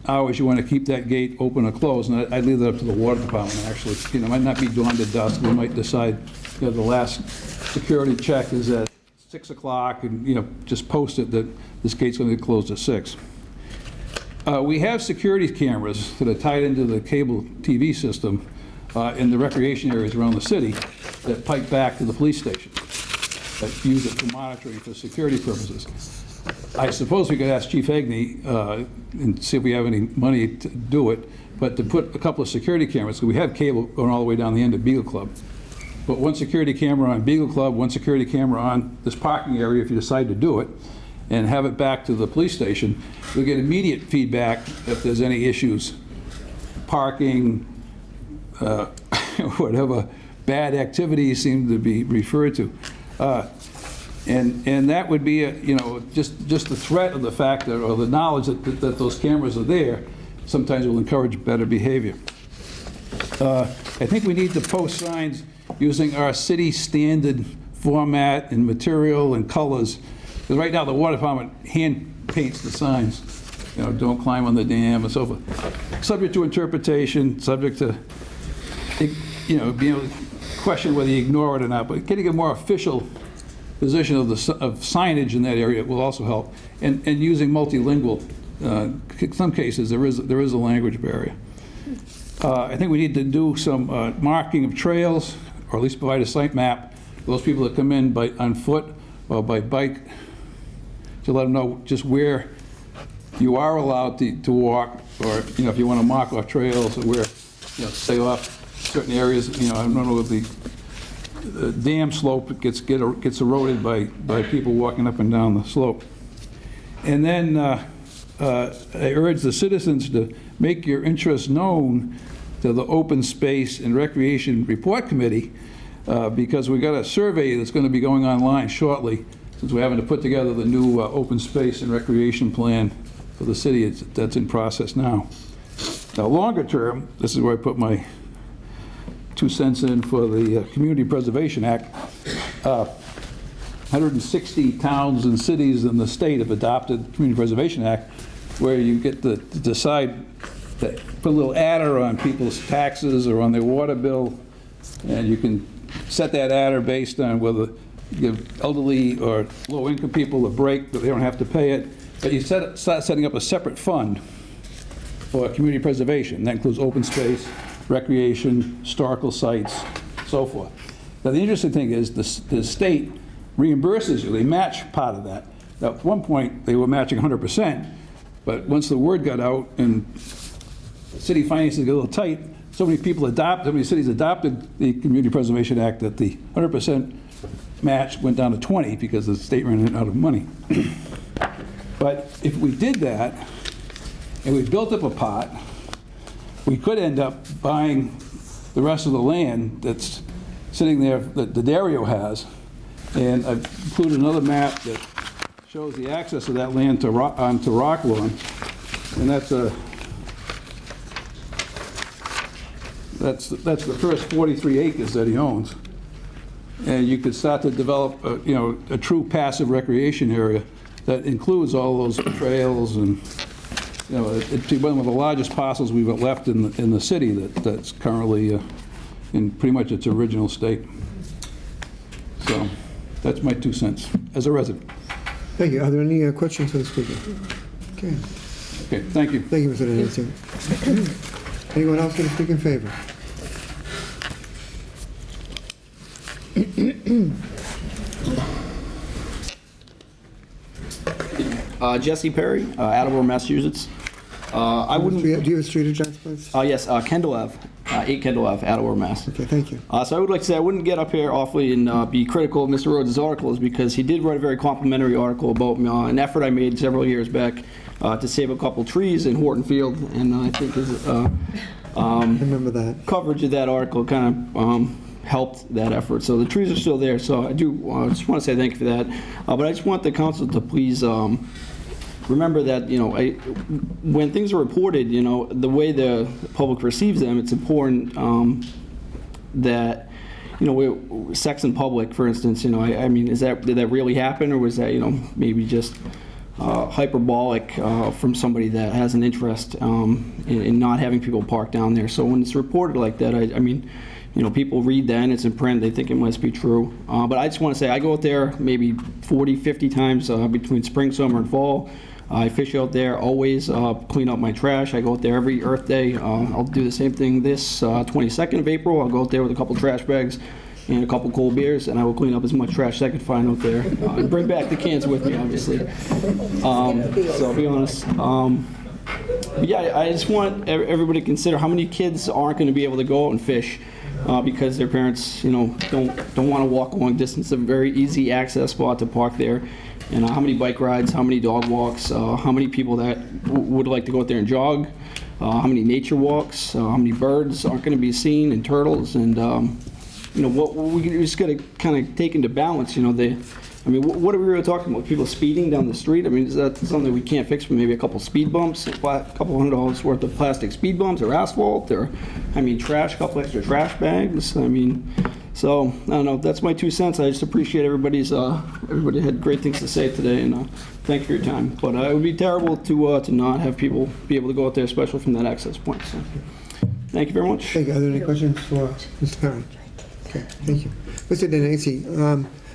hours you want to keep that gate open or closed, and I'd leave that up to the water department, actually. It might not be dawn to dusk. We might decide, the last security check is at 6 o'clock, and, just post it that this gate's going to be closed at 6. We have security cameras that are tied into the cable TV system in the recreation areas around the city that pipe back to the police station, that use it for monitoring for security purposes. I suppose we could ask Chief Egney and see if we have any money to do it, but to put a couple of security cameras, because we have cable going all the way down the end of Beagle Club. But one security camera on Beagle Club, one security camera on this parking area if you decide to do it, and have it back to the police station, you'll get immediate feedback if there's any issues. Parking, whatever bad activities seem to be referred to. And that would be, just the threat of the fact that, or the knowledge that those cameras are there, sometimes will encourage better behavior. I think we need to post signs using our city standard format and material and colors. Because right now the water department hand paints the signs, don't climb on the dam and so forth. Subject to interpretation, subject to, being able to question whether you ignore it or not, but getting a more official position of signage in that area will also help. And using multilingual, in some cases there is a language barrier. I think we need to do some marking of trails, or at least provide a site map for those people that come in on foot or by bike, to let them know just where you are allowed to walk, or if you want to mark off trails, or where stay off certain areas. I don't know if the dam slope gets eroded by people walking up and down the slope. And then I urge the citizens to make your interests known to the Open Space and Recreation Report Committee, because we've got a survey that's going to be going online shortly, since we're having to put together the new open space and recreation plan for the city that's in process now. Now, longer term, this is where I put my 2 cents in for the Community Preservation Act. 160 towns and cities in the state have adopted the Community Preservation Act, where you get to decide to put a little adder on people's taxes or on their water bill, and you can set that adder based on whether you give elderly or low-income people a break, but they don't have to pay it. But you start setting up a separate fund for community preservation. That includes open space, recreation, historical sites, so forth. Now, the interesting thing is the state reimburses you. They match part of that. Now, at one point, they were matching 100%, but once the word got out and city finances get a little tight, so many cities adopted the Community Preservation Act that the 100% match went down to 20 because the state ran out of money. But if we did that, and we built up a pot, we could end up buying the rest of the land that's sitting there that the Dario has. And I've included another map that shows the access of that land onto Rocklawn. And that's the first 43 acres that he owns. And you could start to develop a true passive recreation area that includes all those trails, and it'd be one of the largest parcels we've got left in the city that's currently in pretty much its original state. So that's my 2 cents as a resident. Thank you. Are there any questions for the speaker? Okay. Okay, thank you. Thank you, Mr. Nancy. Anyone else going to speak in favor? Jesse Perry, Attleboro, Massachusetts. I wouldn't. Do you have a street address, please? Yes, Kendall Ave, 8 Kendall Ave, Attleboro, Mass. Okay, thank you. So I would like to say I wouldn't get up here awfully and be critical of Mr. Rhodes' articles, because he did write a very complimentary article about an effort I made several years back to save a couple trees in Horton Field, and I think his I remember that coverage of that article kind of helped that effort. So the trees are still there. So I do just want to say thank you for that. But I just want the council to please remember that when things are reported, the way the public receives them, it's important that sex in public, for instance. I mean, did that really happen, or was that maybe just hyperbolic from somebody that has an interest in not having people park down there? So when it's reported like that, I mean, people read that and it's in print, they think it must be true. But I just want to say I go out there maybe 40, 50 times between spring, summer, and fall. I fish out there, always clean up my trash. I go out there every Earth Day. I'll do the same thing this 22nd of April. I'll go out there with a couple trash bags and a couple cold beers, and I will clean up as much trash as I can find out there. And bring back the cans with me, obviously. So I'll be honest. Yeah, I just want everybody to consider how many kids aren't going to be able to go out and fish because their parents, don't want to walk a long distance, a very easy access spot to park there. And how many bike rides, how many dog walks, how many people that would like to go out there and jog, how many nature walks, how many birds aren't going to be seen, and turtles, and what we just got to kind of take into balance. What are we really talking about? People speeding down the street? I mean, is that something we can't fix with maybe a couple speed bumps, a couple $100 worth of plastic speed bumps or asphalt, or trash, a couple extra trash bags? So I don't know. That's my 2 cents. I just appreciate everybody had great things to say today, and thank you for your time. But it would be terrible to not have people be able to go out there, especially from that access point. So thank you very much. Thank you. Are there any questions for Mr. Perrin? Okay, thank you. Mr. Denese,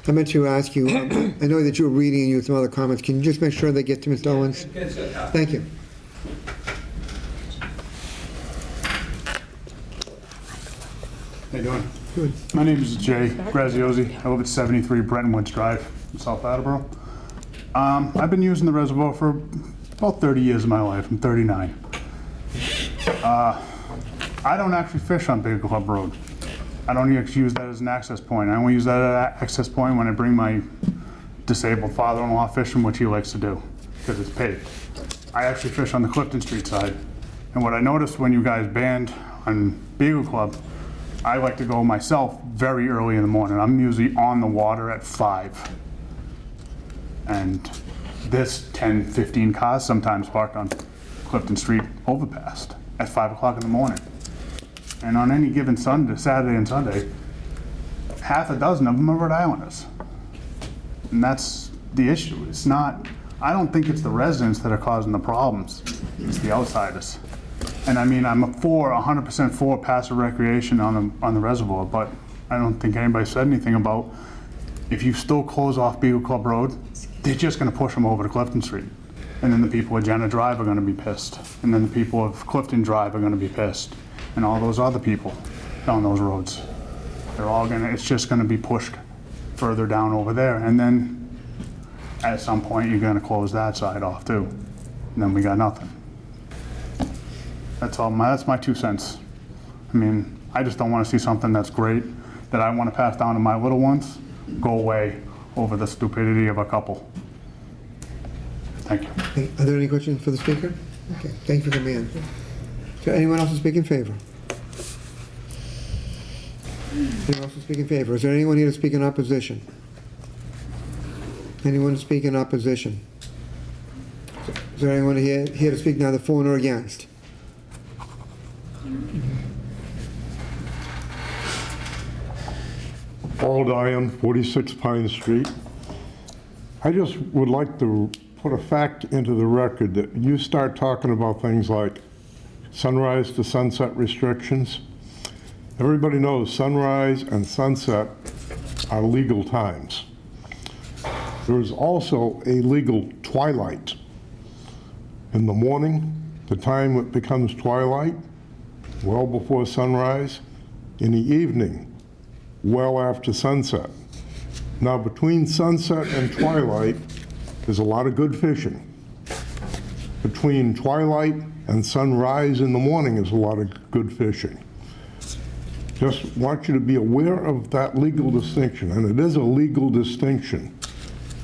I meant to ask you, I know that you were reading and you had some other comments. Can you just make sure they get to Mr. Owens? Thank you. How you doing? Good. My name is Jay Graziosi. I live at 73 Brentonwoods Drive in South Attleboro. I've been using the reservoir for about 30 years of my life. I'm 39. I don't actually fish on Big Club Road. I don't actually use that as an access point. I only use that as an access point when I bring my disabled father-in-law fishing, which he likes to do, because it's paved. I actually fish on the Clifton Street side. And what I noticed when you guys banned on Beagle Club, I like to go myself very early in the morning. I'm usually on the water at 5. And this 10, 15 cars sometimes parked on Clifton Street overpass at 5 o'clock in the morning. And on any given Saturday and Sunday, half a dozen of them are Rhode Islanders. And that's the issue. It's not, I don't think it's the residents that are causing the problems. It's the outsiders. And I mean, I'm 100% for passive recreation on the reservoir, but I don't think anybody said anything about if you still close off Beagle Club Road, they're just gonna push them over to Clifton Street. And then the people of Jenna Drive are gonna be pissed. And then the people of Clifton Drive are gonna be pissed. And all those other people down those roads. It's just gonna be pushed further down over there. And then at some point, you're gonna close that side off too. And then we got nothing. That's my 2 cents. I mean, I just don't wanna see something that's great, that I wanna pass down to my little ones, go away over the stupidity of a couple. Thank you. Are there any questions for the speaker? Okay, thank you for coming in. Is there anyone else to speak in favor? Anyone else to speak in favor? Is there anyone here to speak in opposition? Anyone to speak in opposition? Is there anyone here to speak neither for nor against? Paul Dion, 46 Pine Street. I just would like to put a fact into the record that you start talking about things like sunrise to sunset restrictions. Everybody knows sunrise and sunset are legal times. There is also a legal twilight. In the morning, the time it becomes twilight, well before sunrise. In the evening, well after sunset. Now, between sunset and twilight, there's a lot of good fishing. Between twilight and sunrise in the morning is a lot of good fishing. Just want you to be aware of that legal distinction, and it is a legal distinction.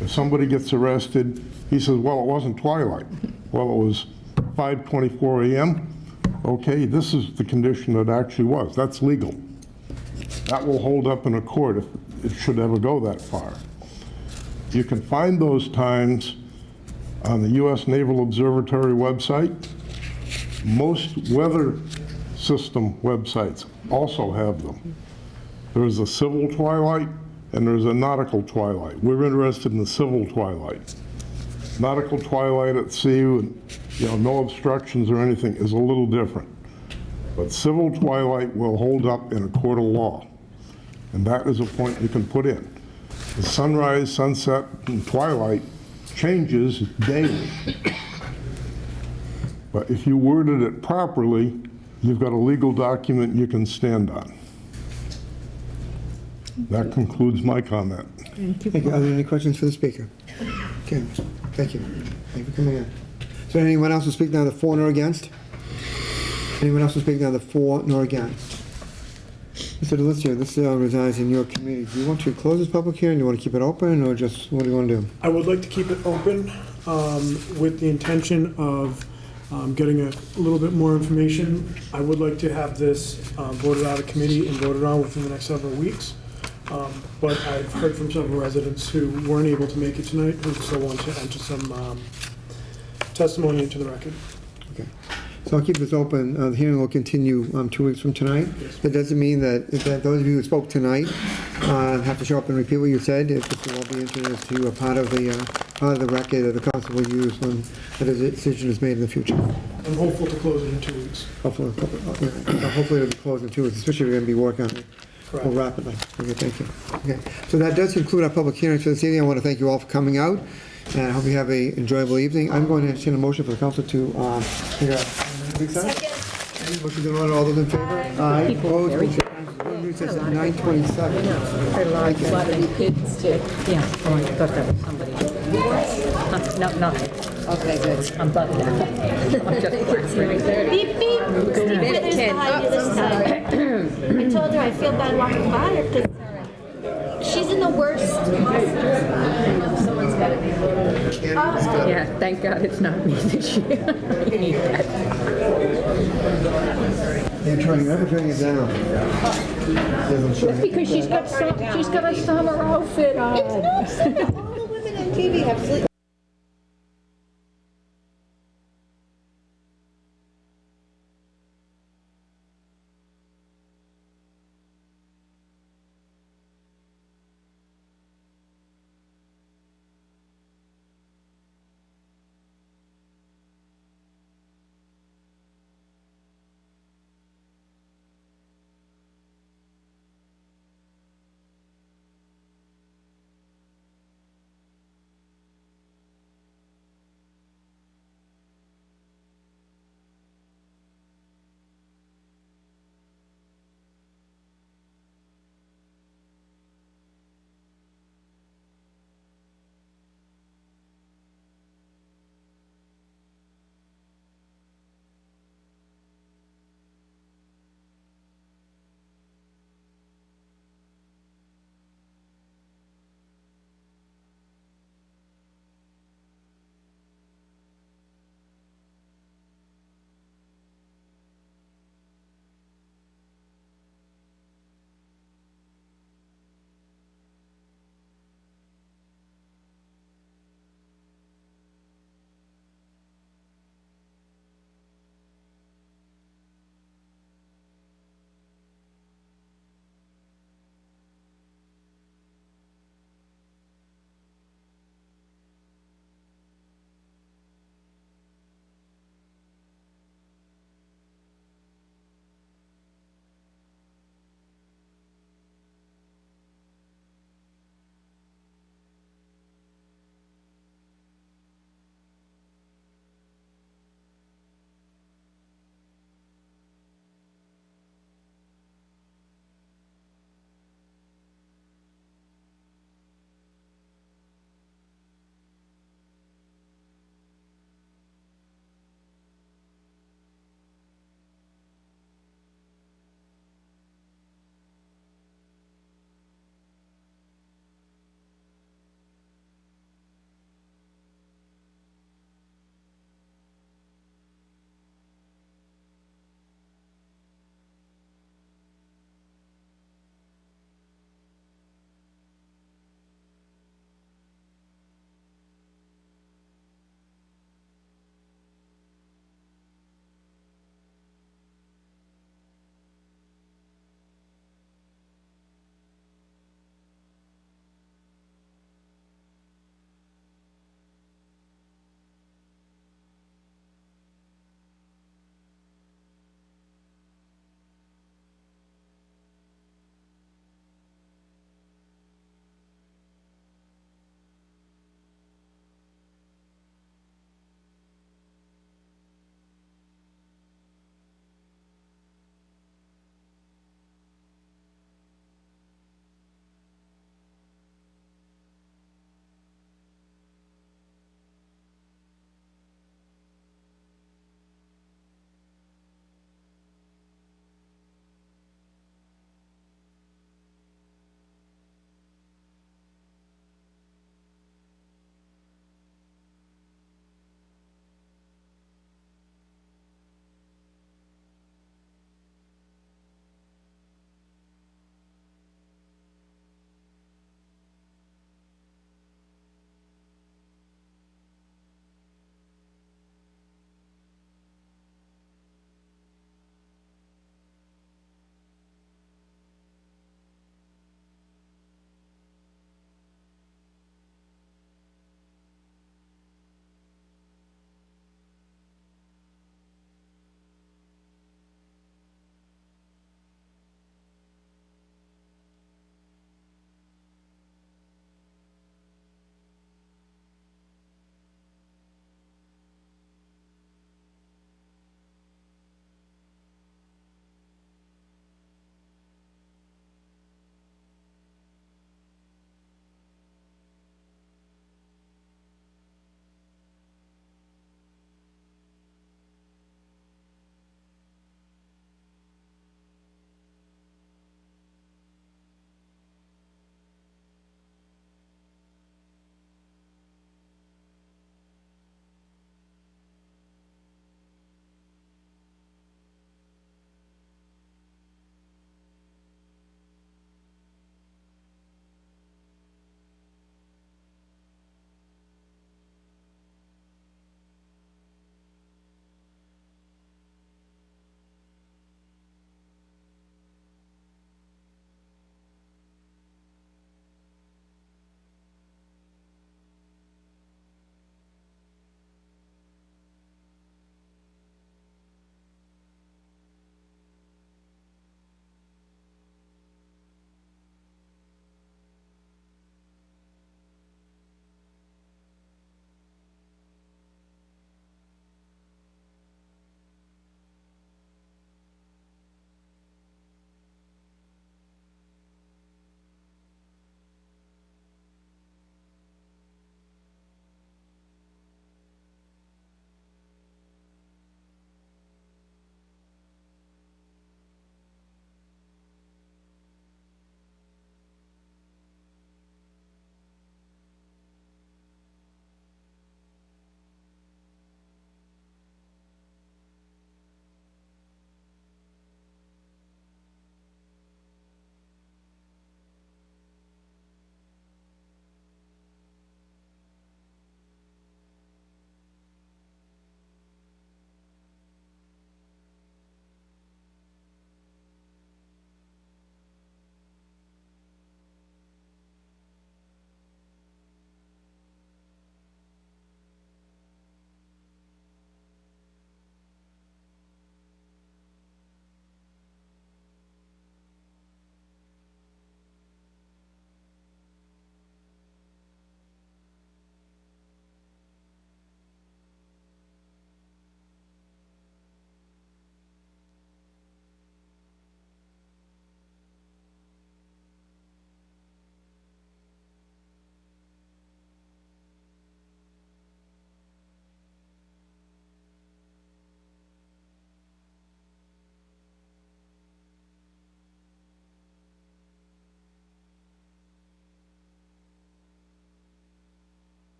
If somebody gets arrested, he says, well, it wasn't twilight. Well, it was 5:24 a.m. Okay, this is the condition that actually was. That's legal. That will hold up in a court if it should ever go that far. You can find those times on the U.S. Naval Observatory website. Most weather system websites also have them. There's a civil twilight and there's a nautical twilight. We're interested in the civil twilight. Nautical twilight at sea with no obstructions or anything is a little different. But civil twilight will hold up in a court of law. And that is a point you can put in. The sunrise, sunset, and twilight changes daily. But if you worded it properly, you've got a legal document you can stand on. That concludes my comment. Thank you. Are there any questions for the speaker? Okay, thank you. Thank you for coming in. Is there anyone else who speak neither for nor against? Anyone else who speak neither for nor against? Mr. DeLucia, this resides in your committee. Do you want to close this public hearing? Do you want to keep it open, or just, what do you want to do? I would like to keep it open with the intention of getting a little bit more information. I would like to have this voted out of committee and voted on within the next several weeks. But I've heard from several residents who weren't able to make it tonight who still want to enter some testimony into the record. Okay. So I'll keep this open. The hearing will continue 2 weeks from tonight. That doesn't mean that those of you who spoke tonight have to show up and repeat what you said. This will all be entered as to a part of the record that the council will use when the decision is made in the future. I'm hopeful to close it in 2 weeks. Hopefully it'll be closed in 2 weeks, especially if you're going to be working on it more rapidly. Okay, thank you. Okay, so that does conclude our public hearings for this evening. I want to thank you all for coming out, and I hope you have an enjoyable evening. I'm going to entertain a motion for the council to take a recess. Motion to order. All those in favor? Aye. Opposed? Motion passes. Recess at 9:27. Heard a lot of new kids too. Yeah, oh, I thought that was somebody. No, nothing. Okay, good. I'm bugged out. I'm just blasting. Beep, beep. Steve Withers behind you this time. I told her I feel bad walking by her because she's in the worst. Someone's got to be. Yeah, thank God it's not me this year. I need that. Never turning it down. That's because she's got a summer outfit on. It's not all the women on TV have sleep.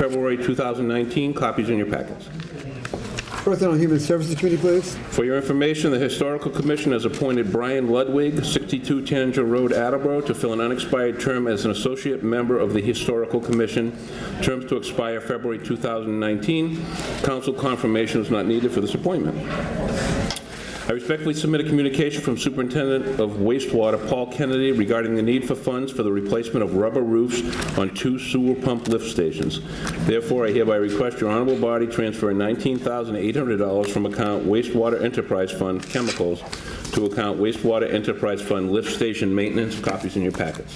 February 2019. Copies in your packets. Personnel and Human Services Committee, please. For your information, the Historical Commission has appointed Brian Ludwig, 62 Tanager Road, Attleboro, to fill an unexpired term as an associate member of the Historical Commission. Terms to expire February 2019. Council confirmation is not needed for this appointment. I respectfully submit a communication from Superintendent of Wastewater Paul Kennedy regarding the need for funds for the replacement of rubber roofs on 2 sewer pump lift stations. Therefore, I hereby request your honorable body transfer $19,800 from account Wastewater Enterprise Fund Chemicals to account Wastewater Enterprise Fund Lift Station Maintenance. Copies in your packets.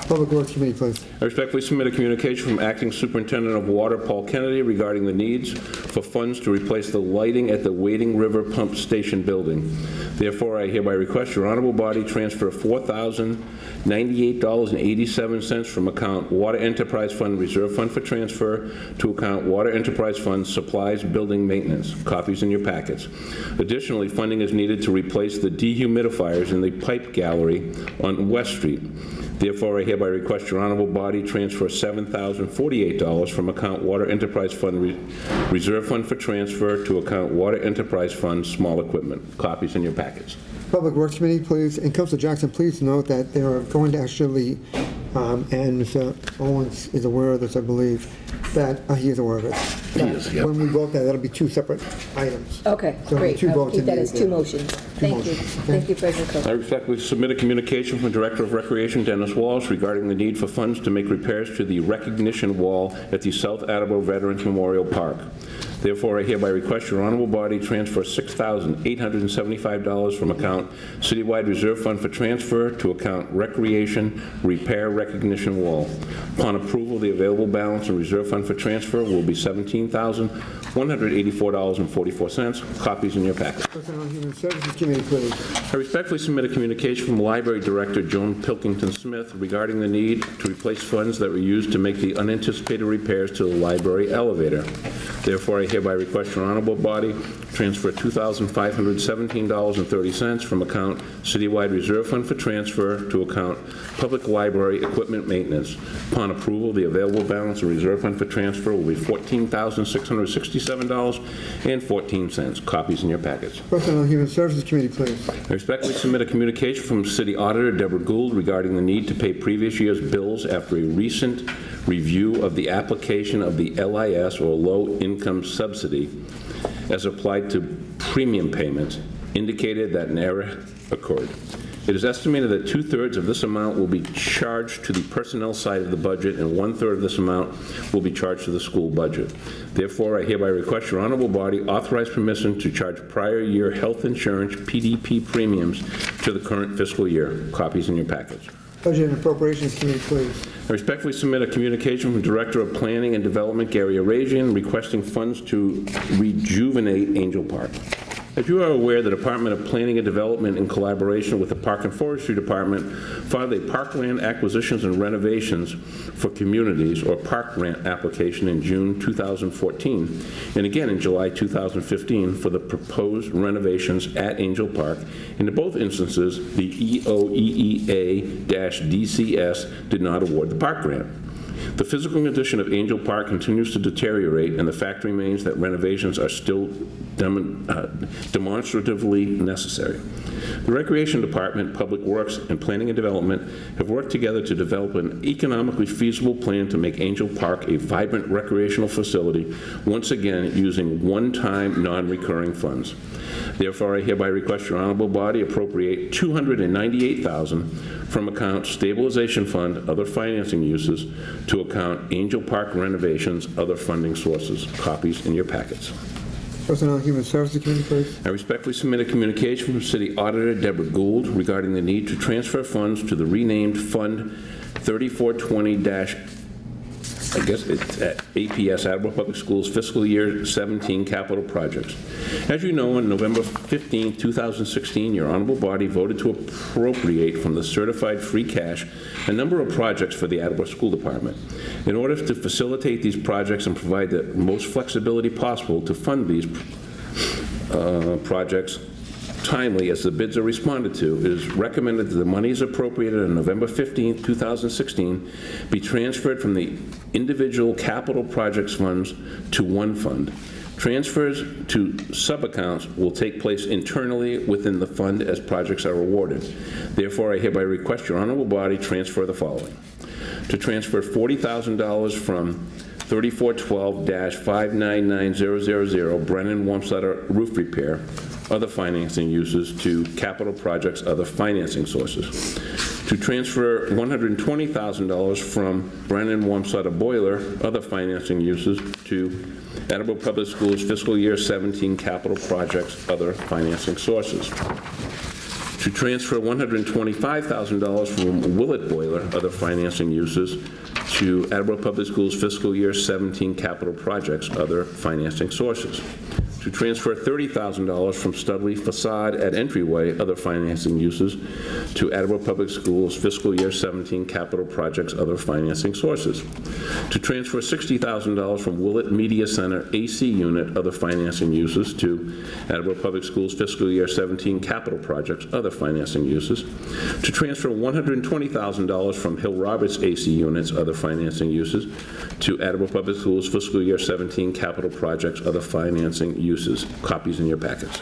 Public Works Committee, please. I respectfully submit a communication from Acting Superintendent of Water Paul Kennedy regarding the needs for funds to replace the lighting at the Wading River Pump Station building. Therefore, I hereby request your honorable body transfer $4,098.87 from account Water Enterprise Fund Reserve Fund for transfer to account Water Enterprise Fund Supplies Building Maintenance. Copies in your packets. Additionally, funding is needed to replace the dehumidifiers in the pipe gallery on West Street. Therefore, I hereby request your honorable body transfer $7,048 from account Water Enterprise Fund Reserve Fund for transfer to account Water Enterprise Fund Small Equipment. Copies in your packets. Public Works Committee, please. And Councilor Jackson, please note that they are going to actually, and Mr. Owens is aware of this, I believe, that he is aware of it. He is, yeah. When we vote that, that'll be 2 separate items. Okay, So great. 2 I'll votes keep that needed as 2 there. motions. Thank you. Thank you, President Cook. I respectfully submit a communication from Director of Recreation Dennis Wallace regarding the need for funds to make repairs to the recognition wall at the South Attleboro Veterans Memorial Park. Therefore, I hereby request your honorable body transfer $6,875 from account Citywide Reserve Fund for transfer to account Recreation Repair Recognition Wall. Upon approval, the available balance in Reserve Fund for transfer will be $17,184.44. Copies in your packet. Personnel and Human Services Committee, please. I respectfully submit a communication from Library Director Joan Pilkington Smith regarding the need to replace funds that were used to make the unanticipated repairs to the library elevator. Therefore, I hereby request your honorable body transfer $2,517.30 from account Citywide Reserve Fund for transfer to account Public Library Equipment Maintenance. Upon approval, the available balance in Reserve Fund for transfer will be $14,667.14. Copies in your packets. Personnel and Human Services Committee, please. I respectfully submit a communication from City Auditor Deborah Gould regarding the need to pay previous year's bills after a recent review of the application of the LIS, or Low Income Subsidy, as applied to premium payments, indicated that an error occurred. It is estimated that 2/3 of this amount will be charged to the personnel side of the budget and 1/3 of this amount will be charged to the school budget. Therefore, I hereby request your honorable body authorize permission to charge prior year health insurance PDP premiums to the current fiscal year. Copies in your package. Budget and Appropriations Committee, please. I respectfully submit a communication from Director of Planning and Development Gary Ayrassian requesting funds to rejuvenate Angel Park. As you are aware, the Department of Planning and Development, in collaboration with the Park and Forestry Department, filed a Parkland Acquisitions and Renovations for Communities, or Park Grant, application in June 2014, and again in July 2015 for the proposed renovations at Angel Park. And in both instances, the EOEEA-DCS did not award the park grant. The physical condition of Angel Park continues to deteriorate, and the fact remains that renovations are still demonstratively necessary. The Recreation Department, Public Works, and Planning and Development have worked together to develop an economically feasible plan to make Angel Park a vibrant recreational facility, once again using one-time, non-recurring funds. Therefore, I hereby request your honorable body appropriate $298,000 from account Stabilization Fund, other financing uses, to account Angel Park renovations, other funding sources. Copies in your packets. Personnel and Human Services Committee, please. I respectfully submit a communication from City Auditor Deborah Gould regarding the need to transfer funds to the renamed Fund 3420- I guess it's at APS, Attleboro Public Schools, fiscal year 17 capital projects. As you know, on November 15, 2016, your honorable body voted to appropriate from the certified free cash a number of projects for the Attleboro School Department. In order to facilitate these projects and provide the most flexibility possible to fund these projects, timely as the bids are responded to, it is recommended that the monies appropriated on November 15, 2016 be transferred from the individual capital projects funds to one fund. Transfers to sub-accounts will take place internally within the fund as projects are awarded. Therefore, I hereby request your honorable body transfer the following. To transfer $40,000 from 3412-599000 Brennan Wamsutter roof repair, other financing uses, to capital projects, other financing sources. To transfer $120,000 from Brennan Wamsutter boiler, other financing uses, to Attleboro Public Schools fiscal year 17 capital projects, other financing sources. To transfer $125,000 from Willett boiler, other financing uses, to Attleboro Public Schools fiscal year 17 capital projects, other financing sources. To transfer $30,000 from Studley facade at entryway, other financing uses, to Attleboro Public Schools fiscal year 17 capital projects, other financing sources. To transfer $60,000 from Willett Media Center AC unit, other financing uses, to Attleboro Public Schools fiscal year 17 capital projects, other financing uses. To transfer $120,000 from Hill Roberts AC units, other financing uses, to Attleboro Public Schools fiscal year 17 capital projects, other financing uses. Copies in your packets.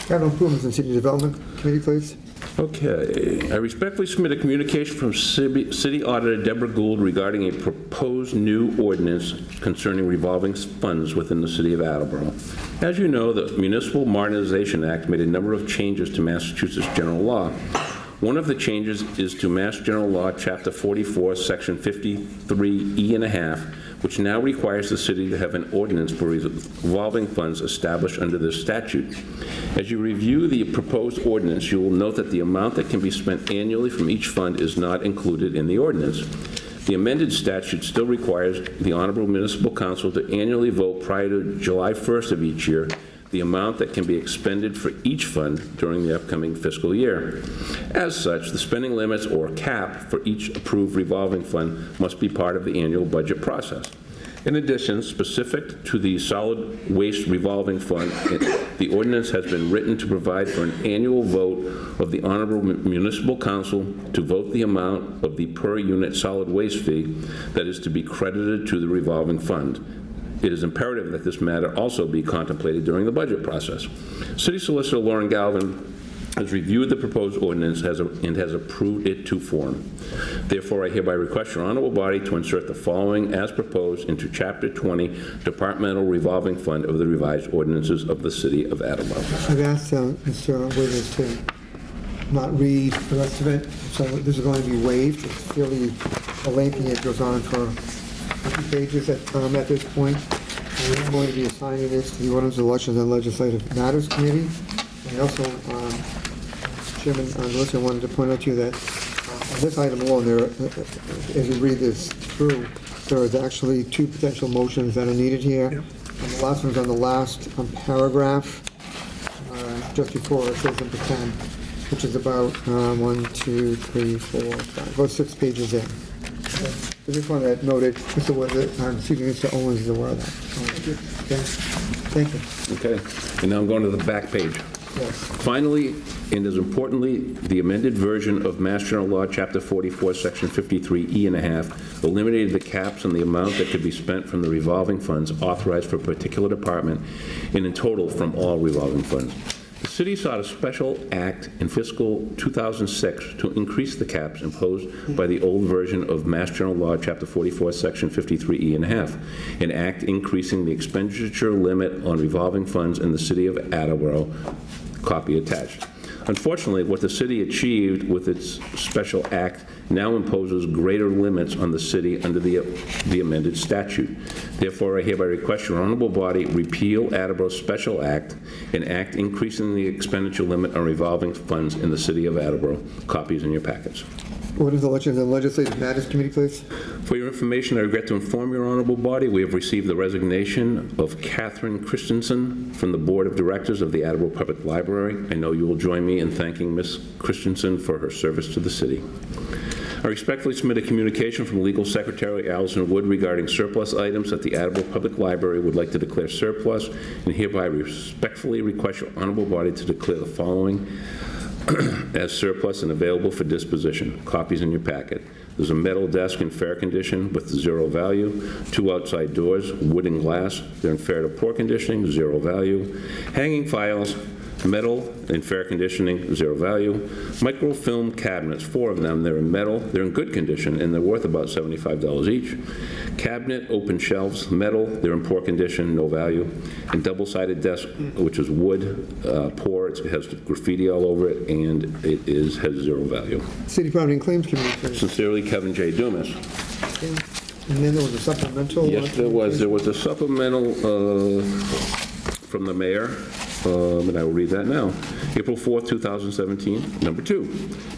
Capital Improvements and City Development Committee, please. Okay. I respectfully submit a communication from City Auditor Deborah Gould regarding a proposed new ordinance concerning revolving funds within the City of Attleboro. As you know, the Municipal Modernization Act made a number of changes to Massachusetts general law. One of the changes is to Mass General Law, Chapter 44, Section 53E1/2, which now requires the city to have an ordinance for revolving funds established under this statute. As you review the proposed ordinance, you will note that the amount that can be spent annually from each fund is not included in the ordinance. The amended statute still requires the Honorable Municipal Council to annually vote prior to July 1st of each year the amount that can be expended for each fund during the upcoming fiscal year. As such, the spending limits or cap for each approved revolving fund must be part of the annual budget process. In addition, specific to the solid waste revolving fund, the ordinance has been written to provide for an annual vote of the Honorable Municipal Council to vote the amount of the per unit solid waste fee that is to be credited to the revolving fund. It is imperative that this matter also be contemplated during the budget process. City Solicitor Lauren Galvin has reviewed the proposed ordinance and has approved it to form. Therefore, I hereby request your honorable body to insert the following as proposed into Chapter 20, Departmental Revolving Fund of the revised ordinances of the City of Attleboro. I've asked Mr. Wiggins to not read the rest of it, so this is going to be waived. It's fairly lengthy. It goes on for 50 pages at this point. And I'm going to be assigning this to the Ordinance, Elections, and Legislative Matters Committee. And also, Chairman Melissa wanted to point out to you that on this item alone, as you read this through, there is actually two potential motions that are needed here. Yep. And the last one's on the last paragraph, just before it says number 10, which is about 1, 2, 3, 4, 5, about 6 pages in. I just want to note it, Mr. Owens is aware of that. Okay. Thank you. Okay. And now I'm going to the back page. Yes. Finally, and as importantly, the amended version of Mass General Law, Chapter 44, Section 53E1/2, eliminated the caps on the amount that could be spent from the revolving funds authorized for a particular department and in total from all revolving funds. The city sought a special act in fiscal 2006 to increase the caps imposed by the old version of Mass General Law, Chapter 44, Section 53E1/2, an act increasing the expenditure limit on revolving funds in the City of Attleboro, copy attached. Unfortunately, what the city achieved with its special act now imposes greater limits on the city under the amended statute. Therefore, I hereby request your honorable body repeal Attleboro's special act, an act increasing the expenditure limit on revolving funds in the City of Attleboro. Copies in your packets. Ordinance, Elections, and Legislative Matters Committee, please. For your information, I regret to inform your honorable body we have received the resignation of Catherine Christensen from the Board of Directors of the Attleboro Public Library. I know you will join me in thanking Ms. Christensen for her service to the city. I respectfully submit a communication from Legal Secretary Allison Wood regarding surplus items that the Attleboro Public Library would like to declare surplus, and hereby respectfully request your honorable body to declare the following as surplus and available for disposition. Copies in your packet. There's a metal desk in fair condition with 0 value, 2 outside doors, wood and glass. They're in fair to poor conditioning, 0 value. Hanging files, metal in fair conditioning, 0 value. Microfilm cabinets, 4 of them. They're in metal. They're in good condition, and they're worth about $75 each. Cabinet, open shelves, metal. They're in poor condition, no value. And double-sided desk, which is wood, poor. It has graffiti all over it, and it has 0 value. City Property and Claims Committee, please. Sincerely, Kevin J. Dumas. And then there was a supplemental. Yes, there was. There was a supplemental from the mayor, and I will read that now. April 4th, 2017, number 2.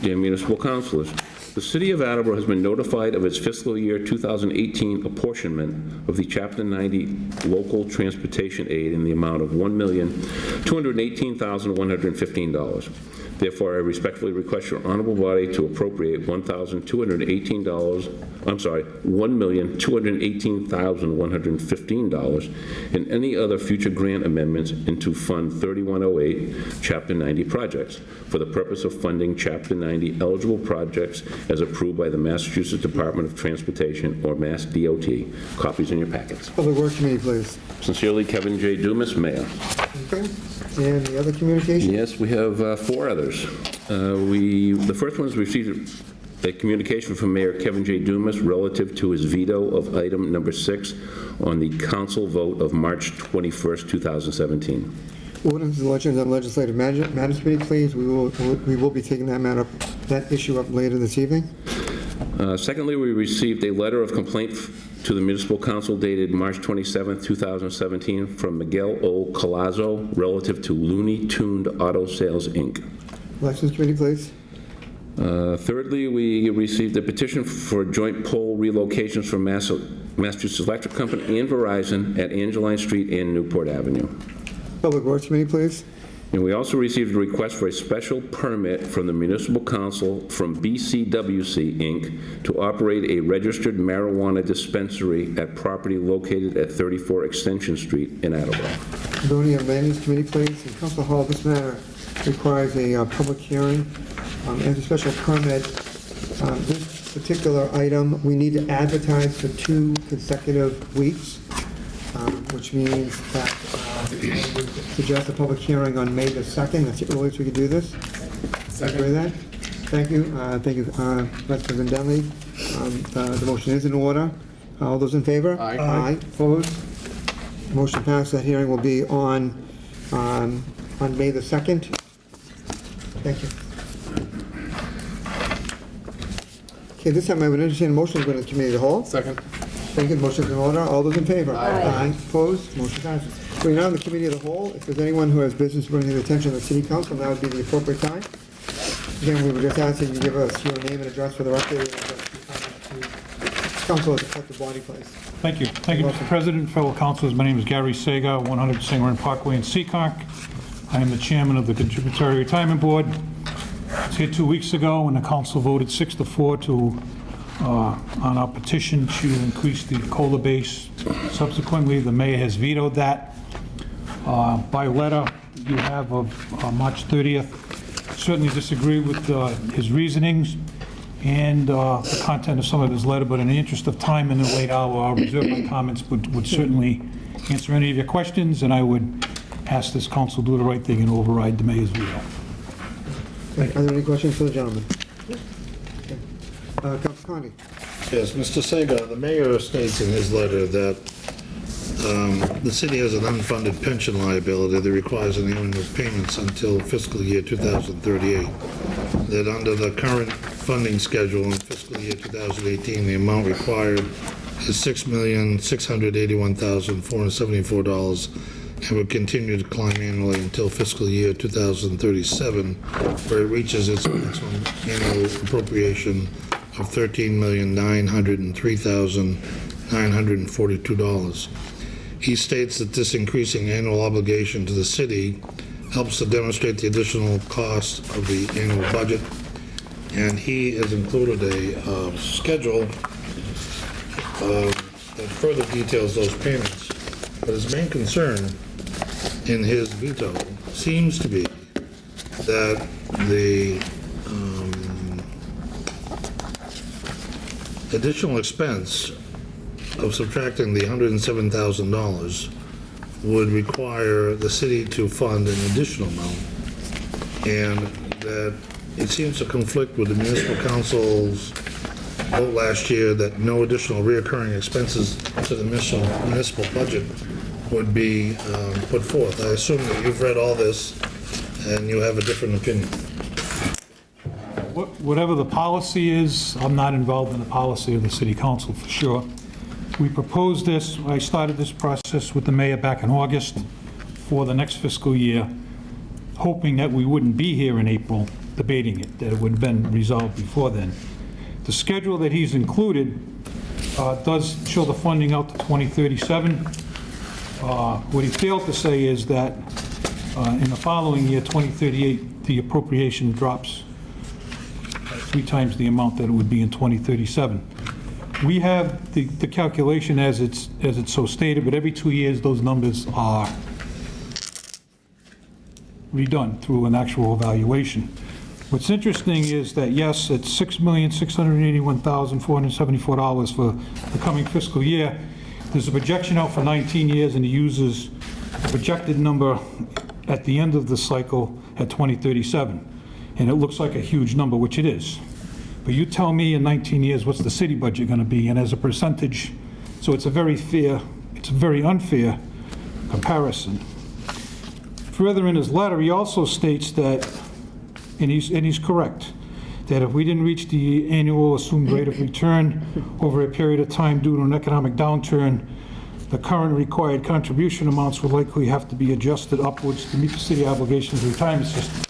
Dear municipal councilors, the city of Attleboro has been notified of its fiscal year 2018 apportionment of the Chapter 90 local transportation aid in the amount of $1,218,115. Therefore, I respectfully request your honorable body to appropriate $1,218,115 and any other future grant amendments into Fund 3108, Chapter 90 projects, for the purpose of funding Chapter 90 eligible projects as approved by the Massachusetts Department of Transportation or Mass DOT. Copies in your packets. Public Works Committee, please. Sincerely, Kevin J. Dumas, Mayor. Okay. And the other communication? Yes, we have 4 others. The first one is we received a communication from Mayor Kevin J. Dumas relative to his veto of item number 6 on the council vote of March 21st, 2017. Ordinance and Elections on Legislative Matters Committee, please. We will be taking that issue up later this evening. Secondly, we received a letter of complaint to the Municipal Council dated March 27, 2017 from Miguel O. Colazzo relative to Looney Tuned Auto Sales, Inc. Elections Committee, please. Thirdly, we received a petition for joint pole relocations from Massachusetts Electric Company and Verizon at Angeline Street and Newport Avenue. Public Works Committee, please. And we also received a request for a special permit from the Municipal Council from BCWC, Inc. to operate a registered marijuana dispensary at property located at 34 Extension Street in Attleboro. Zoning and Land Use Committee, please. In Council Hall, this matter requires a public hearing and a special permit. This particular item, we need to advertise for 2 consecutive weeks, which means that we would suggest a public hearing on May the 2nd. That's the earliest we could do this. Agree with that? Thank you. Thank you, Vice President Denlea. The motion is in order. All those in favor? Aye. Aye. Opposed? Motion passed. That hearing will be on May the 2nd. Thank you. Okay, this time I would entertain a motion to go to the Committee of the Whole. Second. Thank you. Motion is in order. All those in favor? Aye. Opposed? Motion passes. We're now in the Committee of the Whole. If there's anyone who has business bringing to the attention of the City Council, now would be the appropriate time. Again, we would just ask that you give us your name and address for the record and address the Council as a collective body, please. Thank you. Thank you, Mr. President, fellow councilors. My name is Gary Sager, 100 Sangarin Parkway in Seekonk. I am the chairman of the Contributory Retirement Board. I was here 2 weeks ago when the council voted 6-4 on our petition to increase the COLA base. Subsequently, the mayor has vetoed that. By letter you have of March 30th, certainly disagree with his reasonings and the content of some of his letter, but in the interest of time in the late hour, I'll reserve my comments, would certainly answer any of your questions, and I would ask this council to do the right thing and override the mayor's veto. Are there any questions for the gentleman? Councilor Conde. Yes, Mr. Sager, the mayor states in his letter that the city has an unfunded pension liability that requires an annual payments until fiscal year 2038. That under the current funding schedule in fiscal year 2018, the amount required is $6,681,474 and will continue to climb annually until fiscal year 2037, where it reaches its maximum annual appropriation of $13,903,942. He states that this increasing annual obligation to the city helps to demonstrate the additional cost of the annual budget. and he has included a schedule that further details those payments. But his main concern in his veto seems to be that the additional expense of subtracting the $107,000 would require the city to fund an additional amount, and that it seems to conflict with the municipal council's vote last year that no additional reoccurring expenses to the municipal budget would be put forth. I assume that you've read all this and you have a different opinion. Whatever the policy is, I'm not involved in the policy of the city council for sure. We proposed this, I started this process with the mayor back in August for the next fiscal year, hoping that we wouldn't be here in April debating it, that it would have been resolved before then. The schedule that he's included does show the funding out to 2037. What he failed to say is that in the following year, 2038, the appropriation drops 3 times the amount that it would be in 2037. We have the calculation as it's so stated, but every 2 years, those numbers are redone through an actual evaluation. What's interesting is that, yes, it's $6,681,474 for the coming fiscal year. There's a projection out for 19 years, and he uses a projected number at the end of the cycle at 2037. And it looks like a huge number, which it is. But you tell me in 19 years, what's the city budget going to be? And as a percentage, so it's a very unfair comparison. Further in his letter, he also states that, and he's correct, that if we didn't reach the annual assumed rate of return over a period of time due to an economic downturn, the current required contribution amounts would likely have to be adjusted upwards to meet the city obligations retirement system.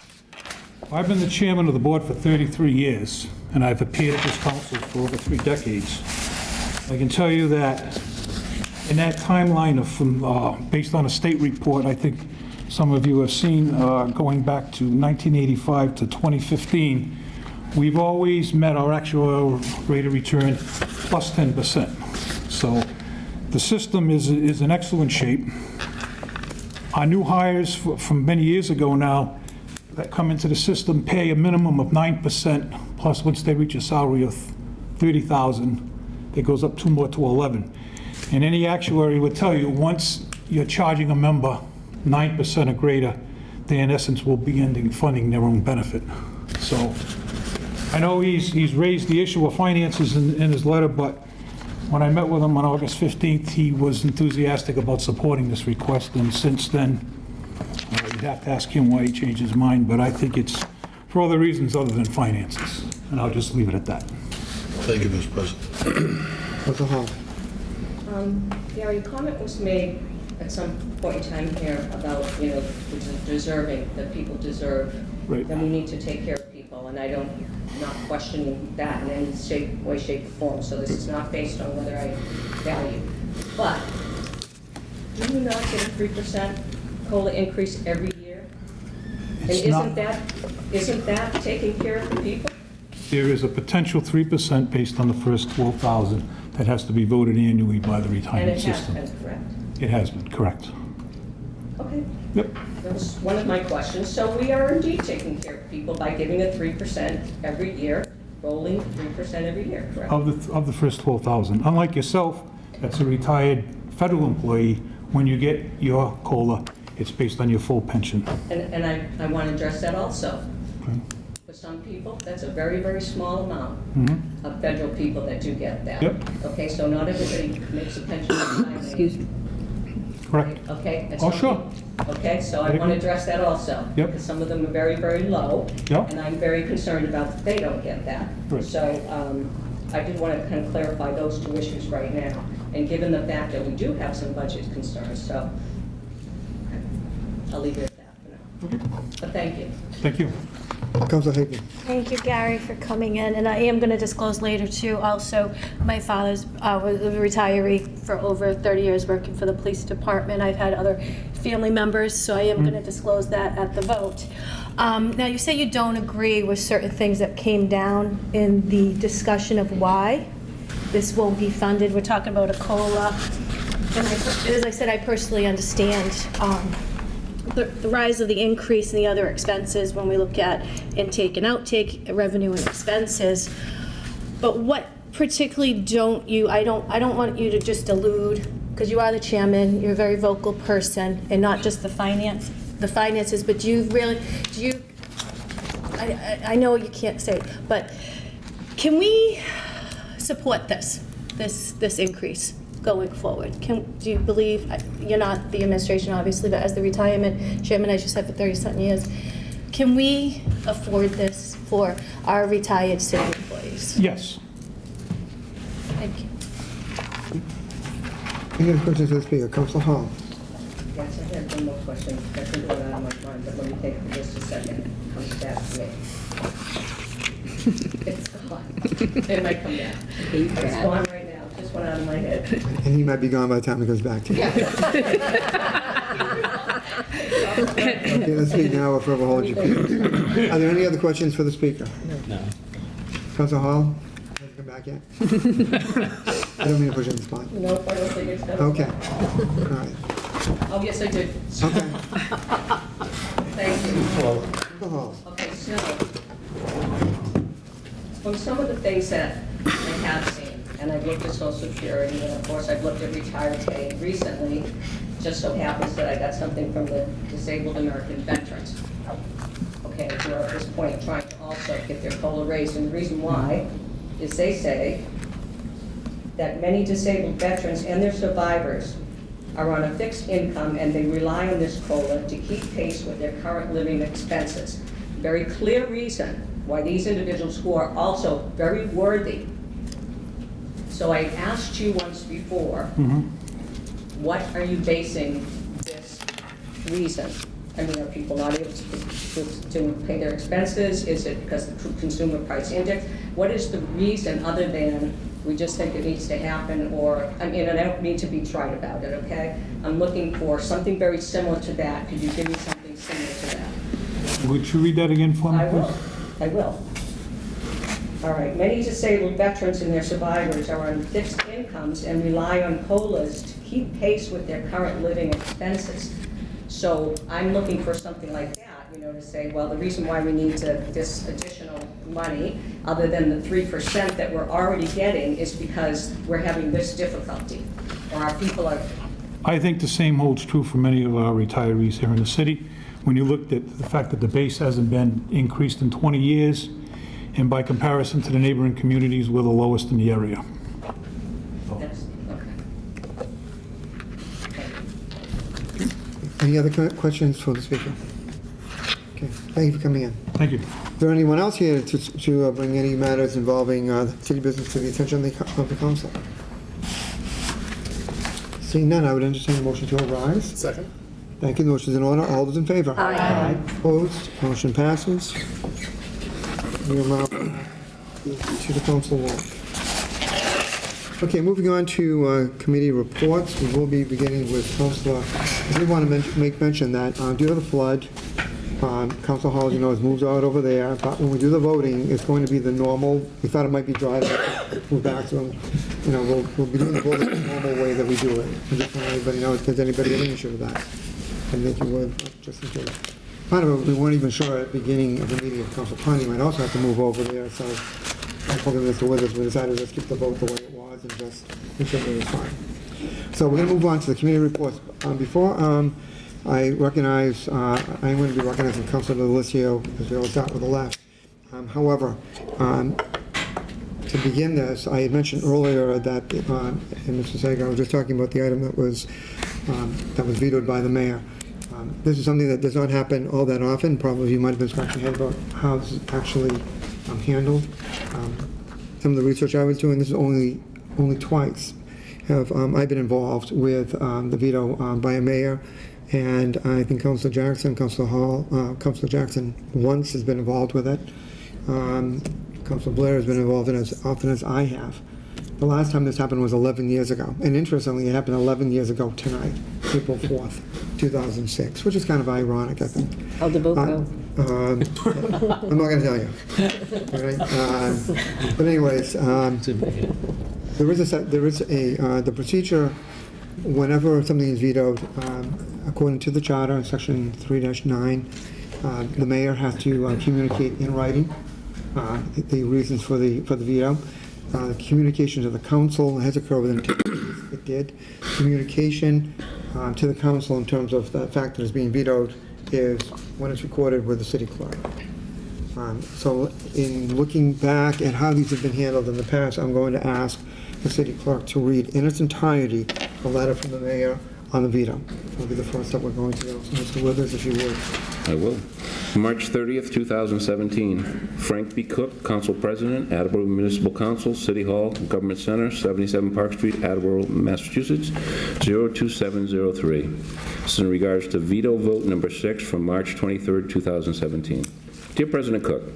I've been the chairman of the board for 33 years, and I've appeared at this council for over 3 decades. I can tell you that in that timeline of based on a state report, I think some of you have seen, going back to 1985 to 2015, we've always met our actual rate of return plus 10%. So the system is in excellent shape. Our new hires from many years ago now that come into the system pay a minimum of 9%, plus once they reach a salary of $30,000, it goes up 2 more to 11. And any actuary would tell you, once you're charging a member 9% or greater, they in essence will be funding their own benefit. So I know he's raised the issue of finances in his letter, but when I met with him on August 15th, he was enthusiastic about supporting this request, and since then, you'd have to ask him why he changed his mind, but I think it's for other reasons other than finances, and I'll just leave it at that. Thank you, Mr. President. Dr. Hall. Gary, a comment was made at some point in time here about, the deserving, that people deserve, right, that we need to take care of people, and I'm not questioning that in any way, shape, or form, so this is not based on whether I value. But do you not get a 3% COLA increase every year? And isn't that taking care of the people? There is a potential 3% based on the first 12,000 that has to be voted annually by the retirement system. And it has been, correct? It has been, correct. Okay. Yep. That was one of my questions. So we are indeed taking care of people by giving a 3% every year, rolling 3% every year, correct? Of the first 12,000. Unlike yourself, that's a retired federal employee, when you get your COLA, it's based on your full pension. And I want to address that also. Okay. For some people, that's a very, very small amount of federal people that do get that. Yep. Okay, so not everybody makes a pension. Excuse me. Correct. Okay. And Oh, some sure. people- Okay, so I want to address that also. Yep. Because some of them are very, very low. Yep. And I'm very concerned about that they don't get that. Right. So I did want to kind of clarify those 2 issues right now. And given the fact that we do have some budget concerns, so I'll leave it at that for now. But thank you. Thank you. Councilor Hayden. Thank you, Gary, for coming in. And I am going to disclose later, too. Also, my father's was a retiree for over 30 years working for the police department. I've had other family members, so I am going to disclose that at the vote. Now, you say you don't agree with certain things that came down in the discussion of why this won't be funded. We're talking about a COLA. And as I said, I personally understand the rise of the increase in the other expenses when we look at intake and outtake, revenue and expenses. But what particularly I don't want you to just allude, because you are the chairman, you're a very vocal person, and not just the finances, but I know you can't say, but can we support this increase going forward? Do you believe, you're not the administration obviously, but as the retirement chairman, as you said, for 30-something years, can we afford this for our retired city employees? Yes. Thank you. Any other questions for the speaker? Councilor Hall. Yes, I have one more question. That's been going on in my mind, but let me think for just a second. It comes back to me. It's gone. It might come back. It's gone right now. It just went out of my head. And he might be gone by the time it goes back to you. Okay, let's speak now or forever hold your peace. Are there any other questions for the speaker? No. Councilor Hall? Hasn't come back yet? I don't mean to push you on the spot. No, I don't think it's done. Okay. All right. Oh, yes, I did. Okay. Thank you. Councilor Hall. Okay, so, from some of the things that I have seen, and I've looked at Social Security, and of course I've looked at retired pay recently, just so happens that I got something from the Disabled American Veterans. Okay, who are at this point trying to also get their COLA raised, and the reason why is they say that many disabled veterans and their survivors are on a fixed income and they rely on this COLA to keep pace with their current living expenses. Very clear reason why these individuals, who are also very worthy. So I asked you once before, what are you basing this reason? I mean, are people not able to pay their expenses? Is it because of the consumer price index? What is the reason other than we just think it needs to happen, or, I mean, and I don't mean to be trite about it, okay? I'm looking for something very similar to that. Could you give me something similar to that? Would you read that again for me, I will. please? I will. All right. Many disabled veterans and their survivors are on fixed incomes and rely on COLAs to keep pace with their current living expenses. So I'm looking for something like that, to say, well, the reason why we need this additional money, other than the 3% that we're already getting, is because we're having this difficulty, or our people are. I think the same holds true for many of our retirees here in the city. When you looked at the fact that the base hasn't been increased in 20 years, and by comparison to the neighboring communities, we're the lowest in the area. Any other questions for the speaker? Okay, thank you for coming in. Thank you. Is there anyone else here to bring any matters involving city business to the attention of the council? Seeing none, I would entertain a motion to arise. Second. Thank you. The motion is in order. All those in favor? Aye. Opposed? Motion passes. We are now to the council walk. Okay, moving on to committee reports. We will be beginning with Councilor. I did want to make mention that due to the flood, Council Hall, has moved out over there, but when we do the voting, it's going to be the normal. We thought it might be dry, but move back to them. We'll be doing the voting the normal way that we do it. I just want everybody to know if there's anybody having an issue with that. I think you would, just in case. Part of it, we weren't even sure at the beginning of the meeting if Council Pondy might also have to move over there, so I told them this with us. We decided to just keep the vote the way it was and just make sure it was fine. So we're going to move on to the committee reports. Before I recognize, I'm going to be recognizing Councilor Delicio, as we always start with the left. However, to begin this, I had mentioned earlier that, and Mr. Sager, I was just talking about the item that was vetoed by the mayor. This is something that does not happen all that often. Probably you might have been scratching your head about how this is actually handled. Some of the research I was doing, this is only twice have I been involved with the veto by a mayor, and I think Councilor Jackson, Councilor Hall, Councilor Jackson once has been involved with it. Councilor Blair has been involved in it as often as I have. The last time this happened was 11 years ago. And interestingly, it happened 11 years ago tonight, April 4th, 2006, which is kind of ironic, I think. How'd the vote go? I'm not going to tell you. Okay? But anyways, the procedure, whenever something is vetoed, according to the charter, section 3-9, the mayor has to communicate in writing the reasons for the veto. Communication to the council has occurred within 10 days. It did. Communication to the council in terms of the fact that it's being vetoed is when it's recorded with the city clerk. So in looking back at how these have been handled in the past, I'm going to ask the city clerk to read in its entirety the letter from the mayor on the veto. That'll be the first that we're going to go. So Mr. Withers, if you would. I will. March 30th, 2017. Frank B. Cook, Council President, Attleboro Municipal Council, City Hall, Government Center, 77 Park Street, Attleboro, Massachusetts, 02703. This is in regards to veto vote number 6 from March 23rd, 2017. Dear President Cook,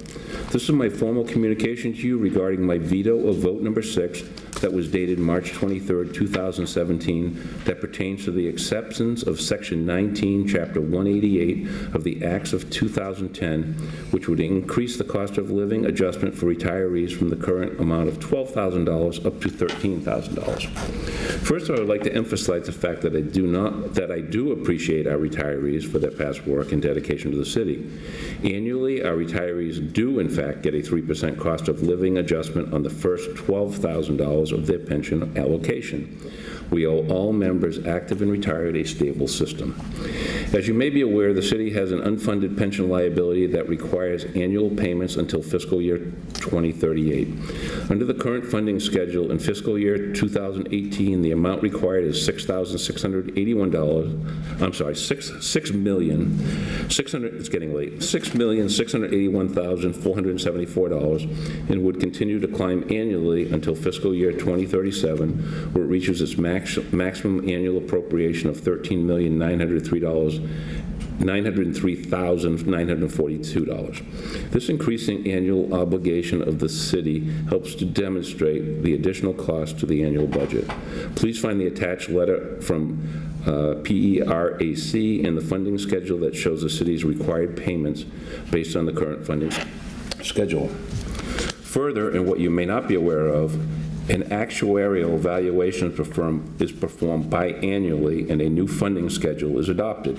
this is my formal communication to you regarding my veto of vote number 6 that was dated March 23rd, 2017, that pertains to the acceptance of Section 19, Chapter 188 of the Acts of 2010, which would increase the cost of living adjustment for retirees from the current amount of $12,000 up to $13,000. First, I would like to emphasize the fact that I do appreciate our retirees for their past work and dedication to the city. Annually, our retirees do, in fact, get a 3% cost of living adjustment on the first $12,000 of their pension allocation. We owe all members, active and retired, a stable system. As you may be aware, the city has an unfunded pension liability that requires annual payments until fiscal year 2038. Under the current funding schedule in fiscal year 2018, the amount required is $6,681. I'm sorry, $6,681,474, and would continue to climb annually until fiscal year 2037, where it reaches its maximum annual appropriation of $13,903,942. This increasing annual obligation of the city helps to demonstrate the additional cost to the annual budget. Please find the attached letter from PERAC and the funding schedule that shows the city's required payments based on the current funding schedule. Further, and what you may not be aware of, an actuarial valuation is performed biannually and a new funding schedule is adopted.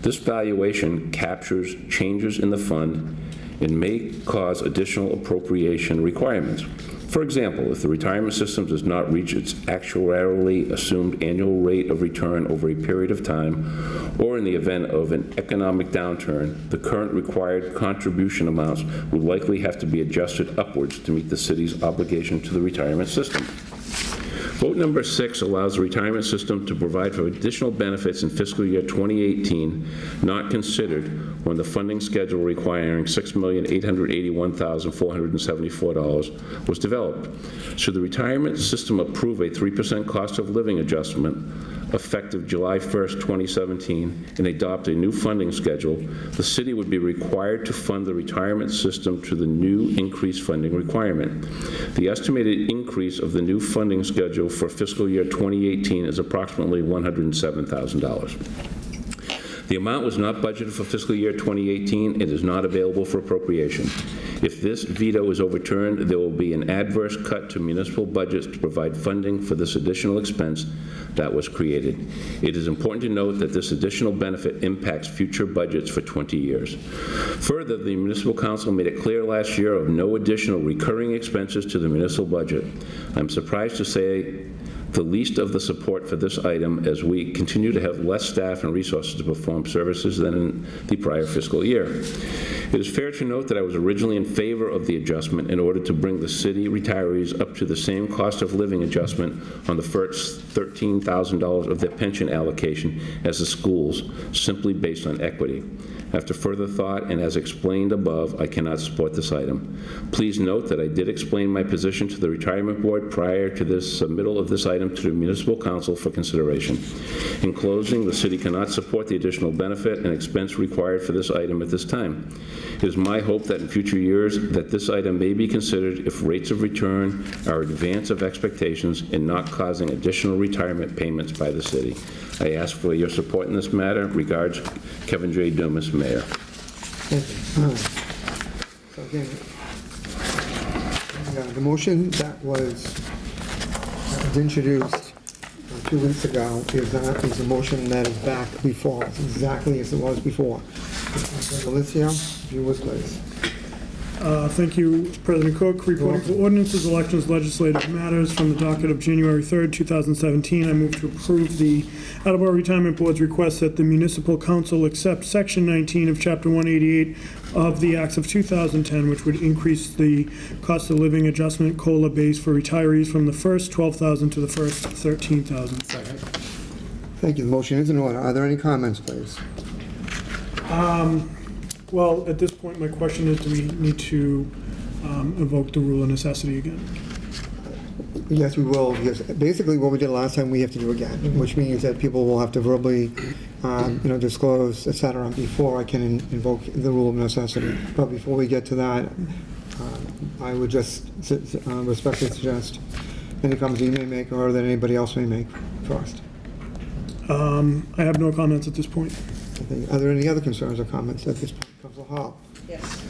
This valuation captures changes in the fund and may cause additional appropriation requirements. For example, if the retirement system does not reach its actuarially assumed annual rate of return over a period of time, or in the event of an economic downturn, the current required contribution amounts will likely have to be adjusted upwards to meet the city's obligation to the retirement system. Vote number 6 allows the retirement system to provide for additional benefits in fiscal year 2018 not considered when the funding schedule requiring $6,881,474 was developed. Should the retirement system approve a 3% cost of living adjustment effective July 1st, 2017, and adopt a new funding schedule, the city would be required to fund the retirement system to the new increased funding requirement. The estimated increase of the new funding schedule for fiscal year 2018 is approximately $107,000. The amount was not budgeted for fiscal year 2018. It is not available for appropriation. If this veto is overturned, there will be an adverse cut to municipal budgets to provide funding for this additional expense that was created. It is important to note that this additional benefit impacts future budgets for 20 years. Further, the Municipal Council made it clear last year of no additional recurring expenses to the municipal budget. I'm surprised to say the least of the support for this item as we continue to have less staff and resources to perform services than in the prior fiscal year. It is fair to note that I was originally in favor of the adjustment in order to bring the city retirees up to the same cost of living adjustment on the first $13,000 of their pension allocation as the schools, simply based on equity. After further thought and as explained above, I cannot support this item. Please note that I did explain my position to the Retirement Board prior to this submittal of this item to the Municipal Council for consideration. In closing, the city cannot support the additional benefit and expense required for this item at this time. It is my hope that in future years that this item may be considered if rates of return are in advance of expectations and not causing additional retirement payments by the city. I ask for your support in this matter. Regards, Kevin J. Dumas, Mayor. So again, the motion that was introduced 2 weeks ago is a motion that is back before, it's exactly as it was before. Alicia, if you would, please. Thank you, President Cook. Reporting for ordinances, elections, legislative matters from the docket of January 3rd, 2017. I move to approve the Attleboro Retirement Board's request that the Municipal Council accept Section 19 of Chapter 188 of the Acts of 2010, which would increase the cost of living adjustment COLA base for retirees from the first $12,000 to the first $13,000. Second. Thank you. The motion is in order. Are there any comments, please? Well, at this point, my question is, do we need to invoke the rule of necessity again? Yes, we will. Yes. Basically, what we did last time, we have to do again, which means that people will have to verbally, disclose, et cetera, before I can invoke the rule of necessity. But before we get to that, I would just respectfully suggest any comments you may make or that anybody else may make first. I have no comments at this point. Are there any other concerns or comments at this point? Councilor Hall. Yes.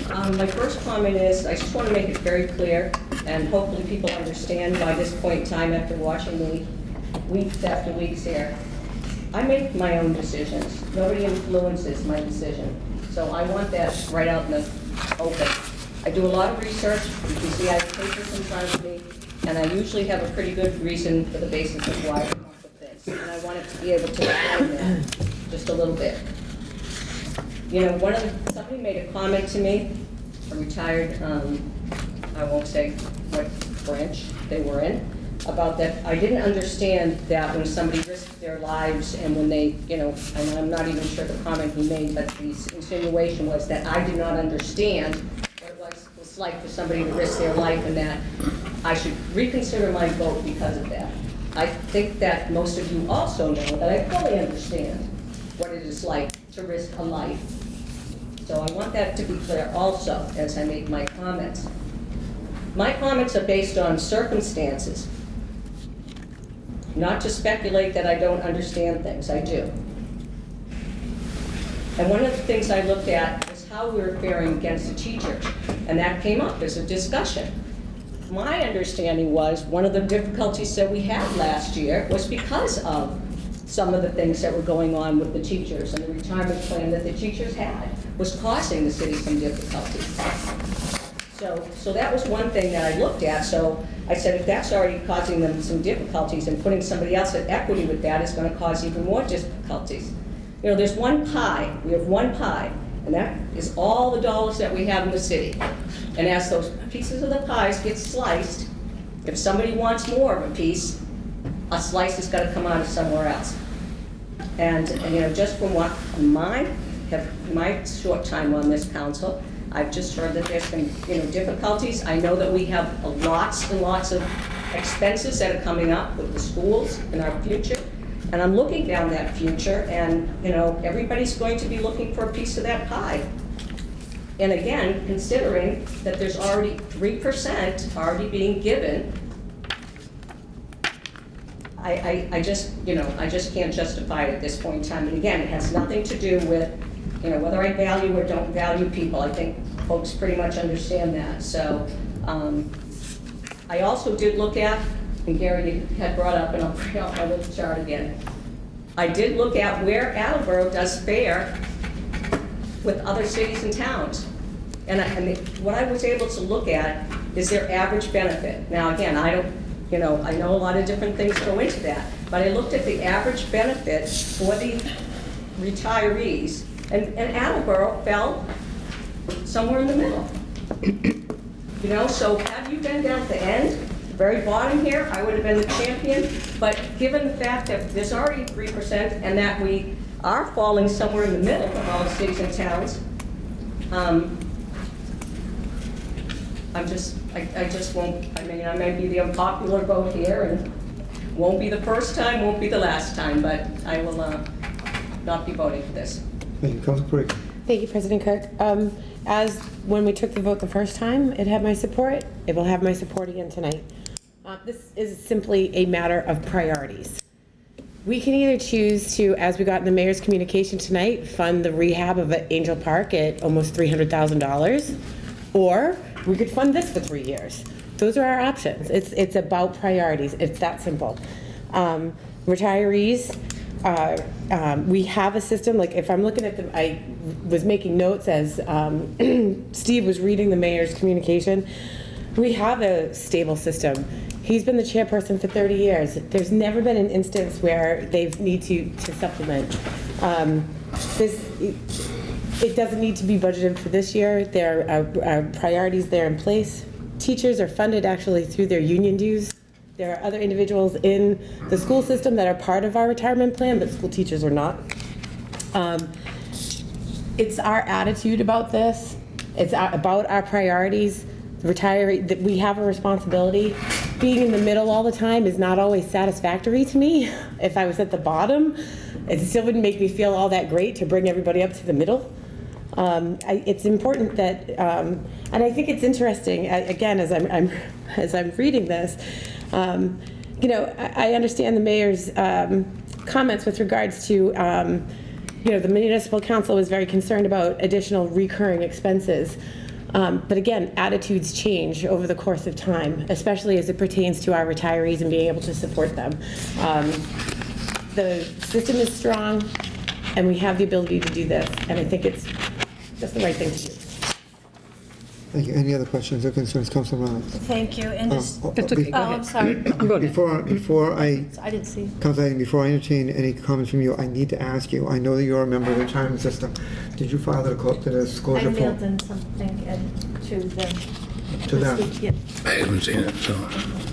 My first comment is, I just want to make it very clear, and hopefully people understand by this point in time after watching me weeks after weeks here, I make my own decisions. Nobody influences my decision. So I want that right out in the open. I do a lot of research. You can see I have papers in front of me, and I usually have a pretty good reason for the basis of why I come up with this. And I wanted to be able to explain that just a little bit. You know, somebody made a comment to me, a retired, I won't say what branch they were in, about that I didn't understand that when somebody risked their lives and when they, and I'm not even sure the comment he made, but the insinuation was that I did not understand what it was like for somebody to risk their life and that I should reconsider my vote because of that. I think that most of you also know that I fully understand what it is like to risk a life. So I want that to be clear also as I make my comments. My comments are based on circumstances, not to speculate that I don't understand things. I do. And one of the things I looked at was how we were faring against the teachers, and that came up as a discussion. My understanding was one of the difficulties that we had last year was because of some of the things that were going on with the teachers and the retirement plan that the teachers had was causing the city some difficulties. So that was one thing that I looked at. So I said, if that's already causing them some difficulties and putting somebody else at equity with that is going to cause even more difficulties. You know, there's one pie. We have one pie, and that is all the dollars that we have in the city. And as those pieces of the pies get sliced, if somebody wants more of a piece, a slice has got to come out of somewhere else. And just from what my short time on this council, I've just heard that there's been, difficulties. I know that we have lots and lots of expenses that are coming up with the schools in our future. And I'm looking down that future, and, everybody's going to be looking for a piece of that pie. And again, considering that there's already 3% already being given, I just can't justify it at this point in time. And again, it has nothing to do with, whether I value or don't value people. I think folks pretty much understand that. So I also did look at, and Gary had brought up, and I'll bring out my little chart again. I did look at where Attleboro does fare with other cities and towns. And what I was able to look at is their average benefit. Now again, I know a lot of different things go into that, but I looked at the average benefit for the retirees, and Attleboro fell somewhere in the middle. So had you been down at the end, the very bottom here, I would have been the champion, but given the fact that there's already 3% and that we are falling somewhere in the middle of all the cities and towns. I just won't, I mean, I may be the unpopular vote here, and won't be the first time, won't be the last time, but I will not be voting for this. Thank you, Councilor Parikh. Thank you, President Cook. As when we took the vote the first time, it had my support. It will have my support again tonight. This is simply a matter of priorities. We can either choose to, as we got in the mayor's communication tonight, fund the rehab of Angel Park at almost $300,000, or we could fund this for 3 years. Those are our options. It's about priorities. It's that simple. Retirees, we have a system, like if I'm looking at them, I was making notes as Steve was reading the mayor's communication. We have a stable system. He's been the chairperson for 30 years. There's never been an instance where they need to supplement. It doesn't need to be budgeted for this year. There are priorities there in place. Teachers are funded actually through their union dues. There are other individuals in the school system that are part of our retirement plan, but school teachers are not. It's our attitude about this. It's about our priorities. That we have a responsibility. Being in the middle all the time is not always satisfactory to me. If I was at the bottom, it still wouldn't make me feel all that great to bring everybody up to the middle. It's important that, and I think it's interesting. Again, as I'm reading this, I understand the mayor's comments with regards to, the municipal council was very concerned about additional recurring expenses. But again, attitudes change over the course of time, especially as it pertains to our retirees and being able to support them. The system is strong, and we have the ability to do this, and I think it's just the right thing to do. Thank you. Any other questions or concerns, Councilor Reynolds? Thank you. And just, okay. I'm sorry. Before I didn't see. Councilor, before I entertain any comments from you, I need to ask you, I know that you're a member of the retirement system. Did you file the disclosure I form? mailed in something to them. To them? Yeah. I haven't seen it, so.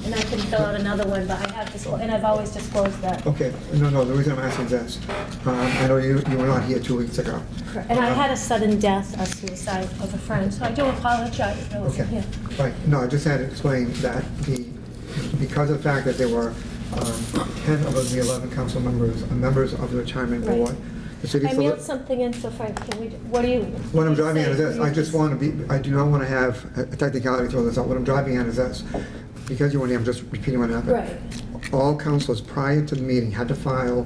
And I can fill out another one, but I have disclosed, and I've always disclosed that. Okay. No, the reason I'm asking is this. I know you were not here 2 weeks ago. And I had a sudden death, a suicide of a friend, so I do apologize if I wasn't here. Right. No, I just had to explain that because of the fact that there were 10 of the 11 council members are members of the retirement Right. board, the city I mailed something in, so Frank, what do you? What I'm driving at is this, I just want to be, I do not want to have a technicality throw this out. What I'm driving at is this, because you weren't here, I'm just repeating what happened. Right. All councilors prior to the meeting had to file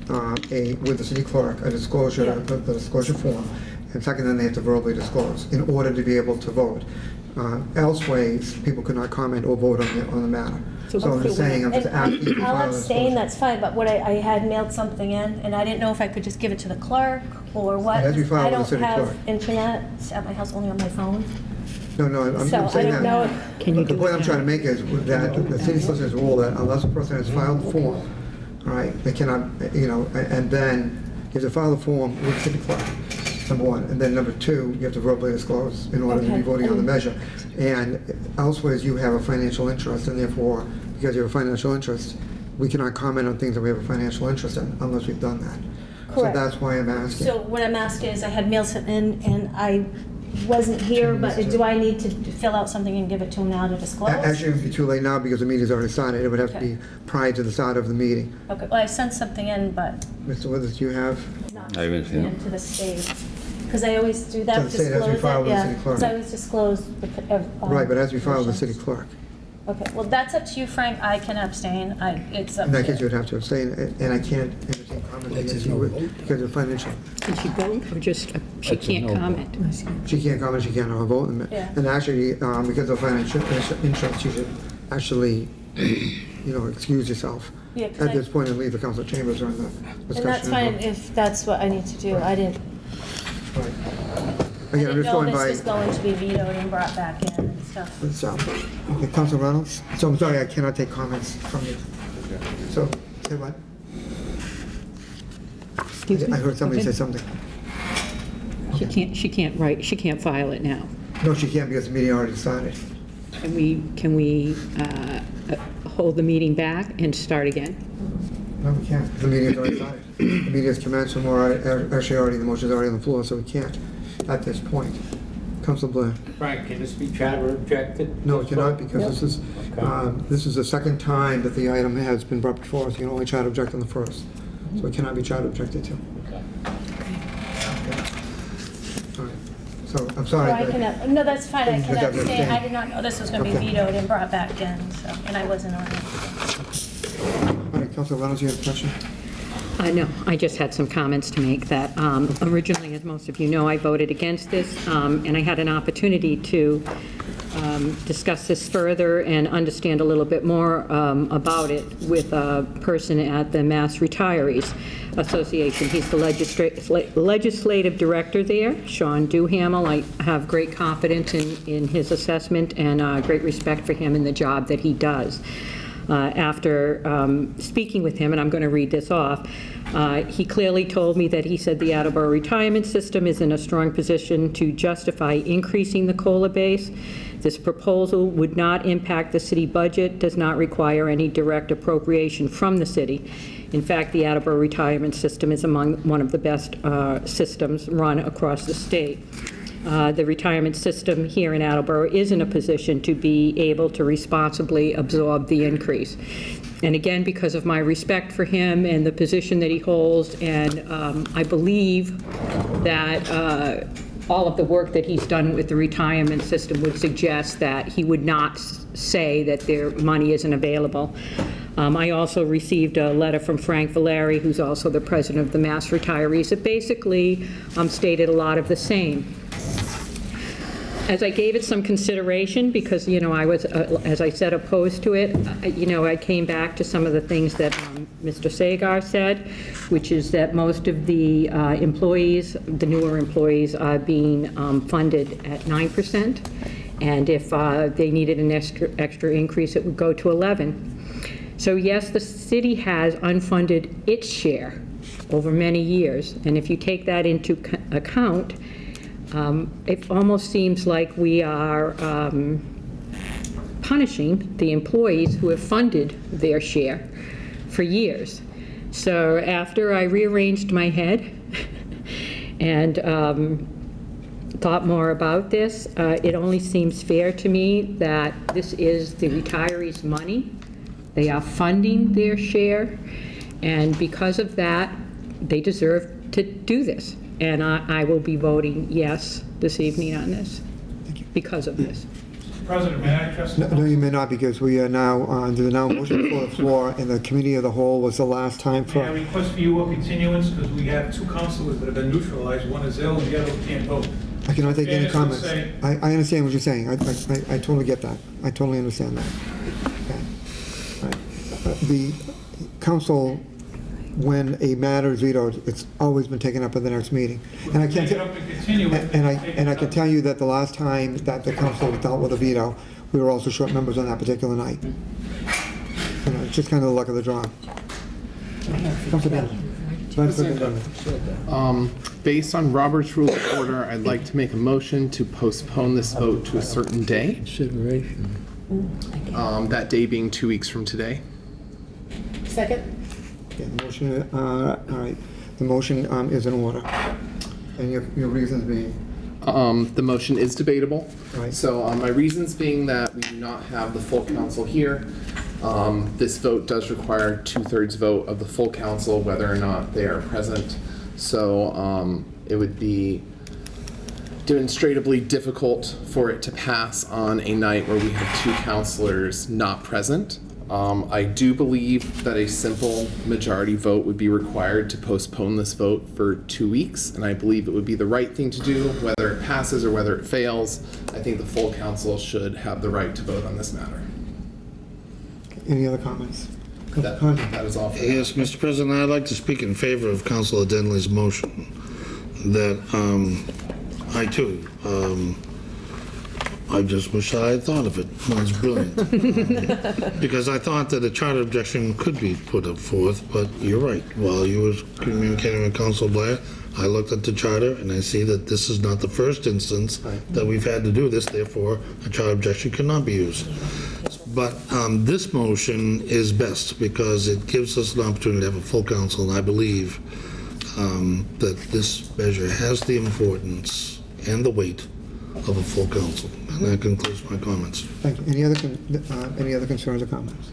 with the city clerk, a disclosure, the disclosure form, and second, then they have to verbally disclose in order to be able to vote. Elsewhere, people could not comment or vote on the matter. So I'm just saying, I'm just asking you to I'll file a abstain, disclosure. that's fine, but what I had mailed something in, and I didn't know if I could just give it to the clerk or what. It has to be filed I with the don't city have clerk. internet at my house, only on my phone. No, I'm So I saying don't that. know. The point I'm trying to make is that the city solicitor's rule that unless a person has filed the form, all right, they cannot, and then you have to file the form with the city clerk, number one. And then number two, you have to verbally disclose in order to be voting on the measure. And elsewhere, you have a financial interest, and therefore, because you have a financial interest, we cannot comment on things that we have a financial interest in unless we've done that. Correct. So that's why I'm asking. So what I'm asking is, I had mailed something in, and I wasn't here, but do I need to fill out something and give it to him now to disclose? Actually, it would be too late now because the meeting's already started. It would have to Okay. be prior to the start of the meeting. Okay, well, I sent something in, but Mr. Withers, do you have? not I haven't seen it. into the state. Because I always do To that, the state, it has to be disclose filed it, with the yeah. city clerk. Because I always disclose the. Right, but as we file with the city clerk. Okay, well, that's up to you, Frank. I can abstain. It's up In to that case, you you. would have to abstain, and I can't entertain comment against you because of financial. Can she vote or just, she can't comment? She can't comment, she can't vote. Yeah. And actually, because of financial interest, you should actually, excuse yourself Yeah, 'cause at this point and leave the council chambers during the discussion. And that's fine if that's what I need to do. I didn't. Again, I'm just going I by. didn't know this was going to be vetoed and brought back in and stuff. Okay, Council Reynolds? So I'm sorry, I cannot take comments from you. So, say what? I heard somebody say something. She can't file it now. No, she can't because the meeting already started. Can we hold the meeting back and start again? No, we can't. The meeting's already started. The meeting has commenced, and the motion's already on the floor, so we can't at this point. Council Blair. Frank, can this be charter objected? No, it cannot, because this is the second time that the item has been brought before us. You can only charter object on the first. So it cannot be charter objected to. Okay. All right. So, I'm sorry. Or I can, no, that's fine, I You can have to abstain. abstain. I did not know this was going to be Okay. vetoed and brought back in, so, and I wasn't on it. All right, Councilor Reynolds, you have a question? No, I just had some comments to make that originally, as most of you know, I voted against this, and I had an opportunity to discuss this further and understand a little bit more about it with a person at the Mass Retirees Association. He's the legislative director there, Sean Duhamel. I have great confidence in his assessment and great respect for him and the job that he does. After speaking with him, and I'm going to read this off, he clearly told me that he said the Attleboro retirement system is in a strong position to justify increasing the COLA base. This proposal would not impact the city budget, does not require any direct appropriation from the city. In fact, the Attleboro retirement system is among one of the best systems run across the state. The retirement system here in Attleboro is in a position to be able to responsibly absorb the increase. And again, because of my respect for him and the position that he holds, and I believe that all of the work that he's done with the retirement system would suggest that he would not say that their money isn't available. I also received a letter from Frank Valeri, who's also the president of the Mass Retirees, that basically stated a lot of the same. As I gave it some consideration, because, you know, I was, as I said, opposed to it, you know, I came back to some of the things that Mr. Sagar said, which is that most of the employees, the newer employees, are being funded at 9%, and if they needed an extra increase, it would go to 11%. So yes, the city has unfunded its share over many years, and if you take that into account, it almost seems like we are punishing the employees who have funded their share for years. So after I rearranged my head and thought more about this, it only seems fair to me that this is the retirees' money. They are funding their share, and because of that, they deserve to do this. And I will be voting yes this evening on this because of this. President, may I address? No, you may not, because we are now under the now motion for the floor, and the committee of the whole was the last time for... May I request for you a continuance, because we have two councilors that have been neutralized. One is ill, and the other can't vote. I cannot take any Fairness comments. would say- I understand what you're saying. I totally get that. I totally understand that. Okay. All right. The council, when a matter is vetoed, it's always been taken up at the next meeting. And I can Take it up and continue it. and I can tell you that the last time that the council dealt with a veto, we were also short members on that particular night. You know, it's just kind of the luck of the draw. Councilor Daniels. Based on Robert's Rules of Order, I'd like to make a motion to postpone this vote to a certain day. Consideration. That day being 2 weeks from today. Second? Okay, the motion, all right, the motion is in order. And your reasons being? The motion is debatable. Right. So my reasons being that we do not have the full council here. This vote does require 2/3 vote of the full council, whether or not they are present. So it would be demonstrably difficult for it to pass on a night where we have two councilors not present. I do believe that a simple majority vote would be required to postpone this vote for 2 weeks, and I believe it would be the right thing to do, whether it passes or whether it fails. I think the full council should have the right to vote on this matter. Any other comments? That is all for now. Yes, Mr. President, I'd like to speak in favor of Councilor Denley's motion, that I too, I just wish I had thought of it. Well, it's brilliant. Because I thought that a charter objection could be put up forth, but you're right. While you were communicating with Council Blair, I looked at the charter and I see that this is not the first instance that we've had to do this, therefore a charter objection cannot be used. But this motion is best because it gives us an opportunity to have a full council, and I believe that this measure has the importance and the weight of a full council. And that concludes my comments. Thank you. Any other concerns or comments?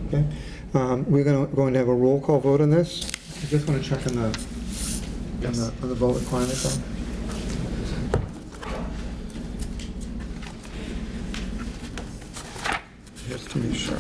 Okay. We're going to have a roll call vote on this. I just want to check on the vote requirement though. Just to be sure.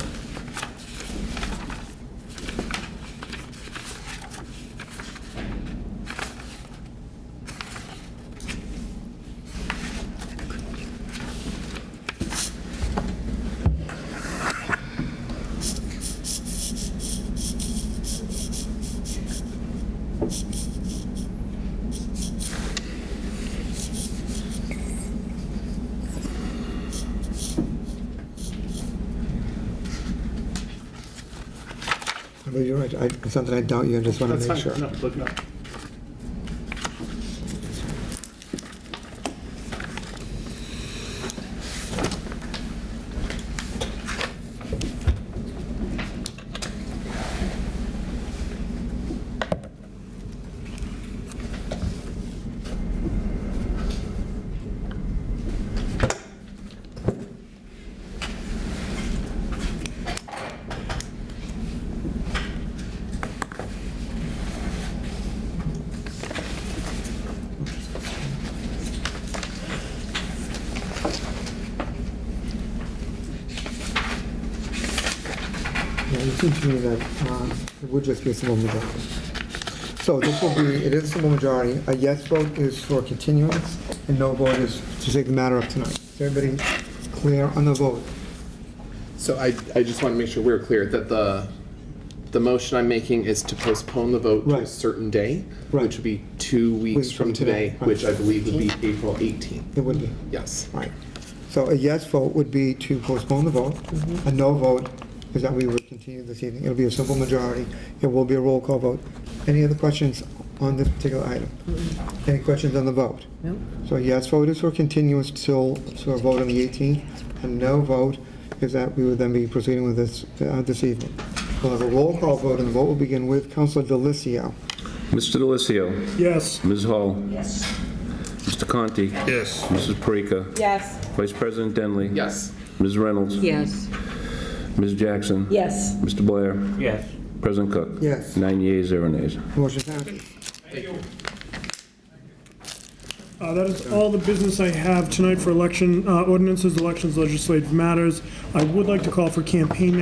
But you're right. It's something I doubt you. I just want to make sure. No, look, no. Yeah, it seems to me that it would just be a simple majority. So this will be, it is a simple majority. A yes vote is for continuance, and no vote is to take the matter up tonight. Is everybody clear on the vote? So I just want to make sure we're clear that the motion I'm making is to postpone the vote to a certain day, which would be 2 weeks from today, which I believe would be April 18th. It would be. Yes. Right. So a yes vote would be to postpone the vote. A no vote is that we would continue this evening. It'll be a simple majority. It will be a roll call vote. Any other questions on this particular item? Any questions on the vote? No. So a yes vote is for continuance to a vote on the 18th. A no vote is that we would then be proceeding with this this evening. We'll have a roll call vote, and the vote will begin with Councilor DeLisio. Mr. DeLisio. Yes. Ms. Hall. Yes. Mr. Conti. Yes. Mrs. PORRECA. Yes. Vice President Denlea. Yes. Ms. Reynolds. Yes. Ms. Jackson. Yes. Mr. Blair. Yes. President Cook. Yes. 9 yeas, 0 nays. Motion passes. That is all the business I have tonight for election ordinances, elections, legislative matters. I would like to call for campaign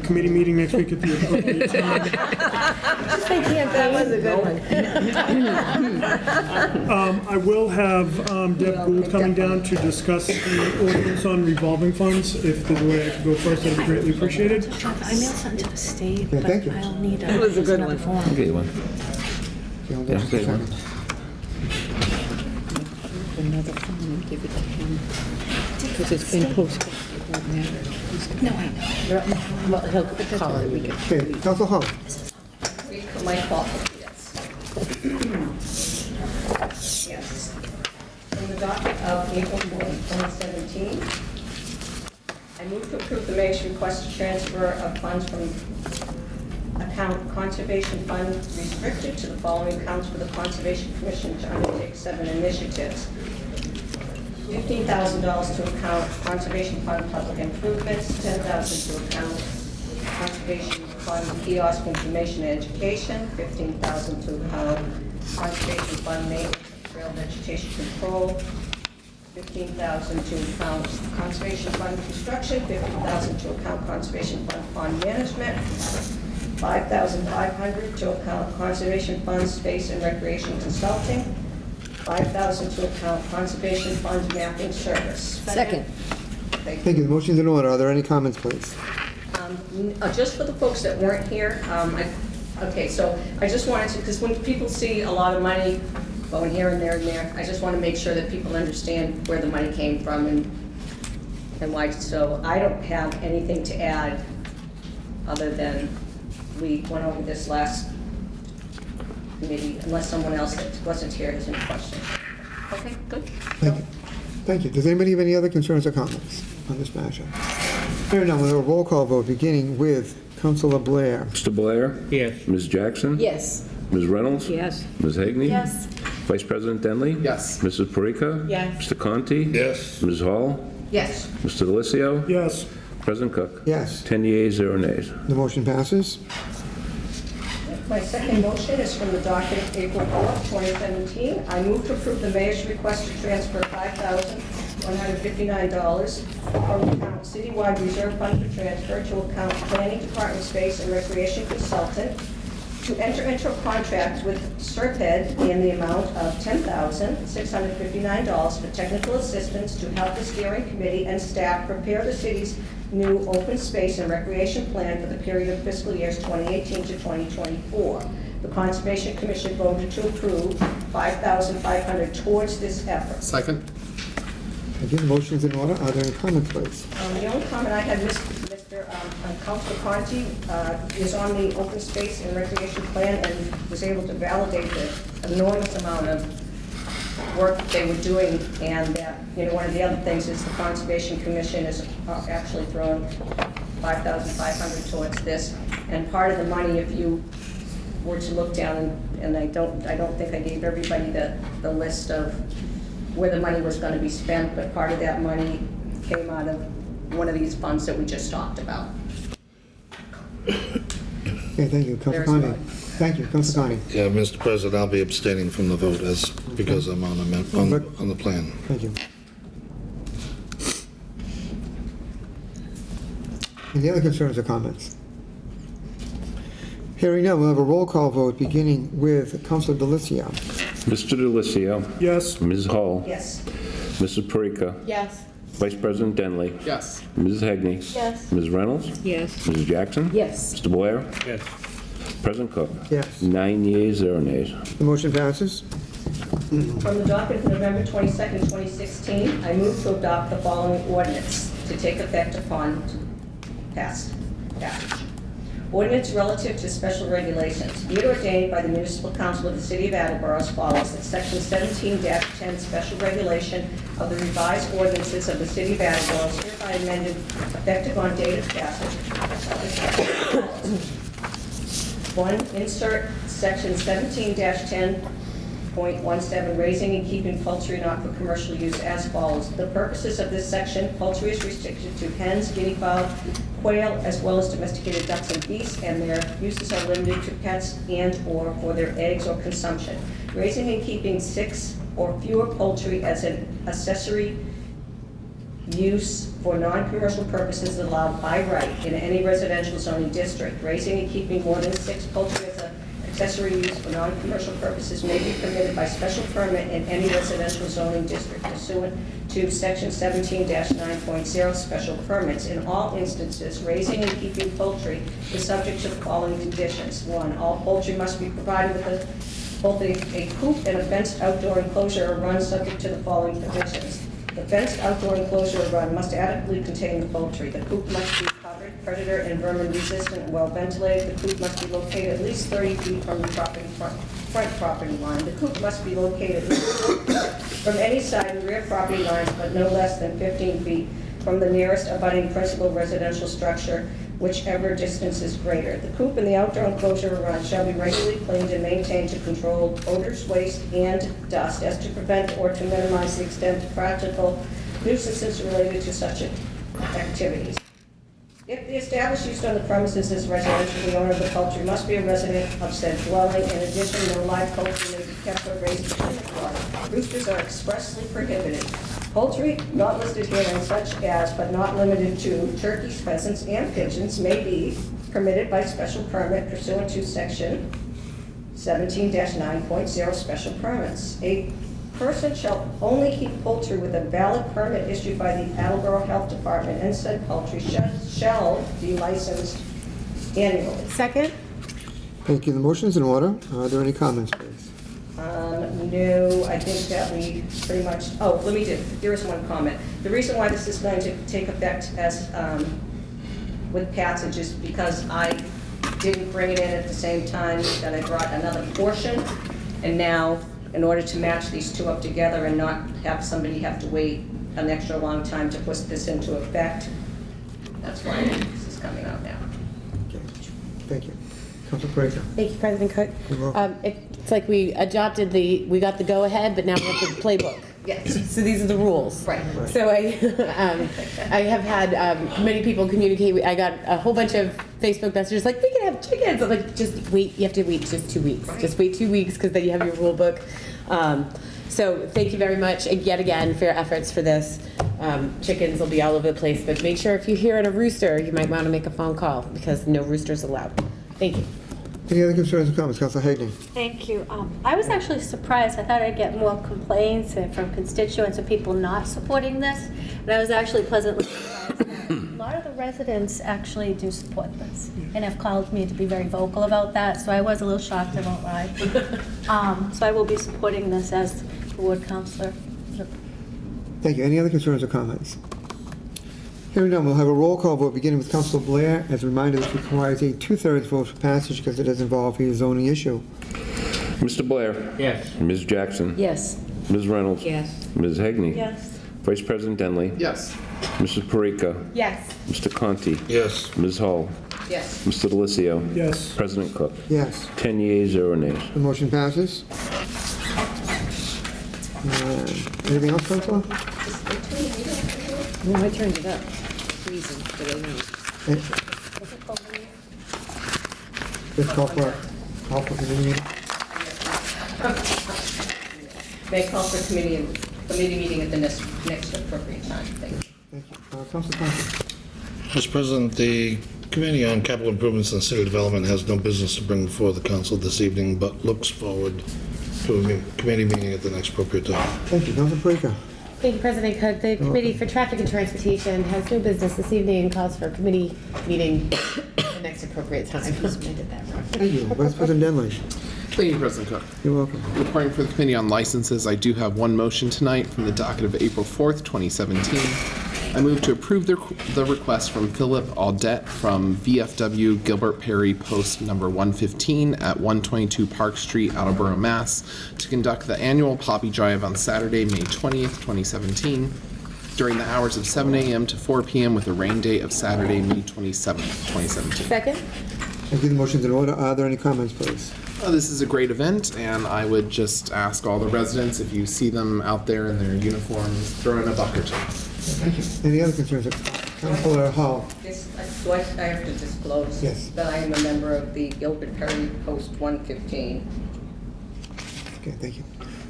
committee meeting next week at the appropriate time. That was a good one. I will have Deb Gould coming down to discuss the ordinance on revolving funds. If there's a way I could go first, that'd be greatly appreciated. I mailed something to the state, but thank you. I'll need That was a good another one. form. I'll get you one. Yeah, Yeah, take one. Another phone and give it to him. Because it's been postponed. It won't matter. No, I know. Well, he'll call it. We can. Okay, Councilor Hall. My fault, yes. Yes. From the docket of April 4th, 2017, I move to approve the mayor's request to transfer of funds from account Conservation Fund restricted to the following accounts for the Conservation Commission to undertake 7 initiatives. $15,000 to account Conservation Fund Public Improvements, $10,000 to account Conservation Fund Kiosk Information and Education, $15,000 to account Conservation Fund Maintenance Trail Vegetation Control, $15,000 to account Conservation Fund Construction, $50,000 to account Conservation Fund Pond Management, $5,500 to account Conservation Fund Space and Recreation Consulting, $5,000 to account Conservation Fund Mapping Service. Second. Thank you. The motion's in order. Are there any comments, please? Just for the folks that weren't here, okay, so I just wanted to, because when people see a lot of money going here and there and there, I just want to make sure that people understand where the money came from and why. So I don't have anything to add other than we went over this last committee, unless someone else that wasn't here has any questions. Okay, good. Thank you. Thank you. Does anybody have any other concerns or comments on this matter? Hearing none, we'll have a roll call vote, beginning with Councilor Blair. Mr. Blair? Yes. Ms. Jackson? Yes. Ms. Reynolds? Yes. Ms. Hagney? Yes. Vice President Denlea? Yes. Mrs. Porreca? Yes. Mr. Conti? Yes. Ms. Hall? Yes. Mr. Delissio? Yes. President Cook? Yes, 10 yeas, 0 nays. the motion passes. My second motion is from the docket of April 4th, 2017. I move to approve the mayor's request to transfer $5,159 from account citywide reserve fund for transfer to account planning department space and recreation consultant to enter into a contract with Serped in the amount of $10,659 for technical assistance to help the steering committee and staff prepare the city's new open space and recreation plan for the period of fiscal years 2018 to 2024. The Conservation Commission voted to approve $5,500 towards this effort. Second? Again, the motion is in order. Are there any comments, please? The only comment I had, Councilor Conti is on the open space and recreation plan and was able to validate the enormous amount of work that they were doing, and that, one of the other things is the Conservation Commission is actually throwing $5,500 towards this, and part of the money, if you were to look down, and I don't think I gave everybody the list of where the money was going to be spent, but part of that money came out of one of these funds that we just talked about. Okay, thank you, Councilor There's Conti. mine. Thank you, Councilor Conti. Yeah, Mr. President, I'll be abstaining from the vote because I'm on the plan. Thank you. Any other concerns or comments? Hearing none, we'll have a roll call vote, beginning with Councilor Delissio. Mr. Delissio? Yes. Ms. Hall? Yes. Mrs. Porreca? Yes. Vice President Denlea? Yes. Mrs. Hagney? Yes. Ms. Reynolds? Yes. Mrs. Jackson? Yes. Mr. Blair? Yes. President Cook? Yes, 9 yeas, 0 nays. the motion passes. From the docket of November 22nd, 2016, I move to adopt the following ordinance to take effect upon passage. Ordinance relative to special regulations. Be it ordained by the Municipal Council of the City of Attleboro as follows, that Section 17-10 special regulation of the revised ordinances of the City of Attleboro is hereby amended effective on date of passage. 1. Insert Section 17-10.17, raising and keeping poultry not for commercial use as follows. The purposes of this section, poultry is restricted to hens, guinea fowl, quail, as well as domesticated ducks and geese, and their uses are limited to pets and/or for their eggs or consumption. Raising and keeping 6 or fewer poultry as an accessory use for non-commercial purposes is allowed by right in any residential zoning district. Raising and keeping more than 6 poultry as an accessory use for non-commercial purposes may be permitted by special permit in any residential zoning district pursuant to Section 17-9.0 special permits. In all instances, raising and keeping poultry is subject to the following conditions. 1, all poultry must be provided with both a coop and a fenced outdoor enclosure or run subject to the following provisions. The fenced outdoor enclosure or run must adequately contain the poultry. The coop must be covered, predator and vermin resistant, and well ventilated. The coop must be located at least 30 feet from the front property line. The coop must be located from any side and rear property lines, but no less than 15 feet from the nearest abutting principal residential structure, whichever distance is greater. The coop and the outdoor enclosure or run shall be regularly cleaned and maintained to control odors, waste, and dust, as to prevent or to minimize the extent of practical nuisances related to such activities. If the established use on the premises is residential, the owner of the poultry must be a resident of said dwelling. In addition, no live poultry may be kept or raised within the dwelling. Roosters are expressly prohibited. Poultry not listed herein, such as but not limited to turkeys, pheasants, and pigeons, may be permitted by special permit pursuant to Section 17-9.0 special permits. A person shall only keep poultry with a valid permit issued by the Attleboro Health Department, and said poultry shall be licensed annually. Second? Thank you. The motion is in order. Are there any comments, please? No, I think that we pretty much, there is one comment. The reason why this is going to take effect as, with passage is because I didn't bring it in at the same time that I brought another portion, and now, in order to match these two up together and not have somebody have to wait an extra long time to put this into effect. That's why this is coming out now. Thank you. Councilor PORRECA. Thank you, President Cook. You're welcome. It's like we adopted we got the go-ahead, but now we have the playbook. Yes. So these are the rules. Right. So I have had many people communicate. I got a whole bunch of Facebook messages like, we can have chickens. I'm like, just wait. You have to wait just 2 weeks. Right. Just wait 2 weeks because then you have your rule book. So thank you very much yet again for your efforts for this. Chickens will be all over the place, but make sure if you hear a rooster, you might want to make a phone call because no roosters allowed. Thank you. Any other concerns or comments? Councilor Hagney. Thank you. I was actually surprised. I thought I'd get more complaints from constituents of people not supporting this, and I was actually pleasantly surprised that a lot of the residents actually do support this and have called me to be very vocal about that, so I was a little shocked, I won't lie. So I will be supporting this as the ward councillor. Thank you. Any other concerns or comments? Hearing none, we'll have a roll call vote beginning with Councilor Blair. As a reminder, this requires a 2/3 vote for passage because it does involve a zoning issue. Mr. Blair? Yes. Ms. Jackson? Yes. Ms. Reynolds? Yes. Ms. Hegney? Yes. Vice President Denlea? Yes. Mrs. PORRECA? Yes. Mr. Conti? Yes. Ms. Hall? Yes. Mr. Delisio? Yes. President Cook? Yes. 10 yeas, 0 nays. The motion passes. Anything else, Councilor? No, I turned it up. Reason, but I know. Just call for committee meeting. May I call for committee meeting at the next appropriate time. Thank you. Thank you. Councilor Conti. Mr. President, the Committee on Capital Improvements and City Development has no business to bring before the council this evening, but looks forward to a committee meeting at the next appropriate time. Thank you. Councilor PORRECA. Thank you, President Cook. The Committee for Traffic and Transportation has no business this evening and calls for a committee meeting at the next appropriate time. I did that wrong. Thank you. Vice President Denlea. Thank you, President Cook. You're welcome. Reporting for the Committee on Licenses, I do have one motion tonight from the docket of April 4th, 2017. I move to approve the request from Philip Audette from VFW Gilbert Perry Post number 115 at 122 Park Street, Attleboro, Mass. to conduct the annual Poppy Drive on Saturday, May 20th, 2017 during the hours of 7 a.m. to 4 p.m. with a rain date of Saturday, May 27th, 2017. Second. Thank you. The motion's in order. Are there any comments, please? This is a great event, and I would just ask all the residents, if you see them out there in their uniforms, throw in a buck or two. Thank you. Any other concerns? Councilor Hall. Do I have to disclose Yes. that I am a member of the Gilbert Perry Post 115? Okay, thank you.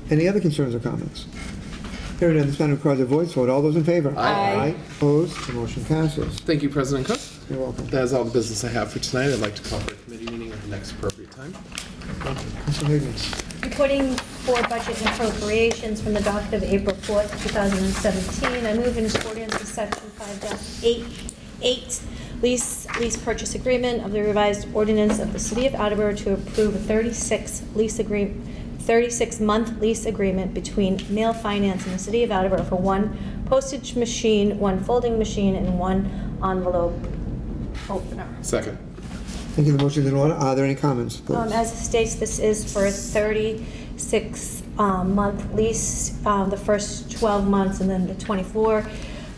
Any other concerns or comments? Hearing none, this matter requires a voice vote. All those in favor? Aye. Opposed? The motion passes. Thank you, President Cook. You're welcome. That is all the business I have for tonight. I'd like to call for a committee meeting at the next appropriate time. Councilor Hagney. Reporting for budget and appropriations from the docket of April 4th, 2017. I move in accordance with section 5.8 lease purchase agreement of the revised ordinance of the City of Attleboro to approve a 36-month lease agreement between Mail Finance and the City of Attleboro for one postage machine, one folding machine, and one envelope opener. Second. Thank you. The motion's in order. Are there any comments, please? As it states, this is for a 36-month lease, the first 12 months and then the 24.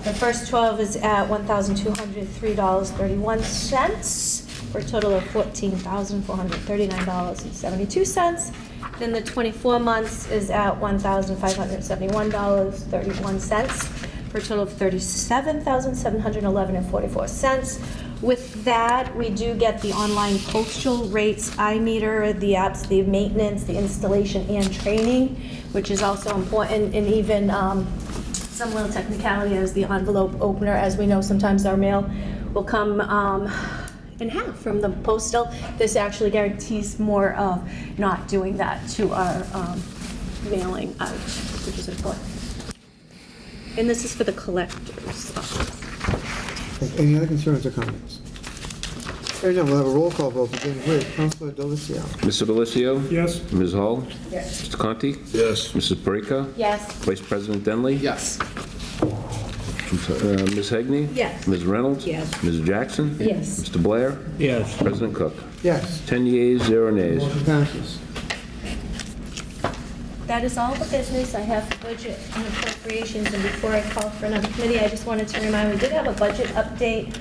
The first 12 is at $1,203.31 for a total of $14,439.72. Then the 24 months is at $1,571.31 for a total of $37,711.44. With that, we do get the online postal rates, iMeter, the apps, the maintenance, the installation, and training, which is also important, and even some little technicality as the envelope opener. As we know, sometimes our mail will come in half from the postal. This actually guarantees more of not doing that to our mailing out, which is important. And this is for the collector's office. Any other concerns or comments? Hearing none, we'll have a roll call vote beginning with Councilor Delisio. Mr. Delisio? Yes. Ms. Hall? Yes. Mr. Conti? Yes. Mrs. PORRECA? Yes. Vice President Denlea? Yes. Ms. Hegney? Yes. Ms. Reynolds? Yes. Ms. Jackson? Yes. Mr. Blair? Yes. President Cook? Yes. 10 yeas, 0 nays. Motion passes. that is all the business. I have the budget and appropriations, and before I call for another committee, I just wanted to remind, we did have a budget update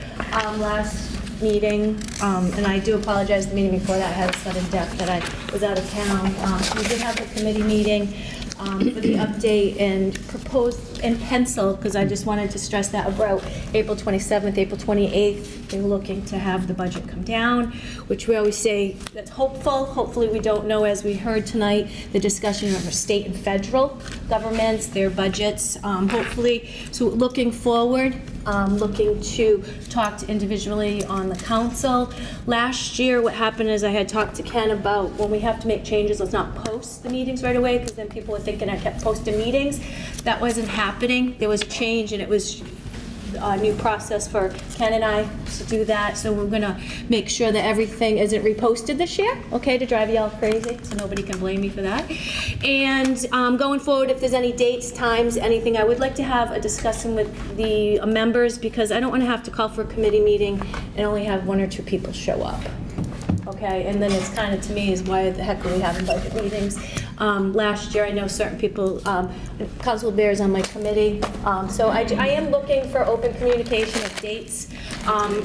last meeting, and I do apologize, the meeting before that I had a sudden death that I was out of town. We did have the committee meeting for the update and proposed in pencil, because I just wanted to stress that about April 27th, April 28th, they were looking to have the budget come down, which we always say that's hopeful. Hopefully we don't know, as we heard tonight, the discussion of our state and federal governments, their budgets, hopefully. So looking forward, looking to talk to individually on the council. Last year, what happened is I had talked to Ken about when we have to make changes, let's not post the meetings right away, because then people were thinking I kept posting meetings. That wasn't happening. There was a change, and it was a new process for Ken and I to do that. So we're gonna make sure that everything isn't reposted this year, okay, to drive you all crazy, so nobody can blame me for that. And going forward, if there's any dates, times, anything, I would like to have a discussion with the members, because I don't want to have to call for a committee meeting and only have 1 or 2 people show up. Okay, and then it's kind of, to me, is why the heck are we having budget meetings? Last year, I know certain people, Council Bear's on my committee, so I am looking for open communication of dates.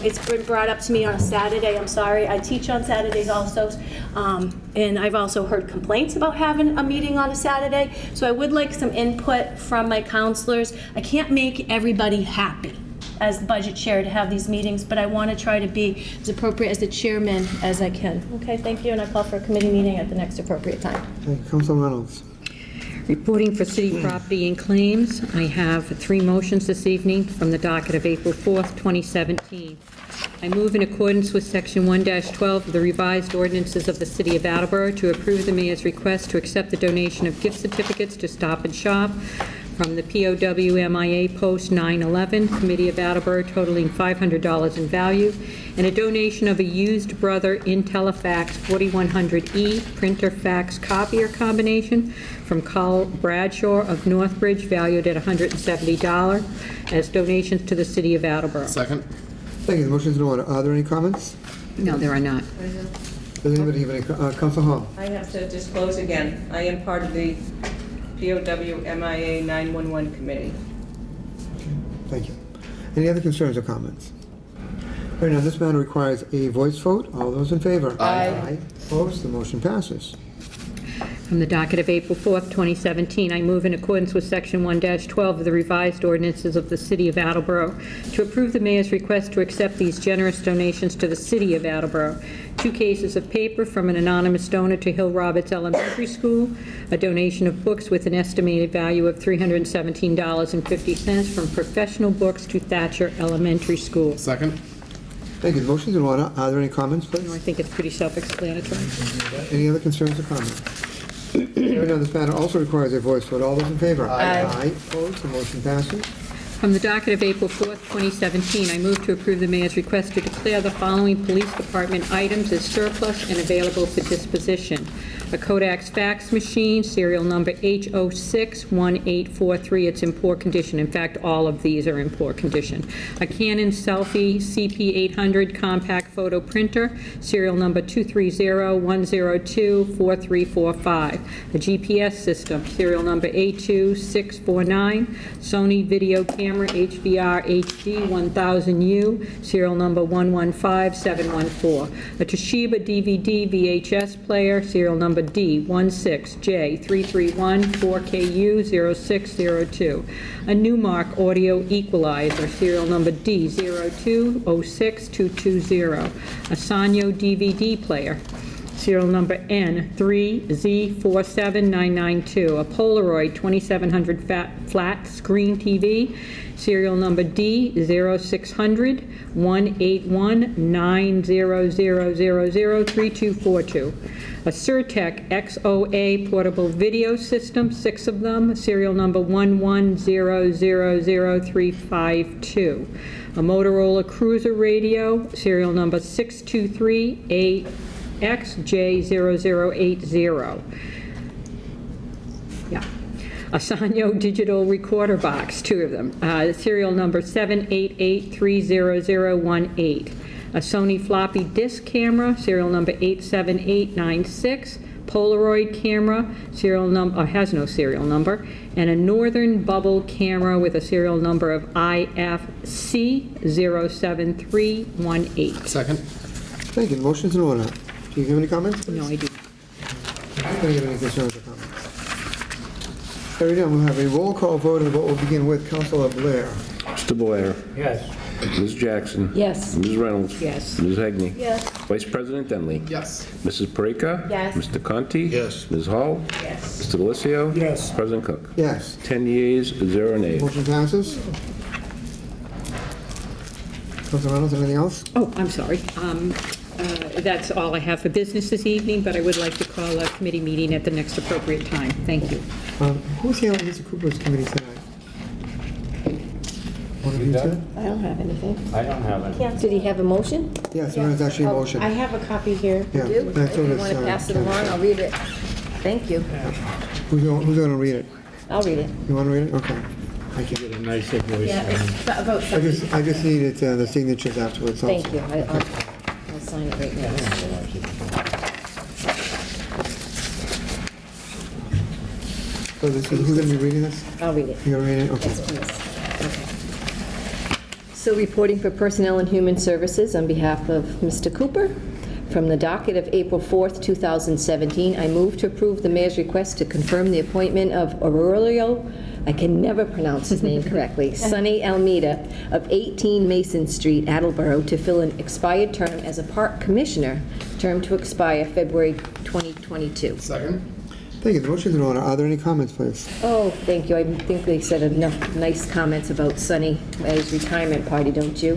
It's been brought up to me on a Saturday, I'm sorry, I teach on Saturdays also, and I've also heard complaints about having a meeting on a Saturday, so I would like some input from my counselors. I can't make everybody happy as the budget chair to have these meetings, but I want to try to be as appropriate as the chairman as I can. Okay, thank you, and I call for a committee meeting at the next appropriate time. Thank you. Councilor Reynolds. Reporting for city property and claims, I have 3 motions this evening from the docket of April 4th, 2017. I move in accordance with Section 1-12 of the revised ordinances of the City of Attleboro to approve the mayor's request to accept the donation of gift certificates to Stop and Shop from the POWMIA Post 911 Committee of Attleboro totaling $500 in value, and a donation of a used Brother Intellifax 4100E printer fax copier combination from Carl Bradshaw of Northbridge valued at $170 as donations to the City of Attleboro. Second. Thank you. The motion is in order. Are there any comments? No, there are not. Does anybody have any? Councilor Hall. I have to disclose again, I am part of the POWMIA 911 committee. Thank you. Any other concerns or comments? Hearing none, this matter requires a voice vote. All those in favor? Aye. Opposed? The motion passes. From the docket of April 4th, 2017, I move in accordance with Section 1-12 of the revised ordinances of the City of Attleboro to approve the mayor's request to accept these generous donations to the City of Attleboro. 2 cases of paper from an anonymous donor to Hill Roberts Elementary School, a donation of books with an estimated value of $317.50 from Professional Books to Thatcher Elementary School. Second. Thank you. The motion is in order. Are there any comments, please? No, I think it's pretty self-explanatory. Any other concerns or comments? Hearing none, this matter also requires a voice vote. All those in favor? Aye. Opposed? The motion passes. From the docket of April 4th, 2017, I move to approve the mayor's request to declare the following police department items as surplus and available for disposition. A Kodak's fax machine, serial number H061843. It's in poor condition. In fact, all of these are in poor condition. A Canon Selfie CP800 compact photo printer, serial number 230-102-4345. A GPS system, serial number A2649. Sony video camera HVR HD 1000U, serial number 115714. A Toshiba DVD VHS player, serial number D16J331-4KU0602. A Newmark audio equalizer, serial number D0206220. A Sanyo DVD player, serial number N3Z47992. A Polaroid 2700 flat screen TV, serial number D060018190003242. A Surtec XOA portable video system, 6 of them, serial number 11000352. A Motorola Cruiser radio, serial number 623AXJ0080. Yeah. A Sanyo digital recorder box, 2 of them, serial number 788-30018. A Sony floppy disk camera, serial number 87896, Polaroid camera, serial number, has no serial number, and a Northern Bubble camera with a serial number of IFC07318. Second. Thank you. The motion's in order. Do you have any comments? No, I do. Anybody have any concerns or comments? Hearing none, we'll have a roll call vote, and the vote will begin with Councilor Blair. Mr. Blair. Yes. Ms. Jackson. Yes. Ms. Reynolds. Yes. Ms. Hegney. Yes. Vice President Denlea. Yes. Mrs. PORRECA. Yes. Mr. Conti. Yes. Ms. Hall. Yes. Mr. Delissio. Yes. President Cook. Yes. 10 yeas, 0 nays. Motion passes. Councilor Reynolds, anything else? Oh, I'm sorry. That's all I have for business this evening, but I would like to call a committee meeting at the next appropriate time. Thank you. Who's here on Mr. Cooper's committee tonight? One of you two? I don't have anything. I don't have any. Did he have a motion? Yes, there's actually a motion. I have a copy here. Yeah, You do? that's If you what want it's, to pass it Ken along, said. I'll read it. Thank you. Who's going to read it? I'll read it. You want to read it? Okay. Thank you. Get a nicer voice. Yeah, it's about I just needed the signatures afterwards. also. Thank you. I'll sign it right now. So this is, who's going to be reading this? I'll read it. You're going to read it? Okay. Yes, please. Okay. So reporting for Personnel and Human Services on behalf of Mr. Cooper, from the docket of April 4th, 2017, I move to approve the mayor's request to confirm the appointment of Aurelio, I can never pronounce his name correctly, Sonny Almeida of 18 Mason Street, Attleboro, to fill an expired term as a park commissioner, term to expire February 2022. Second. Thank you. The motion's in order. Are there any comments, please? Oh, thank you. I think they said enough nice comments about Sonny at his retirement party, don't you?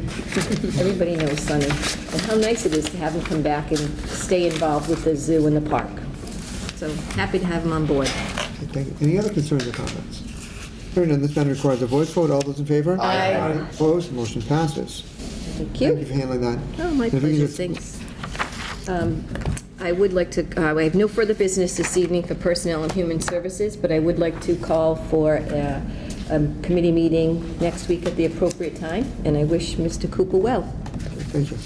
Everybody knows Sonny. And how nice it is to have him come back and stay involved with the zoo and the park. So happy to have him on board. Thank you. Any other concerns or comments? Hearing none, this matter requires a voice vote. All those in favor? Aye. Opposed? Motion passes. Thank you. Thank you for handling that. Oh, my If we can pleasure, just- thanks. I would like to, I have no further business this evening for Personnel and Human Services, but I would like to call for a committee meeting next week at the appropriate time, and I wish Mr. Cooper well. Thank you.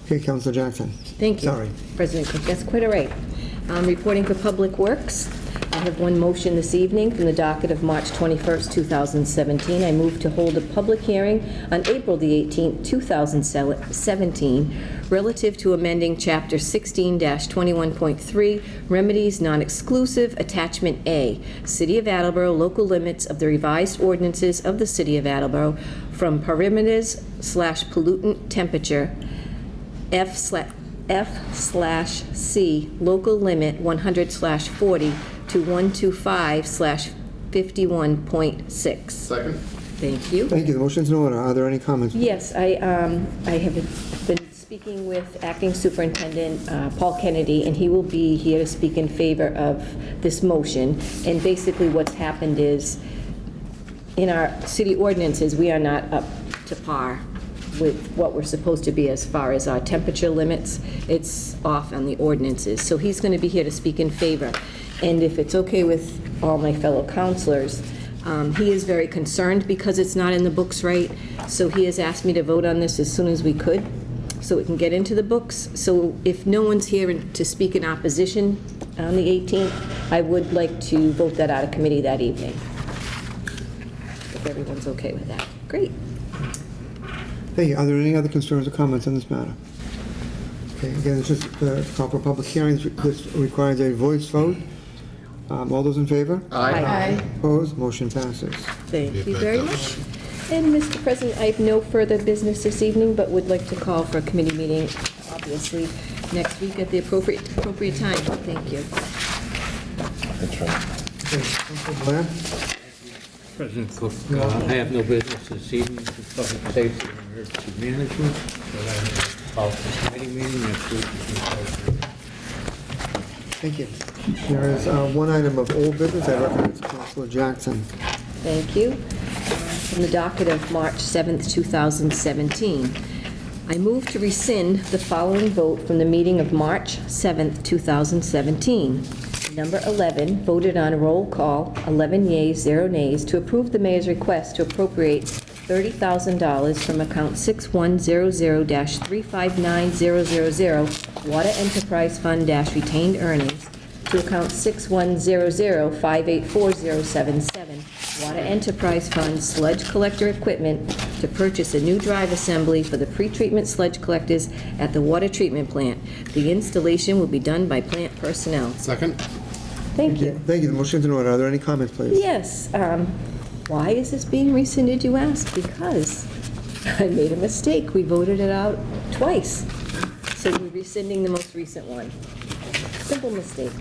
Okay, Councilor Jackson. Thank you. Sorry. President Cook, that's quite all right. Reporting for Public Works, I have one motion this evening from the docket of March 21st, 2017. I move to hold a public hearing on April the 18th, 2017, relative to amending Chapter 16-21.3, Remedies Non-Exclusive, Attachment A, City of Attleboro, Local Limits of the Revised Ordinances of the City of Attleboro from Perimeters/Pollutant Temperature, F/C, local limit 100/40 to 125/51.6. Second. Thank you. Thank you. The motion's in order. Are there any comments? Yes, I have been speaking with Acting Superintendent Paul Kennedy, and he will be here to speak in favor of this motion. And basically what's happened is, in our city ordinances, we are not up to par with what we're supposed to be as far as our temperature limits. It's off on the ordinances. So he's going to be here to speak in favor. And if it's okay with all my fellow counselors, he is very concerned because it's not in the books right. So he has asked me to vote on this as soon as we could, so it can get into the books. So if no one's here to speak in opposition on the 18th, I would like to vote that out of committee that evening. If everyone's okay with that. Great. Thank you. Are there any other concerns or comments on this matter? Okay, again, it's just call for public hearings. This requires a voice vote. All those in favor? Aye. Aye. Opposed? Motion passes. Thank you very much. And Mr. President, I have no further business this evening, but would like to call for a committee meeting, obviously, next week at the appropriate time. Thank you. That's right. Okay, Councilor Blair? President Cook, I have no business this evening for public safety and emergency management, but I will call for a committee meeting next week. Thank you. There is one item of old business. I recognize Councilor Jackson. Thank you. From the docket of March 7th, 2017, I move to rescind the following vote from the meeting of March 7th, 2017. The Number 11, voted on roll call, 11 yeas, 0 nays, to approve the mayor's request to appropriate $30,000 from account 6100-359000, Water Enterprise Fund - retained earnings, to account 6100-584077, Water Enterprise Fund sludge collector equipment, to purchase a new drive assembly for the pretreatment sludge collectors at the water treatment plant. The installation will be done by plant personnel. Second? Thank you. Thank you. The motion's in order. Are there any comments, please? Yes. Why is this being rescinded, you ask? Because I made a mistake. We voted it out twice. So we're rescinding the most recent one. Simple mistake.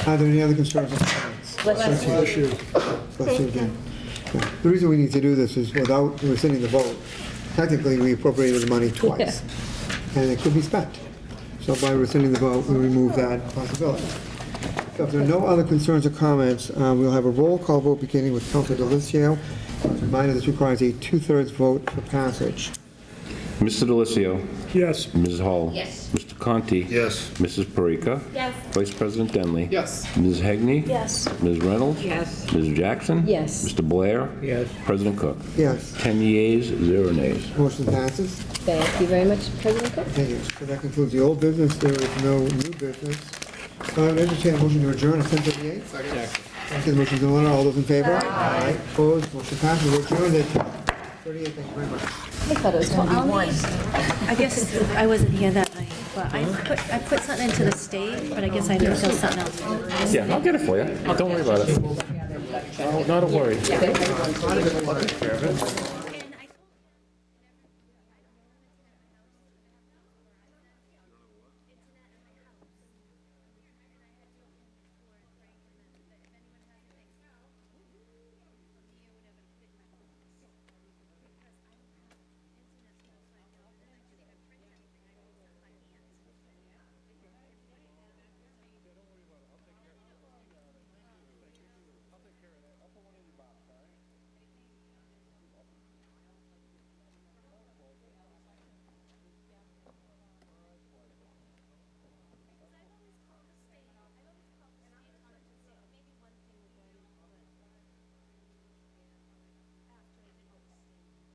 Are there any other concerns or comments? Bless you. Bless you again. Yeah. The reason we need to do this is without rescinding the vote, technically we appropriated the money twice. And it could be spent. So by rescinding the vote, we remove that possibility. So if there are no other concerns or comments, we'll have a roll call vote beginning with Councilor Delicio. Reminder, this requires a 2/3 vote for passage. Mr. Delicio. Yes. Mrs. Hall. Yes. Mr. Conti. Yes. Mrs. Porreca. Yes. Vice President Denlea. Yes. Ms. Hegney. Yes. Ms. Reynolds. Yes. Ms. Jackson. Yes. Mr. Blair. Yes. President Cook. Yes. 10 yeas, 0 nays. Motion passes. Thank you very much, President Cook. Thank you. So that concludes the old business. There is no new business. I would entertain a motion to adjourn at 10:38. Second. Thank you. The motion's in order. All those in favor? Aye. Opposed? Motion passes. We're adjourned at 10:38. Thank you very much. I thought it was going to be one. I guess I wasn't here that night, but I put something into the state, but I guess I didn't fill something else. Yeah, I'll get it for you. Don't worry about it. Not a worry.